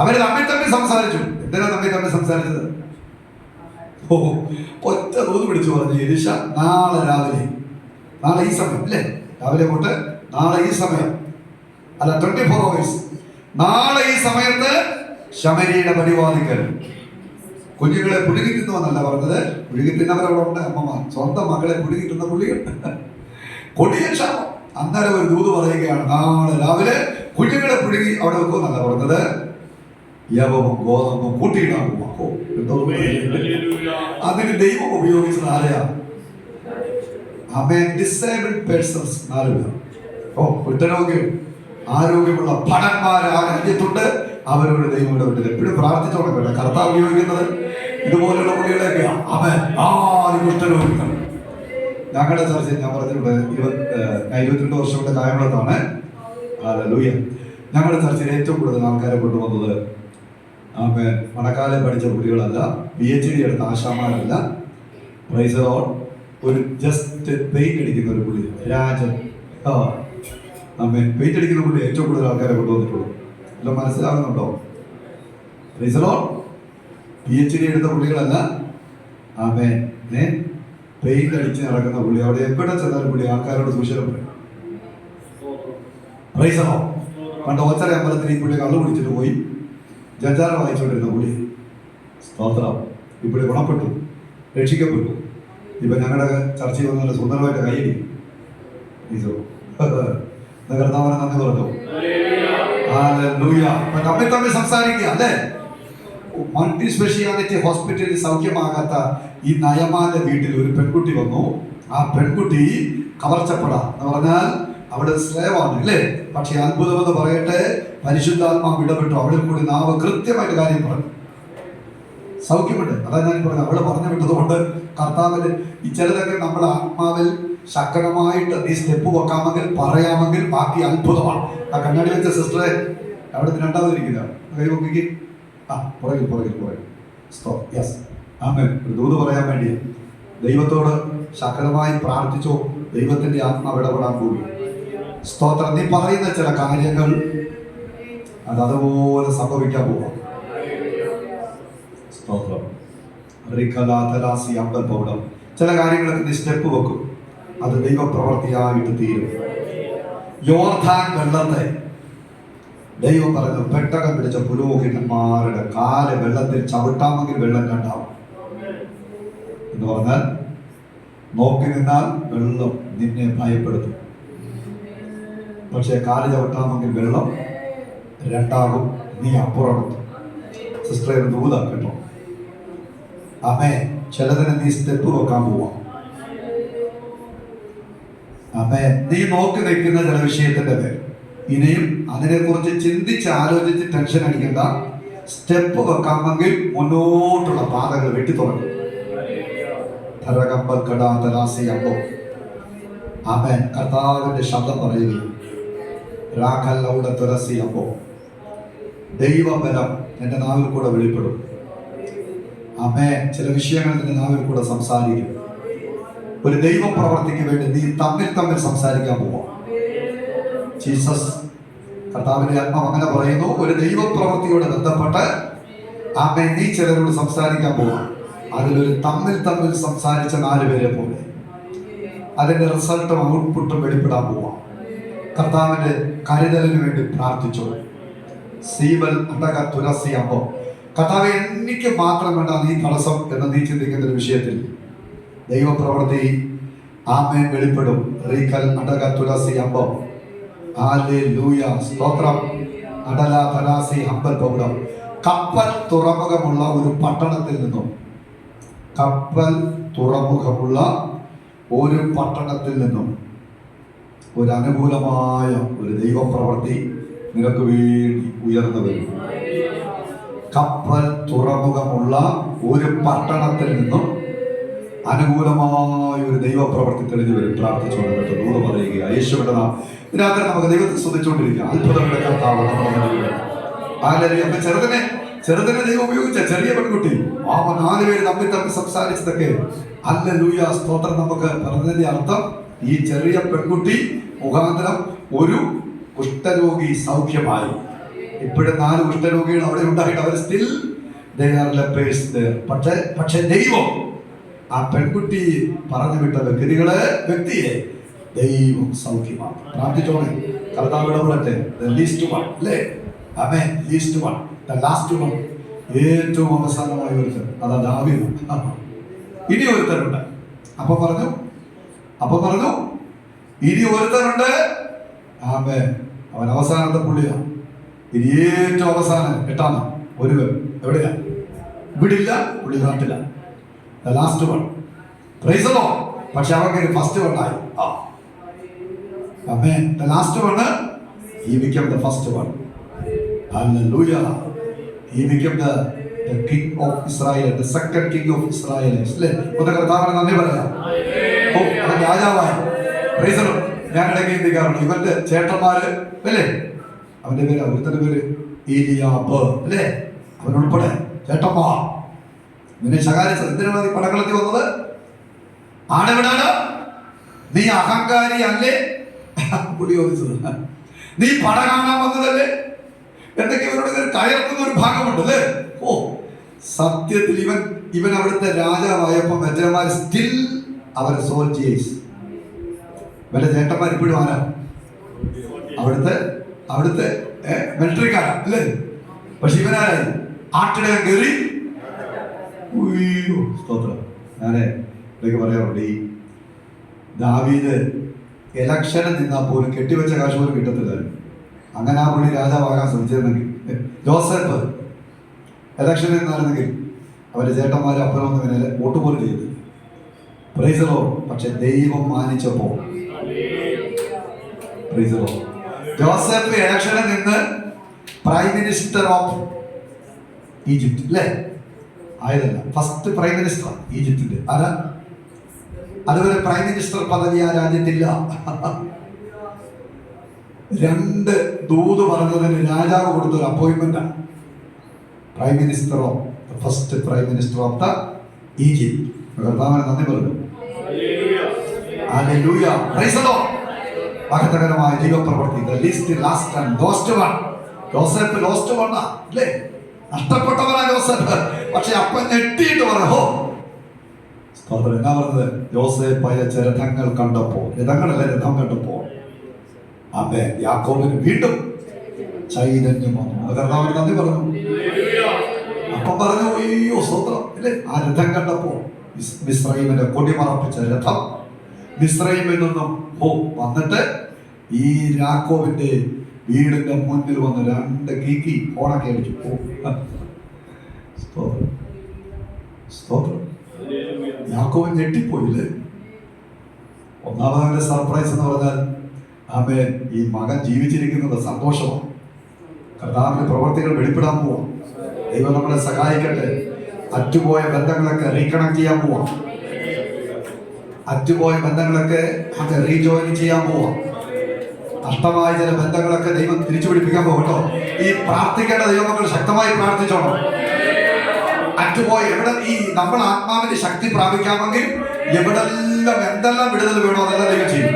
അവര് തമ്മിൽ സംസാരിച്ചു. എന്തിനാ തമ്മിൽ സംസാരിച്ചത്? ഒറ്റ ദൂത് പിടിച്ചു പറഞ്ഞു. എലീശ നാളെ ഈ സമയം അല്ലേ? രാവിലെ തൊട്ട് നാളെ ഈ സമയം അല്ല, 24 hours, നാളെ ഈ സമയത്ത് ശമരിയുടെ പരിവാദിക്കൽ. കുഞ്ഞുങ്ങളെ പുഴുകി തിന്നുവെന്നല്ല പറഞ്ഞത്. പുഴുകി തിന്നവരവിടെ അമ്മമാർ സ്വന്തം മക്കളെ പുഴുകി തിന്ന പുള്ളികൾ. കൊടിയ ക്ഷാമം. അന്നേരം ഒരു ദൂത് പറയുകയാണ്, നാളെ രാവിലെ കുഞ്ഞുങ്ങളെ പുഴുകി അവിടെ വെക്കുമെന്നല്ല പറഞ്ഞത്. യവവും ഗോതമ്പും കൂട്ടിയിടാൻ പോകും. അതിന് ദൈവം ഉപയോഗിച്ചത് ആരെയാ? ഡിസേബിൾഡ് പേഴ്സൺസ് 4 പേർ. കുഷ്ഠരോഗികൾ, ആരോഗ്യമുള്ള ഭടന്മാർ ആ രാജ്യത്തുണ്ട്. അവരോട് ദൈവം ഇടപെട്ടില്ല. എപ്പോഴും പ്രാർത്ഥിച്ചോണം കേട്ടോ. കർത്താവ് ഉപയോഗിക്കുന്നത് ഇതുപോലെയുള്ള പുള്ളികളൊക്കെയാണ്. 4 കുഷ്ഠരോഗികൾ. ഞങ്ങളുടെ ചർച്ചയിൽ ഞാൻ പറഞ്ഞിട്ടുണ്ട്, 22 വർഷം കൊണ്ട് കായംകുളത്താണ്. ഹല്ലേലൂയ. ഞങ്ങളുടെ ചർച്ചയിൽ ഏറ്റവും കൂടുതൽ ആൾക്കാരെ കൊണ്ടുവന്നത് മണക്കാലം പഠിച്ച പുള്ളികളല്ല, PhD എടുത്ത ആശാമാരല്ല. Praise the lord. ഒരു ജസ്റ്റ് പെയിന്റ് അടിക്കുന്ന ഒരു പുള്ളി, രാജൻ. പെയിന്റ് അടിക്കുന്ന പുള്ളി ഏറ്റവും കൂടുതൽ ആൾക്കാരെ കൊണ്ടുവന്നിട്ടുള്ളൂ. എല്ലാം മനസ്സിലാകുന്നുണ്ടോ? Price the Lord. PhD എടുത്ത പുള്ളികളല്ല. പെയിന്റ് അടിച്ച് നടക്കുന്ന പുള്ളി. അവിടെ എവിടെ ചെന്നാലും പുള്ളി ആൾക്കാരോട് സുവിശേഷം പറയും. Price the Lord. പണ്ട് ഓച്ചറ അമ്പലത്തിൽ ഈ പുള്ളി കള്ളു കുടിച്ചിട്ട് പോയി ജഞ്ചാറ വായിച്ചുകൊണ്ടിരുന്ന പുള്ളി. സ്തോത്രം. ഇപ്പോൾ ഗുണപ്പെട്ടു, രക്ഷിക്കപ്പെട്ടു. ഇപ്പൊ ഞങ്ങളുടെ ചർച്ചയിൽ വന്ന സുന്ദരമായിട്ട് കൈയടി. കർത്താവിനെ നന്ദി പറഞ്ഞു. തമ്മിൽ സംസാരിക്കുക അല്ലേ? മൾട്ടി സ്പെഷ്യാലിറ്റി ഹോസ്പിറ്റലിൽ സൗഖ്യമാകാത്ത ഈ നയമാന്റെ വീട്ടിൽ ഒരു പെൺകുട്ടി വന്നു. ആ പെൺകുട്ടി കവർച്ചപ്പെടാം എന്ന് പറഞ്ഞാൽ അവിടെ സ്ലേവാണ് അല്ലേ? പക്ഷെ അത്ഭുതമെന്ന് പറയട്ടെ, പരിശുദ്ധാത്മാവ് ഇടപെട്ടു. അവിടെ കൂടി നാവ് കൃത്യമായിട്ട് കാര്യം പറഞ്ഞു. സൗഖ്യമുണ്ട്. അതാ ഞാൻ പറഞ്ഞത്. അവള് പറഞ്ഞു വിട്ടതുകൊണ്ട് കർത്താവിന് ഈ ചിലതൊക്കെ നമ്മുടെ ആത്മാവിൽ ശക്തമായിട്ട് ഈ സ്റ്റെപ്പ് വെക്കാമെങ്കിൽ പറയാമെങ്കിൽ ബാക്കി അത്ഭുതമാണ്. ആ കണ്ണാടി വെച്ച സിസ്റ്ററെ അവിടെ 2ാമതിരിക്കില്ല. കൈ പൊക്കിക്ക്. പുറകിൽ. യെസ്. ആമേൻ. ഒരു ദൂത് പറയാൻ വേണ്ടി ദൈവത്തോട് ശക്തമായി പ്രാർത്ഥിച്ചോ. ദൈവത്തിന്റെ ആത്മാവ് ഇടപെടാൻ പോയി. സ്തോത്രം. നീ പറയുന്ന ചില കാര്യങ്ങൾ അതുപോലെ സംഭവിക്കാൻ പോവാം. സ്തോത്രം. ചില കാര്യങ്ങളൊക്കെ നീ സ്റ്റെപ്പ് വെക്കും. അത് ദൈവപ്രവൃത്തിയായിട്ട് തീരും. യോർദാൻ വെള്ളത്തെ ദൈവം പറഞ്ഞു, പെട്ടകം പിടിച്ച പുരോഹിതന്മാരുടെ കാല് വെള്ളത്തിൽ ചവിട്ടാമെങ്കിൽ വെള്ളം കണ്ടാവും എന്ന് പറഞ്ഞാൽ നോക്കി നിന്നാൽ വെള്ളം നിന്നെ ഭയപ്പെടുത്തും. പക്ഷെ കാല് ചവിട്ടാമെങ്കിൽ വെള്ളം രണ്ടാകും, നീ അപ്പുറമെത്തും. സിസ്റ്ററെ ദൂത കേട്ടോ. അമ്മേ, ചിലതിന് നീ സ്റ്റെപ്പ് വെക്കാൻ പോവാം. അമ്മേ, നീ നോക്കി നിൽക്കുന്ന ചില വിഷയത്തിന്റെ പേര് ഇനിയും അതിനെക്കുറിച്ച് ചിന്തിച്ച് ആലോചിച്ച് ടെൻഷൻ അടിക്കണ്ട. സ്റ്റെപ്പ് വെക്കാമെങ്കിൽ മുന്നോട്ടുള്ള പാതകൾ വെട്ടി തുറക്കും. ആമേൻ. കർത്താവിന്റെ ശബ്ദം പറയുകയും ദൈവബലം എന്റെ നാവിൽ കൂടെ വെളിപ്പെടും. ആമേൻ. ചില വിഷയങ്ങൾ നിന്റെ നാവിൽ കൂടെ സംസാരിക്കും. ഒരു ദൈവപ്രവർത്തിക്ക് വേണ്ടി നീ തമ്മിൽ സംസാരിക്കാൻ പോവാം. ജീസസ് കർത്താവിന്റെ ആത്മാവ് അങ്ങനെ പറയുന്നു. ഒരു ദൈവപ്രവർത്തിയോട് ബന്ധപ്പെട്ട് ആമേൻ നീ ചിലരോട് സംസാരിക്കാൻ പോവാം. അതിലൊരു തമ്മിൽ സംസാരിച്ച 4 പേരെ പോലെ അതിന്റെ റിസൾട്ടും ഔട്ട്പുട്ടും വെളിപ്പെടാൻ പോവാം. കർത്താവിന്റെ കരുതലിന് വേണ്ടി പ്രാർത്ഥിച്ചു. സീവൽ അടക തുലസി അമ്പോ കർത്താവ് എനിക്ക് മാത്രം വേണ്ട നീ തടസ്സം എന്ന് നീ ചിന്തിക്കുന്ന ഒരു വിഷയത്തിൽ ദൈവപ്രവൃത്തി ആമേൻ വെളിപ്പെടും. റീകൽ അടക തുലസി അമ്പോ ഹല്ലേലൂയ സ്തോത്രം. അടല തലാസി അമ്പൽ പൗഡം. കപ്പൽ തുറമുഖമുള്ള ഒരു പട്ടണത്തിൽ നിന്നും ഒരു അനുകൂലമായ ഒരു ദൈവപ്രവൃത്തി നിനക്ക് വേണ്ടി ഉയർന്നു വരും. കപ്പൽ തുറമുഖമുള്ള ഒരു പട്ടണത്തിൽ നിന്നും അനുകൂലമായ ഒരു ദൈവപ്രവൃത്തി തെളിഞ്ഞു വരും. പ്രാർത്ഥിച്ചുകൊണ്ട് ദൂരം പറയുക. യേശുവിന്റെ നാം ഇതിനകത്ത് നമുക്ക് ദൈവത്തെ സ്തുതിച്ചുകൊണ്ടിരിക്കുക. അത്ഭുതങ്ങളുടെ കർത്താവ് ചെറുതിനെ ദൈവം ഉപയോഗിച്ച ചെറിയ പെൺകുട്ടി 4 പേര് തമ്മിൽ സംസാരിച്ചതൊക്കെ ഹല്ലേലൂയ സ്തോത്രം. നമുക്ക് പറഞ്ഞതിന്റെ അർത്ഥം ഈ ചെറിയ പെൺകുട്ടി മുഖാന്തരം ഒരു കുഷ്ഠരോഗി സൗഖ്യമായി. ഇപ്പോഴും 4 കുഷ്ഠരോഗികൾ അവിടെ ഉണ്ടായിട്ട് അവർ still they are lepers there. പക്ഷേ ദൈവം ആ പെൺകുട്ടി പറഞ്ഞു വിട്ട വ്യക്തിയെ ദൈവം സൗഖ്യമാണ്. പ്രാർത്ഥിച്ചോളെ കർത്താവ് ഇടപെടട്ടെ. the least one അല്ലേ? ആമേൻ. least one, the last one, ഏറ്റവും അവസാനമായ ഒരുത്തൻ അതാ ദാവീദ്. ഇനി ഒരുത്തനുണ്ട്. അപ്പൊ പറഞ്ഞു ഇനി ഒരുത്തനുണ്ട്. ആമേൻ. അവൻ അവസാനത്തെ പുള്ളിയാണ്. ഇനി ഏറ്റവും അവസാനം 8ാമൻ ഒരുവൻ എവിടെയാ? ഇവിടില്ല, പുള്ളി നാട്ടില്ല. the last one. Praise the Lord. പക്ഷെ അവർക്ക് ഫസ്റ്റ് വൺ ആയി. ആമേൻ. the last one, he became the first one. Hallelujah. He became the king of Israel, the second king of Israel. അല്ലേ? ഒന്ന് കർത്താവിനെ നന്ദി പറയാം. അവൻ രാജാവായി. Praise the Lord. ഞാൻ ഇടയ്ക്ക് ചിന്തിക്കാറുണ്ട് ഇവന്റെ ചേട്ടന്മാര് അല്ലേ? അവന്റെ പേര് ഒരുത്തന്റെ പേര് ഈലിയാബ് അല്ലേ? അവനുൾപ്പെടെ ചേട്ടന്മാർ നിന്നെ ശകാരിച്ചത് എന്തിനാണ് നീ പടക്കളത്തിൽ വന്നത്? ആണെവിടാണ് നീ അഹങ്കാരി അല്ലേ? പുള്ളി ചോദിച്ചത് നീ പട കാണാൻ വന്നതല്ലേ? എന്തൊക്കെ ഇവരോട് കയർക്കുന്ന ഒരു ഭാഗമുണ്ട് അല്ലേ? സത്യത്തിൽ ഇവൻ അവിടുത്തെ രാജാവായപ്പോൾ മെജർമാർ സ്റ്റിൽ അവർ സോൾജിയേഴ്സ്. ഇവന്റെ ചേട്ടന്മാർ ഇപ്പോഴും ആരാ? അവിടുത്തെ മിലിറ്ററിക്കാരാ അല്ലേ? പക്ഷെ ഇവനാരായി? ആട്ടിടകം കയറി. സ്തോത്രം. ഞാനേ ഇതൊക്കെ പറയാറുണ്ട്. ഈ ദാവീദ് ഇലക്ഷന് നിന്നാൽ പോലും കെട്ടിവെച്ച കാശ് പോലും കിട്ടത്തില്ലായിരുന്നു. അങ്ങനെ ആ പുള്ളി രാജാവാകാൻ ശ്രമിച്ചിരുന്നെങ്കിൽ, ജോസഫ് ഇലക്ഷനിൽ നിന്നായിരുന്നെങ്കിൽ അവരുടെ ചേട്ടന്മാരെ അപ്പുറമൊന്നും ഇങ്ങനെ വോട്ട് പോലും ചെയ്തില്ല. Price the Lord. പക്ഷെ ദൈവം മാനിച്ചപ്പോൾ പ്രൈസ് ദി ലോർഡ് ജോസഫ് ഇലക്ഷനിൽ നിന്ന് പ്രൈം മിനിസ്റ്റർ ഓഫ് ഈജിപ്റ്റ് അല്ലേ? ആയതല്ല, ഫസ്റ്റ് പ്രൈം മിനിസ്റ്റർ ഈജിപ്തിന്റെ. ആരാ? അതുവരെ പ്രൈം മിനിസ്റ്റർ പദവി ആ രാജ്യത്തില്ല. 2 ദൂത് പറഞ്ഞതിന് രാജാവ് കൊടുത്തൊരു അപ്പോയിന്റ്മെന്റാണ്. Prime minister of first prime minister of the Egypt. കർത്താവിനെ നന്ദി പറഞ്ഞു. ഹല്ലേലൂയ. Praise the lord. മഹത്തരമായ ദൈവപ്രവൃത്തി. the least, last and lost one. Joseph lost വണ്ണ അല്ലേ? നഷ്ടപ്പെട്ടവനാ ജോസഫ്. പക്ഷെ അപ്പൻ ഞെട്ടിയിട്ട് പറഞ്ഞു എന്നാ പറഞ്ഞത്? ജോസഫ് അയച്ച രഥങ്ങൾ കണ്ടപ്പോ, രഥം കണ്ടപ്പോ ആമേൻ യാക്കോബിന് വീണ്ടും ചൈതന്യം വന്നു. കർത്താവിന് നന്ദി പറഞ്ഞു. അപ്പം പറഞ്ഞു അയ്യോ സ്തോത്രം അല്ലേ? ആ രഥം കണ്ടപ്പോ മിസ്രൈമിന്റെ കൊടിമറപ്പിച്ച രഥം മിസ്രൈമിൽ നിന്നും വന്നിട്ട് ഈ യാക്കോബിന്റെ വീടിന്റെ മുന്നിൽ വന്ന് 2 കീക്കി ഫോണൊക്കെ അടിച്ചു. സ്തോത്രം സ്തോത്രം. യാക്കോബ് ഞെട്ടിപ്പോയില്ലേ? ഒന്നാമത്തെ സർപ്രൈസ് എന്ന് പറഞ്ഞാൽ ആമേൻ, ഈ മകൻ ജീവിച്ചിരിക്കുന്നത് സന്തോഷമാണ്. കർത്താവിന്റെ പ്രവർത്തികൾ വെളിപ്പെടാൻ പോവാം. ദൈവം നമ്മളെ സഹായിക്കട്ടെ. അറ്റുപോയ ബന്ധങ്ങളൊക്കെ റീകണക്ട് ചെയ്യാൻ പോവാം. അറ്റുപോയ ബന്ധങ്ങളൊക്കെ റീജോയിൻ ചെയ്യാൻ പോവാം. നഷ്ടമായ ചില ബന്ധങ്ങളൊക്കെ ദൈവം തിരിച്ചു പിടിപ്പിക്കാൻ പോകട്ടോ. ഈ പ്രാർത്ഥിക്കേണ്ട ദൈവമക്കൾ ശക്തമായി പ്രാർത്ഥിച്ചോണം. അറ്റുപോയ എവിടെ ഈ നമ്മൾ ആത്മാവിന്റെ ശക്തി പ്രാപിക്കാമെങ്കിൽ എവിടെല്ലാം എന്തെല്ലാം വിടുതൽ വേണോ അതെല്ലാം ദൈവം ചെയ്യും.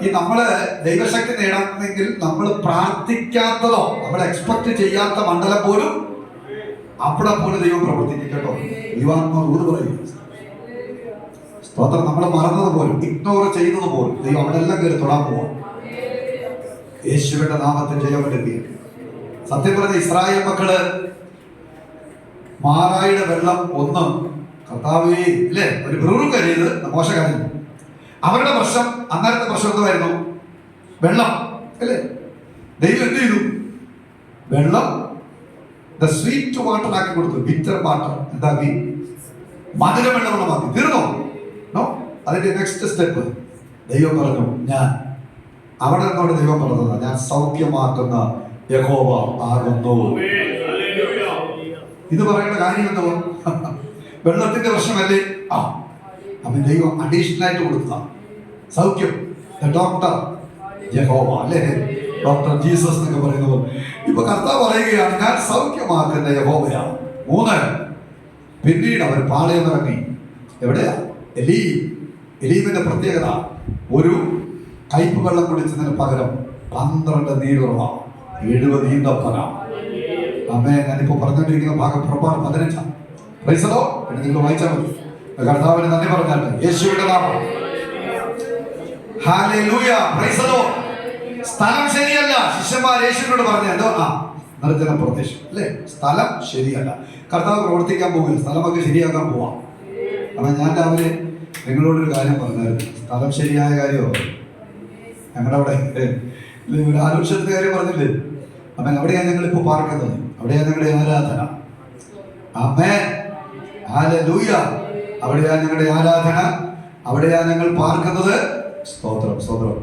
ഈ നമ്മള് ദൈവശക്തി നേടണമെങ്കിൽ നമ്മൾ പ്രാർത്ഥിക്കാത്തതോ നമ്മൾ എക്സ്പെക്ട് ചെയ്യാത്ത മണ്ഡലം പോലും അവിടെ പോലും ദൈവം പ്രവർത്തിക്കും കേട്ടോ. ദൈവാത്മാവ് പറയും. സ്തോത്രം. നമ്മൾ മറന്നത് പോലും ഇഗ്നോർ ചെയ്യുന്നത് പോലും ദൈവം അവിടെ എല്ലാം കയറി തൊടാൻ പോവാം. യേശുവിന്റെ നാമത്തിൽ ജയം എടുത്തി. സത്യം പറഞ്ഞ ഇസ്രായേൽ മക്കള് മാറായുടെ വെള്ളം ഒന്ന് കർത്താവേ അല്ലേ ഒരു വെറും കരയത് മോശകാര്യം. അവരുടെ പ്രശ്നം അന്നേരത്തെ പ്രശ്നം എന്തായിരുന്നു? വെള്ളം അല്ലേ? ദൈവം എന്ത് ചെയ്തു? വെള്ളം സ്വീറ്റ് വാട്ടർ ആക്കി കൊടുത്തു. ബിറ്റർ വാട്ടർ എന്താക്കി? മധുര വെള്ളമാക്കി. തീർന്നോ? അതിന്റെ നെക്സ്റ്റ് സ്റ്റെപ്പ് ദൈവം പറഞ്ഞു, ഞാൻ അവിടെ നിന്നോട് ദൈവം പറഞ്ഞത് ഞാൻ സൗഖ്യമാക്കുന്ന യഹോവ ആകുന്നു. ഇത് പറയേണ്ട കാര്യം എന്തോ? വെള്ളത്തിന്റെ പ്രശ്നമല്ലേ? അവൻ ദൈവം അഡീഷണൽ ആയിട്ട് കൊടുത്ത സൗഖ്യം. ഡോക്ടർ യഹോവ അല്ലേ? ഡോക്ടർ ജീസസ് എന്നൊക്കെ പറയുന്നത്. ഇപ്പൊ കർത്താവ് പറയുകയാണ് ഞാൻ സൗഖ്യമാക്കുന്ന യഹോവയാണ്. 3 പിന്നീട് അവർ പാളയം ഇറങ്ങി. എവിടെയാ? എലീമിന്റെ പ്രത്യേകത ഒരു കയ്പ് വെള്ളം കുടിച്ചതിന് പകരം 12 നീരുറവ 70 ഈന്തപ്പന. അമ്മേ ഞാനിപ്പോ പറഞ്ഞുകൊണ്ടിരിക്കുന്ന ഭാഗം പുറപ്പാട് 15. പ്രൈസലോ നിങ്ങൾ വായിച്ചാൽ മതി. കർത്താവിന് നന്ദി പറഞ്ഞാട്ടെ. യേശുവിന്റെ നാമം. ഹല്ലേലൂയ. പ്രൈസലോ. സ്ഥലം ശരിയല്ല. ശിഷ്യന്മാർ യേശുവിനോട് പറഞ്ഞു എന്തോ നിർജ്ജന പ്രദേശം അല്ലേ? സ്ഥലം ശരിയല്ല. കർത്താവ് പ്രവർത്തിക്കാൻ പോകില്ല. സ്ഥലമൊക്കെ ശരിയാക്കാൻ പോവാം. അപ്പൊ ഞാൻ രാവിലെ നിങ്ങളോടൊരു കാര്യം പറഞ്ഞായിരുന്നു. സ്ഥലം ശരിയായ കാര്യമോ? ഞങ്ങളുടെ അവിടെ ഒരു ആഘോഷത്തിന്റെ കാര്യം പറഞ്ഞില്ലേ? അപ്പൊ അവിടെയാണ് ഞങ്ങൾ ഇപ്പൊ പാർക്കുന്നത്. അവിടെയാണ് ഞങ്ങളുടെ ആരാധന. ആമേൻ. ഹല്ലേലൂയ. അവിടെയാണ് ഞങ്ങളുടെ ആരാധന. അവിടെയാണ് ഞങ്ങൾ പാർക്കുന്നത്. സ്തോത്രം സ്തോത്രം.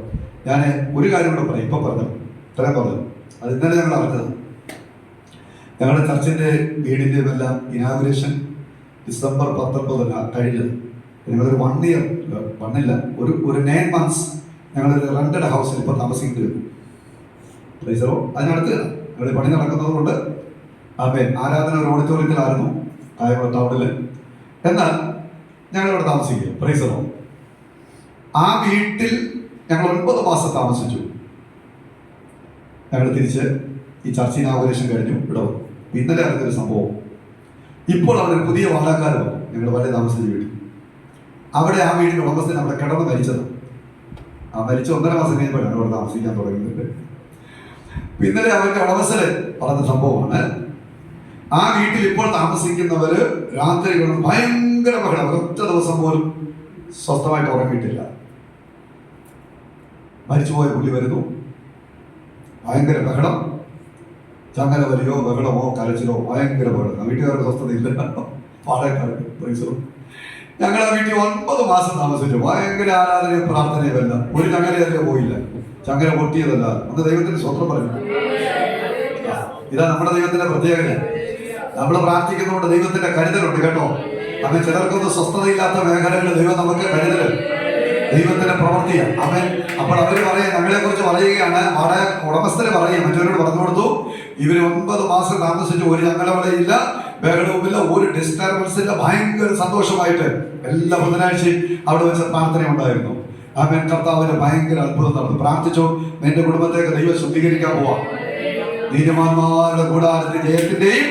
ഞാൻ ഒരു കാര്യം കൂടെ പറയാം. ഇപ്പൊ പറഞ്ഞു ഇത്രയും പറഞ്ഞു. അത് ഇന്നലെ ഞങ്ങൾ അറിഞ്ഞത്. ഞങ്ങളുടെ ചർച്ചിന്റെ വീടിന്റെ എല്ലാം ഇനാഗുറേഷൻ ഡിസംബർ 19 കഴിഞ്ഞത്. ഞങ്ങളൊരു 1 ഇയർ ഒരു 9 months ഞങ്ങളൊരു റെന്റഡ് ഹൗസിൽ ഇപ്പൊ താമസിക്കേണ്ടി വരും. പ്രൈസറോ അതിനടുത്ത് ഞങ്ങൾ പണി നടക്കുന്നത് കൊണ്ട് ആരാധന ഒരു ഓഡിറ്റോറിയത്തിലായിരുന്നു കായംകുളം ടൗണില്. എന്നാൽ ഞങ്ങളിവിടെ താമസിക്കുക. പ്രൈസറോ ആ വീട്ടിൽ ഞങ്ങൾ 9 മാസം താമസിച്ചു. ഞങ്ങൾ തിരിച്ച് ഈ ചർച്ച ഇനാഗുറേഷൻ കഴിഞ്ഞു ഇവിടെ വന്നു. ഇന്നലെ അറിഞ്ഞൊരു സംഭവം. ഇപ്പോൾ അവിടെ ഒരു പുതിയ വാടകക്കാർ വന്നു ഞങ്ങൾ വളരെ താമസിച്ച വീട്ടിൽ. അവിടെ ആ വീടിന്റെ ഉടമസ്ഥൻ അവിടെ കിടന്ന് മരിച്ചത്. മരിച്ച 1.5 മാസം കഴിഞ്ഞപ്പോഴാണ് അവിടെ താമസിക്കാൻ തുടങ്ങിയത്. ഇന്നലെ അവരുടെ ഉടമസ്ഥര് പറഞ്ഞ സംഭവമാണ്. ആ വീട്ടിൽ ഇപ്പോൾ താമസിക്കുന്നവര് രാത്രി കിടന്ന് ഭയങ്കര ബഹളം. ഒറ്റ ദിവസം പോലും സ്വസ്ഥമായിട്ട് ഉറങ്ങിയിട്ടില്ല. മരിച്ചുപോയ പുള്ളി വരുന്നു, ഭയങ്കര ബഹളം. ചങ്ങല വലിയോ ബഹളമോ കരച്ചിലോ ഭയങ്കര ബഹളം. വീട്ടുകാർക്ക് സ്വസ്ഥതയില്ല. പാടക്കാർക്ക് പൈസോ. ഞങ്ങൾ ആ വീട്ടിൽ 9 മാസം താമസിച്ചു. ഭയങ്കര ആരാധനയും പ്രാർത്ഥനയും എല്ലാം. ഒരു ചങ്ങലയല്ലേ പോയില്ല. ചങ്ങല പൊട്ടിയതല്ല. അന്ന് ദൈവത്തിന് സ്വന്തം പറഞ്ഞു. ഇതാ നമ്മുടെ ദൈവത്തിന്റെ പ്രത്യേകത. നമ്മൾ പ്രാർത്ഥിക്കുന്നതുകൊണ്ട് ദൈവത്തിന്റെ കരുതലുണ്ട് കേട്ടോ. അങ്ങനെ ചിലർക്കൊന്നും സ്വസ്ഥതയില്ലാത്ത മേഖലകളിൽ ദൈവം നമുക്ക് കരുതൽ, ദൈവത്തിന്റെ പ്രവൃത്തിയാണ്. അപ്പോൾ അവര് പറയാം, ഞങ്ങളെ കുറിച്ച് പറയുകയാണ്. അവിടെ ഉടമസ്ഥര് പറയുക മറ്റവരോട് പറഞ്ഞു കൊടുത്തു, ഇവര് 9 മാസം താമസിച്ചു. ഒരു ചങ്ങലവളയില്ല, ബഹളവുമില്ല, ഒരു ഡിസ്റ്റർബൻസ് ഇല്ല. ഭയങ്കര സന്തോഷമായിട്ട് എല്ലാ ബുധനാഴ്ചയും അവിടെ വെച്ച് പ്രാർത്ഥന ഉണ്ടായിരുന്നു. കർത്താവിന് ഭയങ്കര അത്ഭുതം നടന്നു. പ്രാർത്ഥിച്ചോ, നിന്റെ കുടുംബത്തേക്ക് ദൈവം ശുദ്ധീകരിക്കാൻ പോവാ. നീതിമാന്മാരുടെ കൂടാരത്തിൽ ജയത്തിന്റെയും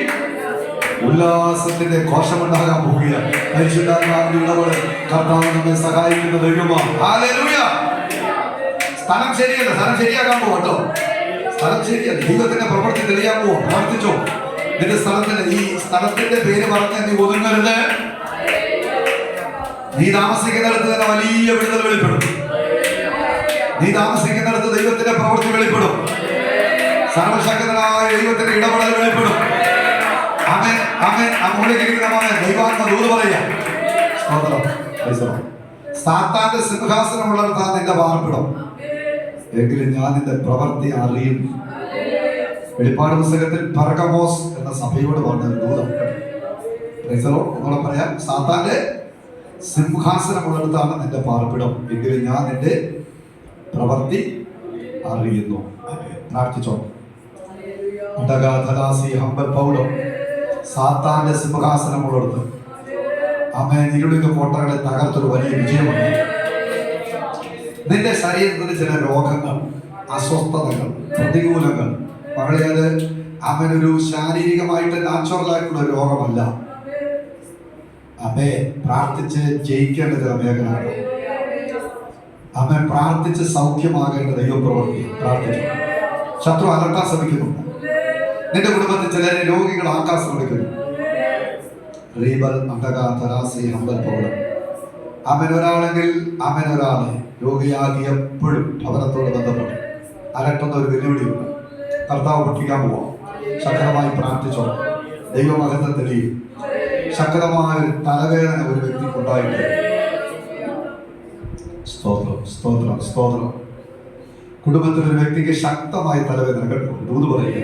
ഉല്ലാസത്തിന്റെ ഘോഷമുണ്ടാകാൻ പോവുകയാണ്. പരിശുദ്ധാത്മാവിന്റെ ഇടപെടൽ കർത്താവ് നമ്മെ സഹായിക്കുന്ന ദൈവമാണ്. ഹല്ലേലൂയ. സ്ഥലം ശരിയല്ല, സ്ഥലം ശരിയാക്കാൻ പോകട്ടോ. സ്ഥലം ശരിയല്ല, ദൈവത്തിന്റെ പ്രവൃത്തി തെളിയാൻ പോവാ. പ്രാർത്ഥിച്ചോ, നിന്റെ സ്ഥലത്തിന്റെ ഈ സ്ഥലത്തിന്റെ പേര് പറഞ്ഞ നീ ഒതുങ്ങരുത്. നീ താമസിക്കുന്നിടത്ത് തന്നെ വലിയ വിടുതൽ വെളിപ്പെടും. നീ താമസിക്കുന്നിടത്ത് ദൈവത്തിന്റെ പ്രവൃത്തി വെളിപ്പെടും. സർവശക്തനായ ദൈവത്തിന്റെ ഇടപെടൽ വെളിപ്പെടും. ആമേൻ, ആമേൻ. ദൈവാത്മ ദൂത് പറയാം. സാത്താന്റെ സിംഹാസനമുള്ളിടത്താണ് നിന്റെ പാർപ്പിടം, എങ്കിലും ഞാൻ നിന്റെ പ്രവൃത്തി അറിയും. വെളിപ്പാട് പുസ്തകത്തിൽ പെർഗമോസ് എന്ന സഭയോട് പറഞ്ഞ ദൂതം ഒന്നുകൂടെ പറയാം. സാത്താന്റെ സിംഹാസനമുള്ളിടത്താണ് നിന്റെ പാർപ്പിടം, എങ്കിലും ഞാൻ നിന്റെ പ്രവൃത്തി അറിയുന്നു. പ്രാർത്ഥിച്ചോ. സാത്താന്റെ സിംഹാസനമുള്ളിടത്ത് ആമേൻ ഇരുളിന്റെ കോട്ടകളെ തകർത്തൊരു വലിയ വിജയമുണ്ട്. നിന്റെ ശരീരത്തിന് ചില രോഗങ്ങൾ, അസ്വസ്ഥതകൾ, പ്രതികൂലങ്ങൾ, മകളെ അത് അവനൊരു ശാരീരികമായിട്ട് നാച്ചുറലായിട്ടുള്ള രോഗമല്ല. അമ്മേ പ്രാർത്ഥിച്ച് ജയിക്കേണ്ട ചില മേഖലകൾ, അവൻ പ്രാർത്ഥിച്ച് സൗഖ്യമാകേണ്ട ദൈവപ്രവൃത്തി പ്രാർത്ഥിച്ചു. ശത്രു അലട്ടാൻ ശ്രമിക്കുന്നുണ്ട്. നിന്റെ കുടുംബത്തിൽ ചിലരെ രോഗികളാക്കാൻ ശ്രമിക്കുന്നു. അവൻ ഒരാളെങ്കിൽ അവൻ ഒരാളെ രോഗിയാക്കി എപ്പോഴും ഭവനത്തോട് ബന്ധപ്പെട്ട് അലട്ടുന്ന ഒരു വെല്ലുവിളിയുണ്ട്. കർത്താവ് പഠിപ്പിക്കാൻ പോവാം. ശക്തമായി പ്രാർത്ഥിച്ചോ. ദൈവമഹത്വം തെളിയും. ശക്തമായ ഒരു തലവേദന ഒരു വ്യക്തിക്കുണ്ടായിട്ട് സ്തോത്രം, സ്തോത്രം, സ്തോത്രം. കുടുംബത്തിലൊരു വ്യക്തിക്ക് ശക്തമായ തലവേദന കേട്ടോ, ദൂത് പറയുക.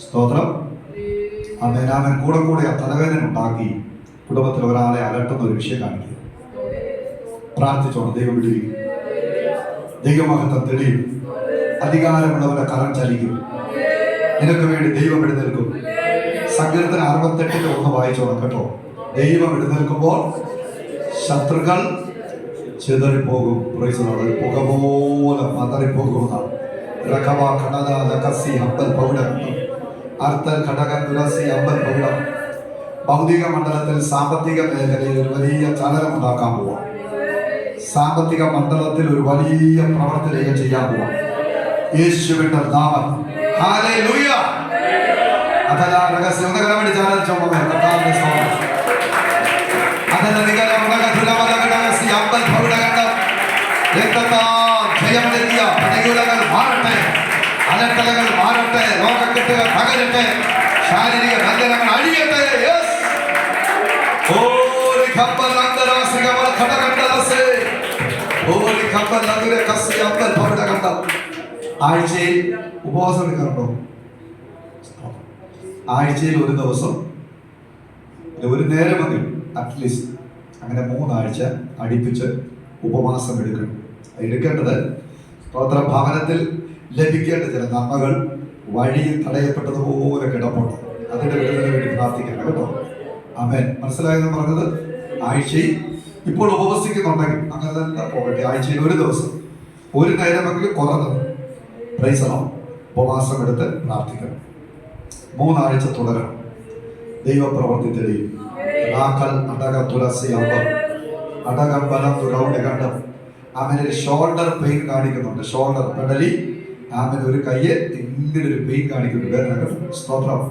സ്തോത്രം. അവൻ കൂടെ കൂടെ ആ തലവേദന ഉണ്ടാക്കി കുടുംബത്തിൽ ഒരാളെ അലട്ടുന്ന ഒരു വിഷയം കാണിക്കുക. പ്രാർത്ഥിച്ചോണം. ദൈവം വിടുവിക്കും. ദൈവമഹത്വം തെളിയും. അധികാരമുള്ളവരുടെ കരം ചലിക്കും. നിനക്ക് വേണ്ടി ദൈവം എഴുന്നേൽക്കും. സങ്കീർത്തനം 68:1 വായിച്ചോണം കേട്ടോ. ദൈവം എഴുന്നേൽക്കുമ്പോൾ ശത്രുക്കൾ ചിതറിപ്പോകും. പുക പോലെ മതറിപ്പോകുന്ന ഭൗതിക മണ്ഡലത്തിൽ സാമ്പത്തിക മേഖലയിൽ ഒരു വലിയ ചലനം ഉണ്ടാക്കാൻ പോവാം. സാമ്പത്തിക മണ്ഡലത്തിൽ ഒരു വലിയ പ്രവർത്തനം ചെയ്യാൻ പോവാം. യേശുവിന്റെ നാമത്തിൽ. ഹല്ലേലൂയ. അതല്ല രഹസ്യം ഒന്നുകളെ വേണ്ടി ചാലിച്ചോ. കർത്താവിന്റെ സ്തോത്രം. അതല്ല നിങ്ങളെ പ്രതികൂലങ്ങൾ മാറട്ടെ, അലട്ടലുകൾ മാറട്ടെ, രോഗക്കെട്ടുകൾ തകരട്ടെ, ശാരീരിക ബന്ധനങ്ങൾ അഴിയട്ടെ. ആഴ്ചയിൽ ഉപവാസം എടുക്കാറുണ്ടോ? ആഴ്ചയിൽ ഒരു ദിവസം, ഒരു നേരമെങ്കിലും അറ്റ്ലീസ്റ്റ് അങ്ങനെ 3 ആഴ്ച അടുപ്പിച്ച് ഉപവാസം എടുക്കണം. എടുക്കേണ്ടത് സ്തോത്രം ഭവനത്തിൽ ലഭിക്കേണ്ട ചില നന്മകൾ വഴിയിൽ തടയപ്പെട്ടതുപോലെ കിടപ്പുണ്ട്. അതിന്റെ വിടുതലിന് വേണ്ടി പ്രാർത്ഥിക്കണം കേട്ടോ. ആമേൻ. മനസ്സിലായെന്ന് പറഞ്ഞത് ആഴ്ചയിൽ ഇപ്പോൾ ഉപവസിക്കുന്നുണ്ടെങ്കിൽ അങ്ങനെ തന്നെ പോകട്ടെ. ആഴ്ചയിൽ ഒരു ദിവസം ഒരു നേരമെങ്കിലും കുറഞ്ഞത് പ്രൈസണം ഉപവാസം എടുത്ത് പ്രാർത്ഥിക്കണം. 3 ആഴ്ച തുടരണം. ദൈവപ്രവൃത്തി തെളിയും. അവനൊരു ഷോൾഡർ പെയിൻ കാണിക്കുന്നുണ്ട്. ഷോൾഡർ പെടലി അവൻ ഒരു കയ്യെ ഇങ്ങനെ ഒരു പെയിൻ കാണിക്കുന്നുണ്ട്. വേദന. സ്തോത്രം.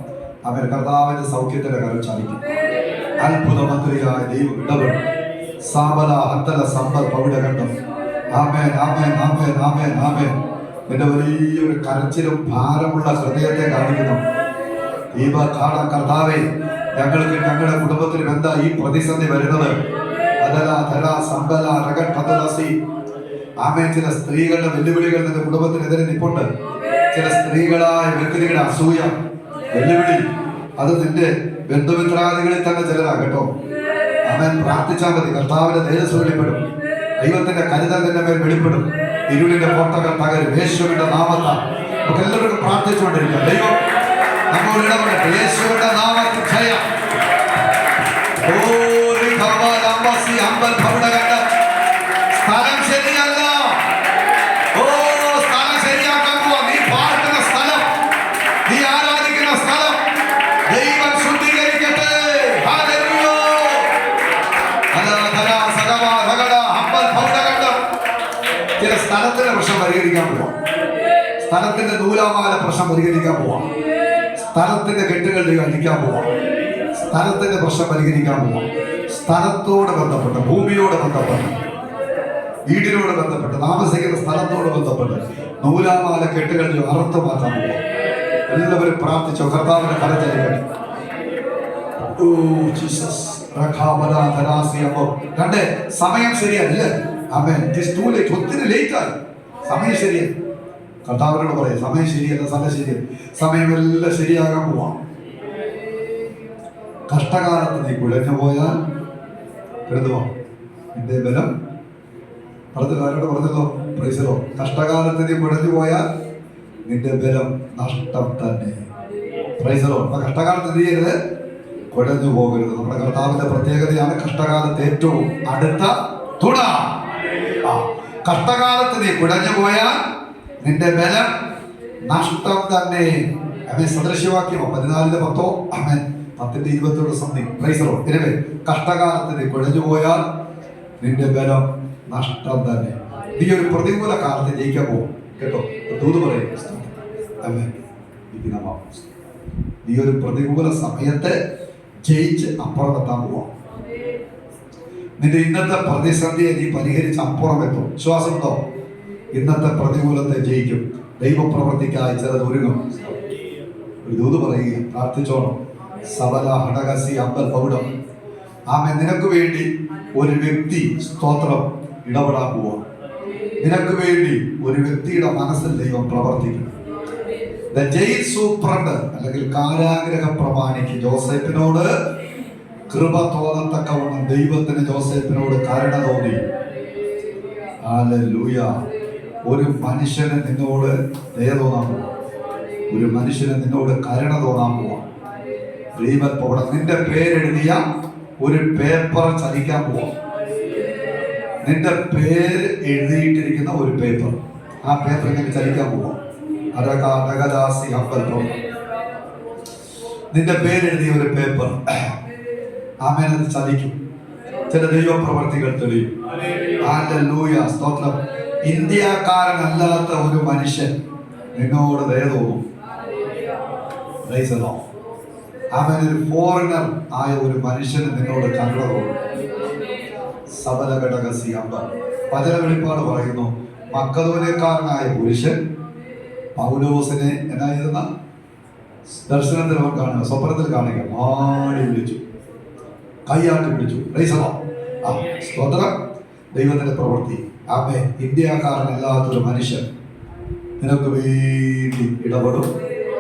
അവൻ കർത്താവിന്റെ സൗഖ്യത്തിന്റെ കരം ചാലിക്കും. അത്ഭുത മന്ത്രിയായ ദൈവം ഇടപെടും. സാബല ഹത്തല സമ്പൽ പവിടകണ്ഠം. ആമേൻ, ആമേൻ, ആമേൻ, ആമേൻ, ആമേൻ. എന്റെ വലിയൊരു കരച്ചിലും ഭാരമുള്ള ഹൃദയത്തെ കാണിക്കുന്നു. കർത്താവേ, ഞങ്ങൾക്ക് ഞങ്ങളുടെ കുടുംബത്തിലും എന്താ ഈ പ്രതിസന്ധി വരുന്നത്? ആമേൻ. ചില സ്ത്രീകളുടെ വെല്ലുവിളികൾ നിന്റെ കുടുംബത്തിനെതിരെ നിൽപ്പുണ്ട്. ചില സ്ത്രീകളായ വ്യക്തികളുടെ അസൂയ, വെല്ലുവിളി, അത് നിന്റെ ബന്ധുമിത്രാദികളിൽ തന്നെ ചിലരാ കേട്ടോ. അവൻ പ്രാർത്ഥിച്ചാൽ മതി. കർത്താവിന്റെ തേജസ് വെളിപ്പെടും. ദൈവത്തിന്റെ കരുതൽ നിന്റെ മേൽ വെളിപ്പെടും. ഇരുളിന്റെ കോട്ടകൾ തകരും. യേശുവിന്റെ നാമത്താൽ നമുക്ക് എല്ലാവർക്കും പ്രാർത്ഥിച്ചുകൊണ്ടിരിക്കാം. ദൈവം നമ്മോട് ഇടപെടട്ടെ. യേശുവിന്റെ നാമത്തിൽ ജയം. സ്ഥലം ശരിയല്ല. സ്ഥലം ശരിയാക്കാൻ പോവാ. നീ പാർക്കുന്ന സ്ഥലം, നീ ആരാധിക്കുന്ന സ്ഥലം ദൈവം ശുദ്ധീകരിക്കട്ടെ. ചില സ്ഥലത്തിന്റെ പ്രശ്നം പരിഹരിക്കാൻ പോവാം. സ്ഥലത്തിന്റെ നൂലാമാല പ്രശ്നം പരിഹരിക്കാൻ പോവാം. സ്ഥലത്തിന്റെ കെട്ടുകൾ അടിക്കാൻ പോവാം. സ്ഥലത്തിന്റെ പ്രശ്നം പരിഹരിക്കാൻ പോവാം. സ്ഥലത്തോട് ബന്ധപ്പെട്ട്, ഭൂമിയോട് ബന്ധപ്പെട്ട്, വീടിനോട് ബന്ധപ്പെട്ട്, താമസിക്കുന്ന സ്ഥലത്തോട് ബന്ധപ്പെട്ട് നൂലാമാല കെട്ടുകൾ അറുത്തു മാറ്റാൻ പോകും. എല്ലാവരും പ്രാർത്ഥിച്ചോ, കർത്താവിനെ കരചലിക്കട്ടെ. കണ്ടേ, സമയം ശരിയല്ല. ആമേൻ. It is too late. ഒത്തിരി ലേറ്റ് ആയി. സമയം ശരിയല്ല. കർത്താവിനോട് പറയാം, സമയം ശരിയല്ല, സമയം ശരിയല്ല. സമയമെല്ലാം ശരിയാകാൻ പോവാം. കഷ്ടകാലത്ത് നീ കുഴഞ്ഞു പോയാൽ എഴുതുമോ നിന്റെ ബലം ആരോട് പറഞ്ഞല്ലോ, പ്രൈസലോ. കഷ്ടകാലത്ത് നീ കുഴഞ്ഞു പോയാൽ നിന്റെ ബലം നഷ്ടം തന്നെ. പ്രൈസലോ. അപ്പൊ കഷ്ടകാലത്ത് നീ ചെയ്യരുത്, കുഴഞ്ഞു പോകരുത്. നമ്മുടെ കർത്താവിന്റെ പ്രത്യേകതയാണ് കഷ്ടകാലത്ത് ഏറ്റവും അടുത്ത തുണ. കഷ്ടകാലത്ത് നീ കുഴഞ്ഞു പോയാൽ നിന്റെ ബലം നഷ്ടം തന്നെ. അവൻ സദൃശ്യവാക്യമോ 14:10, അവൻ 10:27 സംതിങ്. പ്രൈസലോ. ഇരവേ, കഷ്ടകാലത്ത് നീ കുഴഞ്ഞു പോയാൽ നിന്റെ ബലം നഷ്ടം തന്നെ. നീ ഒരു പ്രതികൂല കാലത്ത് ജയിക്കാൻ പോകും കേട്ടോ. ദൂത് പറയും, നീ ഒരു പ്രതികൂല സമയത്ത് ജയിച്ച് അപ്പുറം എത്താൻ പോവാം. നിന്റെ ഇന്നത്തെ പ്രതിസന്ധിയെ നീ പരിഹരിച്ച് അപ്പുറം എത്തും. വിശ്വാസമുണ്ടോ? ഇന്നത്തെ പ്രതികൂലത്തെ ജയിക്കും. ദൈവപ്രവൃത്തിക്കായി ചിലത് ഒരുങ്ങും. ഒരു ദൂത് പറയുക, പ്രാർത്ഥിച്ചോണം. സബല ഹടകസി അമ്പൽ പൗഡം. ആമേ. നിനക്ക് വേണ്ടി ഒരു വ്യക്തി സ്തോത്രം ഇടപെടാൻ പോവാ. നിനക്ക് വേണ്ടി ഒരു വ്യക്തിയുടെ മനസ്സിൽ ദൈവം പ്രവർത്തിക്കും. ജയിൽ സൂപ്രണ്ട് അല്ലെങ്കിൽ കാരാഗ്രഹ പ്രമാണിക്ക് ജോസഫിനോട് കൃപ തോന്നത്തക്കവണ്ണം ദൈവത്തിന് ജോസഫിനോട് കരുണ തോന്നി. ഹല്ലേലൂയ. ഒരു മനുഷ്യന് നിന്നോട് ദയ തോന്നാൻ പോവാ. ഒരു മനുഷ്യന് നിന്നോട് കരുണ തോന്നാൻ പോവാ. ദൈവത്തോടെ നിന്റെ പേരെഴുതിയ ഒരു പേപ്പർ ചലിക്കാൻ പോവാ. നിന്റെ പേര് എഴുതിയിട്ടിരിക്കുന്ന ഒരു പേപ്പർ, ആ പേപ്പർ ഇങ്ങനെ ചലിക്കാൻ പോവാ. അരകാദാസി അമ്പലം. നിന്റെ പേരെഴുതിയ ഒരു പേപ്പർ, ആമേൻ, ചലിക്കും. ചില ദൈവപ്രവർത്തികൾ തെളിയും. ഹല്ലേലൂയ. സ്തോത്രം. ഇന്ത്യക്കാരനല്ലാത്ത ഒരു മനുഷ്യൻ നിന്നോട് ദയ തോന്നും. അവൻ ഒരു ഫോറിനർ ആയ ഒരു മനുഷ്യന് നിന്നോട് കരുണ തോന്നും. സബല ഘടകസി അമ്പ. വചന വെളിപ്പാട് പറയുന്നു, മക്കദോന്യക്കാരനായ പുരുഷൻ പൗലോസിനെ എന്നായിരുന്ന ദർശനത്തിൽ അവൻ കാണുക, സ്വപ്നത്തിൽ കാണുക, മാടി വിളിച്ചു, കൈയാട്ടി വിളിച്ചു. സ്തോത്രം. ദൈവത്തിന്റെ പ്രവൃത്തി. ആമേ. ഇന്ത്യക്കാരനല്ലാത്തൊരു മനുഷ്യൻ നിനക്ക് വേണ്ടി ഇടപെടും,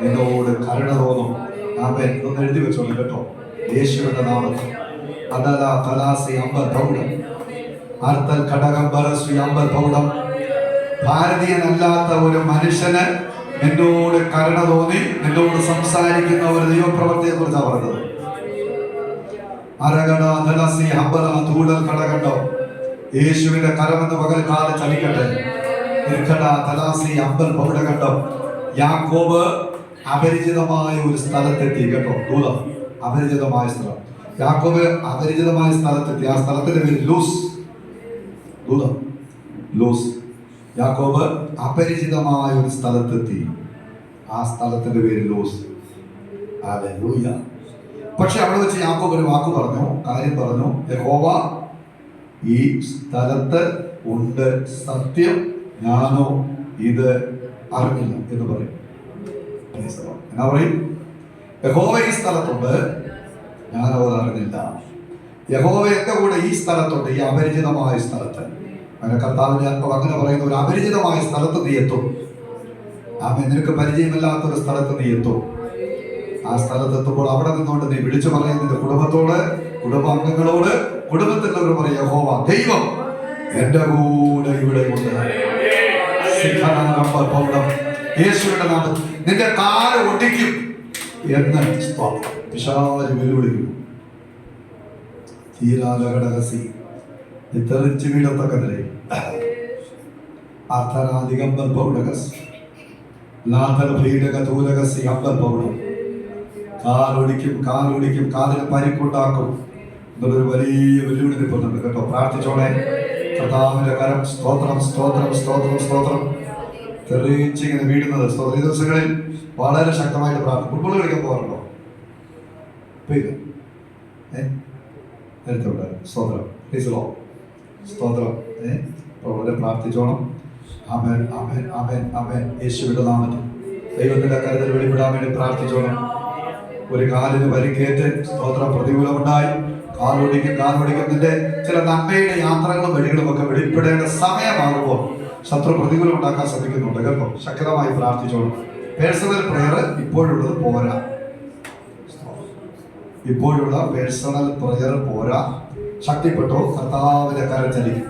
നിന്നോട് കരുണ തോന്നും. ആമേ. ഇതൊന്ന് എഴുതി വെച്ചോളൂ കേട്ടോ, യേശുവിന്റെ നാമത്തിൽ. അതല തലാസി അമ്പൽ പൗഡം അർത്തൽ ഘടകംബരശ്രീ അമ്പൽ പൗഡം. ഭാരതീയനല്ലാത്ത ഒരു മനുഷ്യന് നിന്നോട് കരുണ തോന്നി നിന്നോട് സംസാരിക്കുന്ന ഒരു ദൈവപ്രവർത്തിയെ കുറിച്ചാണ് പറഞ്ഞത്. അരകട ധനസി ഹമ്പല തൂടൽ കടകണ്ടോ. യേശുവിന്റെ കരമെന്ന് പകൽക്കാലം ചലിക്കട്ടെ. തലാസി അമ്പൽ പൗഡ കണ്ടോ. യാക്കോബ് അപരിചിതമായ ഒരു സ്ഥലത്തെത്തി കേട്ടോ. ദൂതം. അപരിചിതമായ സ്ഥലം. യാക്കോബ് അപരിചിതമായ സ്ഥലത്തെത്തി. ആ സ്ഥലത്തിന്റെ പേര് ലൂസ്. ദൂതം. ലൂസ്. യാക്കോബ് അപരിചിതമായ ഒരു സ്ഥലത്തെത്തി. ആ സ്ഥലത്തിന്റെ പേര് ലൂസ്. ഹല്ലേലൂയ. പക്ഷെ അവിടെ വെച്ച് യാക്കോബ് ഒരു വാക്ക് പറഞ്ഞു, കാര്യം പറഞ്ഞു. യഹോവ ഈ സ്ഥലത്ത് ഉണ്ട്, സത്യം, ഞാനോ ഇത് അറിഞ്ഞില്ല എന്ന് പറയും. എന്നാ പറയും? യഹോവ ഈ സ്ഥലത്തുണ്ട്, ഞാനോ അത് അറിഞ്ഞില്ല. യഹോവ എന്റെ കൂടെ ഈ സ്ഥലത്തുണ്ട്, ഈ അപരിചിതമായ സ്ഥലത്ത്. അങ്ങനെ കർത്താവിന്റെ ആത്മാവ് അങ്ങനെ പറയുന്ന ഒരു അപരിചിതമായ സ്ഥലത്ത് നീ എത്തും. ആമേൻ. നിനക്ക് പരിചയമില്ലാത്തൊരു സ്ഥലത്ത് നീ എത്തും. ആ സ്ഥലത്തെത്തുമ്പോൾ അവിടെ നിന്നുകൊണ്ട് നീ വിളിച്ചു പറയുന്ന നിന്റെ കുടുംബത്തോട്, കുടുംബാംഗങ്ങളോട്, കുടുംബത്തിലുള്ളവർ പറയും, യഹോവ ദൈവം എന്റെ കൂടെ ഇവിടെ ഉണ്ട്. യേശുവിന്റെ നാമത്തിൽ നിന്റെ കാല് ഒടിക്കും എന്ന് പിശാച് വെല്ലുവിളിക്കുന്നു. തീരാലഘടകസി തെറിച്ചു വീഴത്തക്ക നിലയിൽ അർത്ഥനാധികമ്പൽ പൗഡകസ് ലാത്തൽ ഭീഡക തൂലകസി അമ്പൽ പൗഡം. കാലൊടിക്കും, കാലൊടിക്കും, കാലിന് പരിക്കുണ്ടാക്കും എന്നൊരു വലിയ വെല്ലുവിളി നിൽക്കുന്നുണ്ട് കേട്ടോ. പ്രാർത്ഥിച്ചോളെ. കർത്താവിന്റെ കരം. സ്തോത്രം, സ്തോത്രം, സ്തോത്രം, സ്തോത്രം. തെറിച്ചിങ്ങനെ വീഴുന്നത്. സ്തോത്രം. ഈ ദിവസങ്ങളിൽ വളരെ ശക്തമായിട്ട് പ്രാർത്ഥന. ഫുട്ബോൾ കളിക്കാൻ പോകാറുണ്ടോ? നേരത്തെ ഉണ്ടായിരുന്നു. സ്തോത്രം. പ്ലീസലോ സ്തോത്രം. വളരെ പ്രാർത്ഥിച്ചോണം. ആമേൻ, ആമേൻ, ആമേൻ, ആമേൻ. യേശുവിന്റെ നാമത്തിൽ ദൈവത്തിന്റെ കരുതൽ വെളിപ്പെടാൻ വേണ്ടി പ്രാർത്ഥിച്ചോണം. ഒരു കാലിന് പരിക്കേറ്റ് സ്തോത്രം പ്രതികൂലമുണ്ടായി കാലൊടിക്കുന്നതിന്റെ ചില നന്മയുടെ യാത്രകളും വഴികളും ഒക്കെ വെളിപ്പെടേണ്ട സമയമാകുമ്പോൾ ശത്രു പ്രതികൂലം ഉണ്ടാക്കാൻ ശ്രമിക്കുന്നുണ്ട് കേട്ടോ. ശക്തമായി പ്രാർത്ഥിച്ചോളൂ. പേഴ്സണൽ പ്രയർ ഇപ്പോഴുള്ളത് പോരാ. ഇപ്പോഴുള്ള പേഴ്സണൽ പ്രയർ പോരാ. ശക്തിപ്പെട്ടോ കർത്താവിന്റെ കരം ചലിക്കും.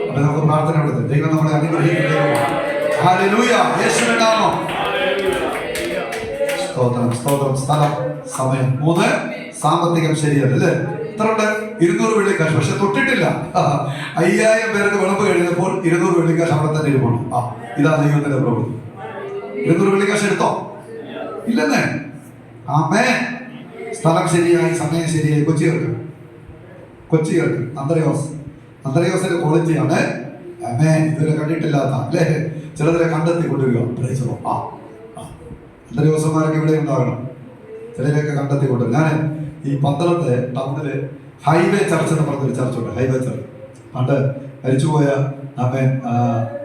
അപ്പൊ നമുക്ക് പ്രാർത്ഥന കൊടുത്തു. ദൈവം നമ്മളെ അനുഗ്രഹിക്കുന്നു. ഹല്ലേലൂയ. യേശുവിന്റെ നാമം. സ്തോത്രം, സ്തോത്രം. സ്ഥലം, സമയം. 3 സാമ്പത്തികം ശരിയല്ല അല്ലേ? ഇത്ര ഉണ്ട് 200 വെള്ളിക്കാശ്. പക്ഷെ തൊട്ടിട്ടില്ല. 5000 പേർക്ക് വിളമ്പ് കഴിഞ്ഞപ്പോൾ 200 വെള്ളിക്കാശ് അവിടെ തന്നെ ഇരുപുണ്ട്. ഇതാ ദൈവത്തിന്റെ പ്രവൃത്തി. 200 വെള്ളിക്കാശ് എടുത്തോ? ഇല്ലെന്നേ. ആമേൻ. സ്ഥലം ശരിയായി, സമയം ശരിയായി. കൊച്ചികൾക്ക് അന്ത്രയോസിന്റെ ക്വാളിറ്റിയാണ്. ആമേൻ. ഇതുവരെ കണ്ടിട്ടില്ലാത്ത അല്ലേ? ചിലതിനെ കണ്ടെത്തി കൊണ്ടുവരിക. അന്ത്രയോസന്മാരൊക്കെ ഇവിടെ ഉണ്ടാകണം. ചിലരെയൊക്കെ കണ്ടെത്തി കൊണ്ടുവരും. ഞാൻ ഈ പന്തളത്തെ ടൗണില് ഹൈവേ ചർച്ച് എന്ന് പറഞ്ഞൊരു ചർച്ചുണ്ട്. ഹൈവേ ചർച്ച് പണ്ട് മരിച്ചുപോയ ആമേൻ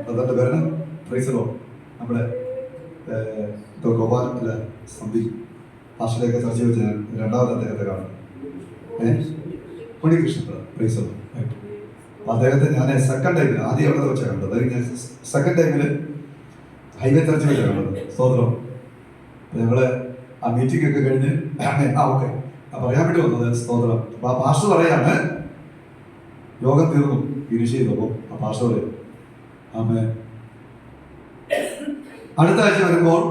അതിന്റെ പേരാണ് പ്രൈസലോ. നമ്മുടെ ഗോപാൽ അല്ല സന്ധി ഭാഷയിലൊക്കെ ചർച്ച വെച്ച് ഞാൻ രണ്ടാമത് അദ്ദേഹത്തെ കാണും. ഉണ്ണികൃഷ്ണൻ പ്രൈസലോ. അപ്പൊ അദ്ദേഹത്തെ ഞാൻ സെക്കൻഡ് ടൈമിൽ ആദ്യം അവിടെ വെച്ചാണ് കണ്ടത്. ഞാൻ സെക്കൻഡ് ടൈമിൽ ഹൈവേ ചർച്ച് വെച്ചാണ് കണ്ടത്. സ്തോത്രം. ഞങ്ങള് ആ മീറ്റിംഗ് ഒക്കെ കഴിഞ്ഞ് ഓക്കെ പറയാൻ വേണ്ടി വന്നത്. സ്തോത്രം. അപ്പൊ ആ പാസ്റ്റർ പറയാണ് യോഗം തീർന്നു ഫിനിഷ് ചെയ്തപ്പോ ആ പാസ്റ്റർ പറയും ആമേൻ അടുത്ത ആഴ്ച വരുമ്പോൾ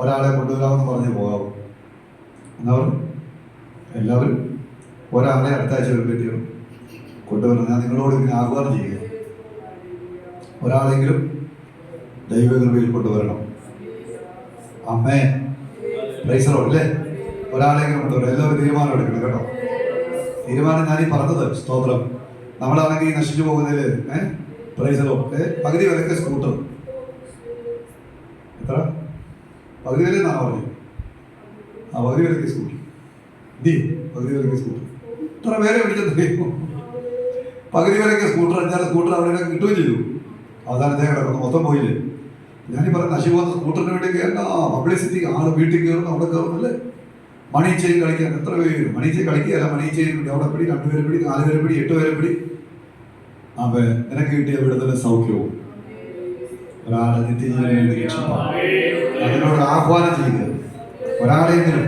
ഒരാളെ കൊണ്ടുവരാമെന്ന് പറഞ്ഞ് പോകാവൂ എന്നവർ എല്ലാവരും ഒരാളെ അടുത്ത ആഴ്ച വരുമ്പോഴത്തേക്കും കൊണ്ടുവരണം. ഞാൻ നിങ്ങളോട് ഇങ്ങനെ ആഹ്വാനം ചെയ്യുക. ഒരാളെങ്കിലും ദൈവകൃപയിൽ കൊണ്ടുവരണം. അമ്മേ പ്രൈസറോ അല്ലേ? ഒരാളെങ്കിലും കൊണ്ടുവരണം. എല്ലാവരും തീരുമാനം എടുക്കണം കേട്ടോ. തീരുമാനം ഞാനീ പറഞ്ഞത്. സ്തോത്രം. നമ്മളാണെങ്കിൽ നശിച്ചു പോകുന്നതിൽ പ്രൈസറോ പകുതി വിലക്ക് സ്കൂട്ടർ എത്ര പകുതി വില എന്നാണ് പറഞ്ഞത്. പകുതി വിലക്ക് സ്കൂട്ടർ പകുതി വിലക്ക് സ്കൂട്ടർ ഇത്ര പേരെ പിടിച്ചത്. പകുതി വിലക്ക് സ്കൂട്ടർ 5-6 സ്കൂട്ടർ അവിടെ കിട്ടുകയും ചെയ്തു. അവസാനത്തെ കിടക്കുന്നു. മൊത്തം പോയില്ലേ? ഞാനീ പറഞ്ഞ നശിച്ചു പോകുന്ന സ്കൂട്ടറിന് വേണ്ടി കയറണ്ട പബ്ലിസിറ്റി. ആള് വീട്ടിൽ കയറുന്നു, അവിടെ കയറുന്നല്ലേ. മണി ചെയിൻ കളിക്കാൻ എത്ര പേര് മണി ചെയിൻ കളിക്കുകയല്ല. മണി ചെയിൻ അവിടെ പിടി, 2 പേരെ പിടി, 4 പേരെ പിടി, 8 പേരെ പിടി. അപ്പൊ നിനക്ക് കിട്ടിയ വിടുതലും സൗഖ്യവും ഒരാളെ നിത്യജീവനെ രക്ഷിപ്പാൻ അതിനോട് ആഹ്വാനം ചെയ്യുക. ഒരാളെങ്കിലും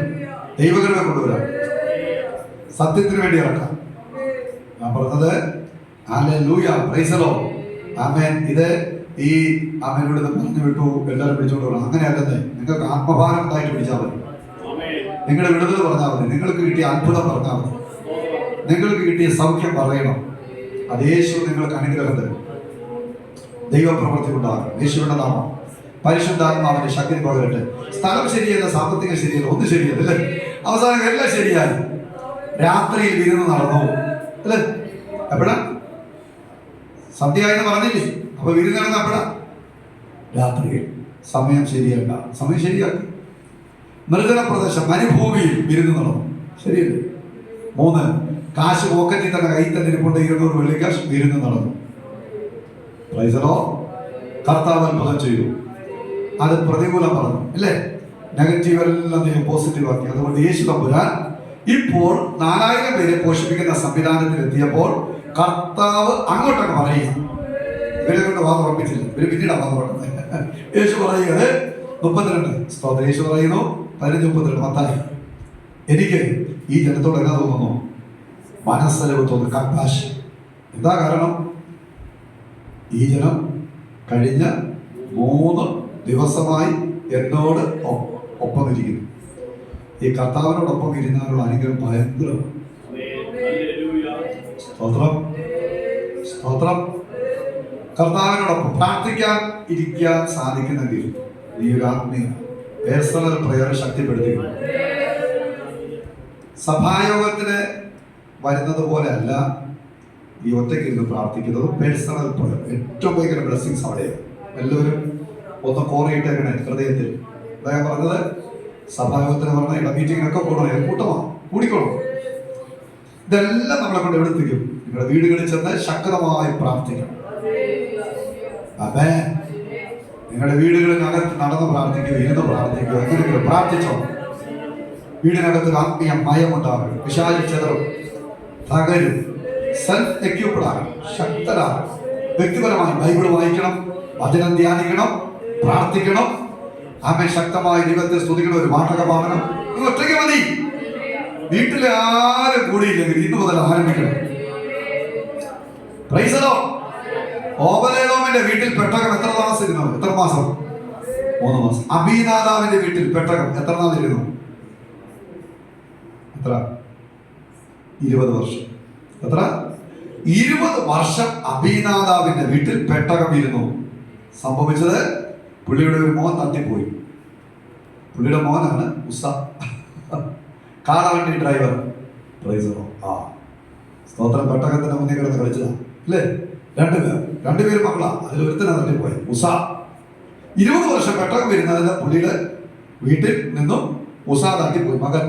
ദൈവകൃപ കൊണ്ടുവരാം. സത്യത്തിന് വേണ്ടി ഇറക്കാം. ഞാൻ പറഞ്ഞത് ഹല്ലേലൂയ പ്രൈസ് ദി ലോർഡ്. ആമേൻ. ഇത് ഈ ആമേനോട് പറഞ്ഞു വിട്ടു എല്ലാവരും പിടിച്ചോണ്ട് വരണം. അങ്ങനെയല്ലെന്നേ. നിങ്ങൾക്ക് ആത്മഭാരം ഉണ്ടായിട്ട് പിടിച്ചാൽ മതി. നിങ്ങളുടെ വിടുതൽ പറഞ്ഞാൽ മതി. നിങ്ങൾക്ക് കിട്ടിയ അത്ഭുതം പറഞ്ഞാൽ മതി. നിങ്ങൾക്ക് കിട്ടിയ സൗഖ്യം പറയണം. അത് യേശു നിങ്ങൾക്ക് അനുഗ്രഹം തരും. ദൈവപ്രവൃത്തി ഉണ്ടാകും. യേശുവിന്റെ നാമം പരിശുദ്ധാത്മാവിന്റെ ശക്തി പകരട്ടെ. സ്ഥലം ശരിയല്ല, സാമ്പത്തികം ശരിയല്ല, ഒന്നും ശരിയല്ല അല്ലേ? അവസാനം എല്ലാം ശരിയായി. രാത്രിയിൽ വിരുന്ന് നടന്നു അല്ലേ? എപ്പോഴാ? സന്ധ്യയായെന്ന് പറഞ്ഞില്ലേ? അപ്പൊ വിരുന്ന് നടന്ന എപ്പോഴാ? രാത്രിയിൽ. സമയം ശരിയല്ല. സമയം ശരിയാക്കി. നിർജ്ജന പ്രദേശം മരുഭൂമിയിൽ വിരുന്ന് നടന്നു. ശരിയല്ലേ? 3 കാശ് പോക്കറ്റിൽ തന്നെ കയ്യിൽ തന്നെ ഇരിപ്പുണ്ട്. 200 വെള്ളിക്കാശ് വിരുന്ന് നടന്നു. Price the Lord. കർത്താവ് അത്ഭുതം ചെയ്തു. അത് പ്രതികൂലം പറഞ്ഞു അല്ലേ? നെഗറ്റീവ് എല്ലാം ദൈവം പോസിറ്റീവ് ആക്കി. അതുകൊണ്ട് യേശു തമ്പുരാൻ ഇപ്പോൾ 4000 പേരെ പോഷിപ്പിക്കുന്ന സംവിധാനത്തിൽ എത്തിയപ്പോൾ കർത്താവ് അങ്ങോട്ടൊക്കെ പറയുക. ഇവരെ കൊണ്ട് വാദം ഉറപ്പിച്ചില്ല. ഇവര് പിന്നീട് വാദം ഉറപ്പിച്ചത്. യേശു പറയുന്നത് 32 സ്തോത്രം. യേശു പറയുന്നു 15:32 മത്തായി. എനിക്ക് ഈ ജനത്തോട് എന്നാ തോന്നുന്നു? മനസ്സലവ് തോന്നുന്നു. കമ്പാഷൻ. എന്താ കാരണം? ഈ ജനം കഴിഞ്ഞ 3 ദിവസമായി എന്നോട് ഒപ്പം ഇരിക്കുന്നു. ഈ കർത്താവിനോടൊപ്പം ഇരുന്നാലുള്ള അനുഗ്രഹം ഭയങ്കരമാണ്. സ്തോത്രം, സ്തോത്രം. കർത്താവിനോടൊപ്പം പ്രാർത്ഥിക്കാൻ ഇരിക്കാൻ സാധിക്കുന്നെങ്കിൽ ഈ ഒരു ആത്മീയ പേഴ്സണൽ പ്രയർ ശക്തിപ്പെടുത്തിക്കുന്നു. സഭായോഗത്തിന് വരുന്നത് പോലെ അല്ല ഈ ഒറ്റയ്ക്ക് ഇരുന്ന് പ്രാർത്ഥിക്കുന്നത്. പേഴ്സണൽ പ്രയർ ഏറ്റവും ഭയങ്കര ബ്ലെസ്സിങ്സ് അവിടെയാണ്. എല്ലാവരും ഒന്ന് കോറിയിട്ടേക്കണേ ഹൃദയത്തിൽ. അദ്ദേഹം പറഞ്ഞത് സഭായോഗത്തിന് പറഞ്ഞ മീറ്റിങ്ങിനൊക്കെ പോകണം. കൂട്ടമാണ്, കൂടിക്കോണം. ഇതെല്ലാം നമ്മളെ കൊണ്ട് എവിടെത്തിക്കും? നിങ്ങളുടെ വീടുകളിൽ ചെന്ന് ശക്തമായി പ്രാർത്ഥിക്കണം. ആമേൻ. നിങ്ങളുടെ വീടുകളിനകത്ത് നടന്ന് പ്രാർത്ഥിക്കുക, ഇരുന്ന് പ്രാർത്ഥിക്കുക, എങ്ങനെയെങ്കിലും പ്രാർത്ഥിച്ചോ. വീടിനകത്ത് ആത്മീയ മയമുണ്ടാകും, പിശാച് ചെതറും, തകരും. സെൽഫ് എക്യൂപ്ഡ് ആകണം, ശക്തരാകണം. വ്യക്തിപരമായി ബൈബിൾ വായിക്കണം, വചനം ധ്യാനിക്കണം, പ്രാർത്ഥിക്കണം. ആമേൻ. ശക്തമായി ദൈവത്തെ സ്തുതിക്കണം, ഒരു പാട്ടൊക്കെ പാടണം. ഇത് ഒറ്റയ്ക്ക് മതി. വീട്ടിൽ ആരും കൂടിയില്ലെങ്കിൽ ഇന്ന് മുതൽ ആരംഭിക്കണം. Price the Lord. ഓബലേദോമിന്റെ വീട്ടിൽ പെട്ടകം എത്ര താമസിക്കുന്നു? എത്ര മാസം? 3 മാസം. അബീനാദാവിന്റെ വീട്ടിൽ പെട്ടകം എത്ര നാളിരുന്നു? എത്ര? 20 വർഷം. എത്ര? 20 വർഷം അബീനാദാവിന്റെ വീട്ടിൽ പെട്ടകം ഇരുന്നു. സംഭവിച്ചത്, പുള്ളിയുടെ ഒരു മോൻ തട്ടിപ്പോയി. പുള്ളിയുടെ മോനാണ് ഉസ, കാളവണ്ടി ഡ്രൈവർ. Price the Lord. ആ സ്തോത്രം. പെട്ടകത്തിന്റെ മുന്നിൽ കിടന്ന് കളിച്ചതാ അല്ലേ? രണ്ടുപേരും മക്കളാ. അതിൽ ഒരുത്തനെ തട്ടിപ്പോയി, ഉസ. 20 വർഷം പെട്ടകം വരുന്നതിന് പുള്ളിയുടെ വീട്ടിൽ നിന്നും ഉസ തട്ടിപ്പോയി മകൻ.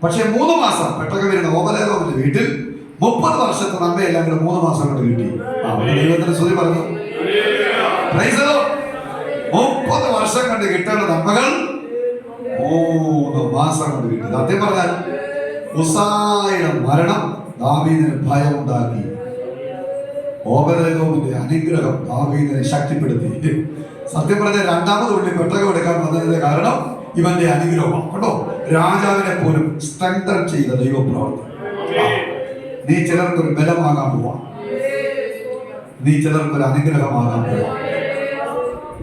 പക്ഷെ 3 മാസം പെട്ടകം വരുന്ന ഓബലേദോമിന്റെ വീട്ടിൽ 30 വർഷത്തെ നന്മയെല്ലാം കൂടെ 3 മാസം കൊണ്ട് കിട്ടി. ദൈവത്തിന് സ്തുതി പറഞ്ഞു. 30 വർഷം കൊണ്ട് കിട്ടേണ്ട നന്മകൾ 3 മാസം കൊണ്ട് കിട്ടി. സത്യം പറഞ്ഞാൽ ഉസായുടെ മരണം ദാവീദിന് ഭയമുണ്ടാക്കി. ഓബലേദോമിന്റെ അനുഗ്രഹം ദാവീദിനെ ശക്തിപ്പെടുത്തി. സത്യം പറഞ്ഞാൽ 2ാമത് പുള്ളി പെട്ടകം എടുക്കാൻ വന്നതിന്റെ കാരണം ഇവന്റെ അനുഗ്രഹമാണ് കേട്ടോ. രാജാവിനെ പോലും സ്ട്രെങ്തൻ ചെയ്ത ദൈവപ്രവർത്തനം. നീ ചിലർക്കൊരു ബലമാകാൻ പോവാ, നീ ചിലർക്കൊരു അനുഗ്രഹമാകാൻ പോവാ,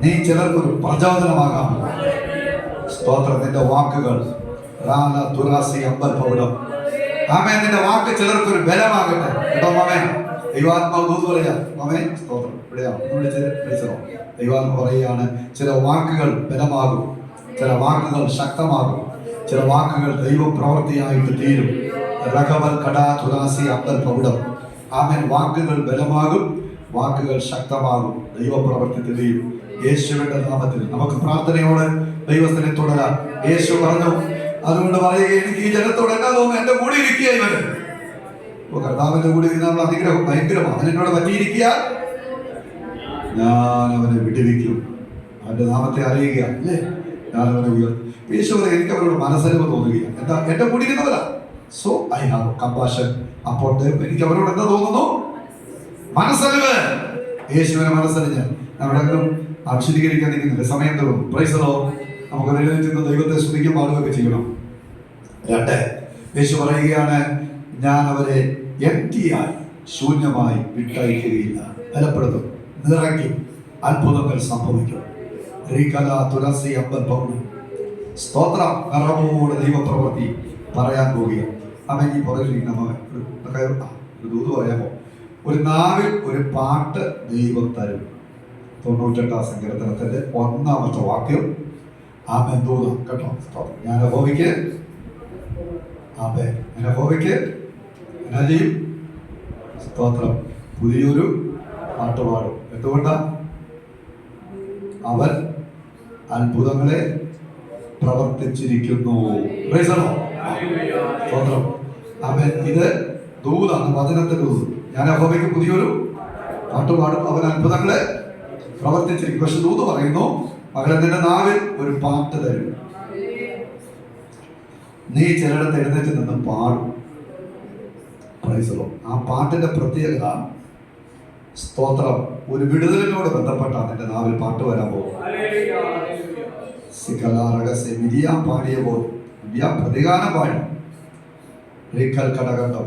നീ ചിലർക്കൊരു പ്രചോദനമാകാൻ പോവാ. സ്തോത്രം. നിന്റെ വാക്കുകൾ ആമേൻ. നിന്റെ വാക്ക് ചിലർക്കൊരു ബലമാകട്ടെ കേട്ടോ മാമേ. ദൈവാത്മാവ് ദൂത് പറയാ മാമേ. സ്തോത്രം. ഇവിടെയാണ് വിളിച്ചോ. ദൈവാത്മാവ് പറയുകയാണ്, ചില വാക്കുകൾ ബലമാകും, ചില വാക്കുകൾ ശക്തമാകും, ചില വാക്കുകൾ ദൈവപ്രവൃത്തിയായിട്ട് തീരും. ആമേൻ. വാക്കുകൾ ബലമാകും, വാക്കുകൾ ശക്തമാകും, ദൈവപ്രവൃത്തി തെളിയും. യേശുവിന്റെ നാമത്തിൽ നമുക്ക് പ്രാർത്ഥനയോടെ ദൈവത്തിനെ തുടരാം. യേശു പറഞ്ഞു, അതുകൊണ്ട് പറയുക, എനിക്ക് ഈ ജനത്തോട് എന്നാ തോന്നുന്നു, എന്റെ കൂടെ ഇരിക്കുക ഇവര്. കർത്താവിന്റെ കൂടെ ഇരുന്നുള്ള അനുഗ്രഹം ഭയങ്കരമാണ്. അവനെന്നോട് പറ്റിയിരിക്കുക, ഞാൻ അവനെ വിടുവിക്കും. അവന്റെ നാമത്തെ അറിയുക അല്ലേ? ഞാൻ അവനെ ഉയർത്തും. യേശു പറയും, എനിക്ക് അവരോട് മനസ്സലിവ് തോന്നുകയാണ്. എന്താ? എന്റെ കൂടെ ഇരുന്നവരാ. സോ ഐ ഹാവ് കമ്പാഷൻ അപ്പോൾ എനിക്ക് അവരോട് എന്താ തോന്നുന്നു? മനസ്സലിവ്. യേശുവിനെ മനസ്സലിഞ്ഞ് എവിടെങ്കിലും അക്ഷരീകരിക്കാൻ നിൽക്കുന്നില്ല. സമയം തോന്നും. Price the Lord. നമുക്ക് നിലനിൽക്കുന്ന ദൈവത്തെ സ്തുതിക്കും പാടുകയൊക്കെ ചെയ്യണം. 2, യേശു പറയുകയാണ്, ഞാൻ അവരെ എംപ്റ്റിയായി, ശൂന്യമായി വിട്ടയക്കുകയില്ല. ബലപ്പെടുത്തും, നിറയ്ക്കും, അത്ഭുതങ്ങൾ സംഭവിക്കും. സ്തോത്രം. നിറവോടെ ദൈവപ്രവൃത്തി പറയാൻ പോവുകയാണ്. അവൻ ഈ പുറകിലിരിക്കുന്ന ഒരു ദൂത് പറയാമോ? ഒരു നാവിൽ ഒരു പാട്ട് ദൈവം തരും. 98-ാം സങ്കീർത്തനത്തിന്റെ 1-ാമത്തെ വാക്യം. ആമേൻ. ദൂതം കേട്ടോ. സ്തോത്രം. ഞാൻ യഹോവയ്ക്ക് എന്നാ ചെയ്യും? സ്തോത്രം. പുതിയൊരു പാട്ട് പാടും. എന്തുകൊണ്ടാ? അവൻ അത്ഭുതങ്ങളെ പ്രവർത്തിച്ചിരിക്കുന്നു. സ്തോത്രം. അവൻ ഇത് ദൂതാണ്, വചനത്തിന്റെ ദൂത്. ഞാൻ യഹോവയ്ക്ക് പുതിയൊരു പാട്ട് പാടും, അവൻ അത്ഭുതങ്ങളെ പ്രവർത്തിച്ചിരിക്കും. പക്ഷെ ദൂത് പറയുന്നു, മകളെ നിന്റെ നാവിൽ ഒരു പാട്ട് തരും. നീ ചിലയിടത്ത് എഴുന്നേറ്റ് നിന്ന് പാടും. ആ പാട്ടിന്റെ പ്രത്യേകത, സ്തോത്രം, ഒരു വിടുതലിനോട് ബന്ധപ്പെട്ടാണ് നിന്റെ നാവിൽ പാട്ട് വരാൻ പോകും. പാടിയ പോലെ പ്രതിഗാനം പാടി. ഘടകണ്ടം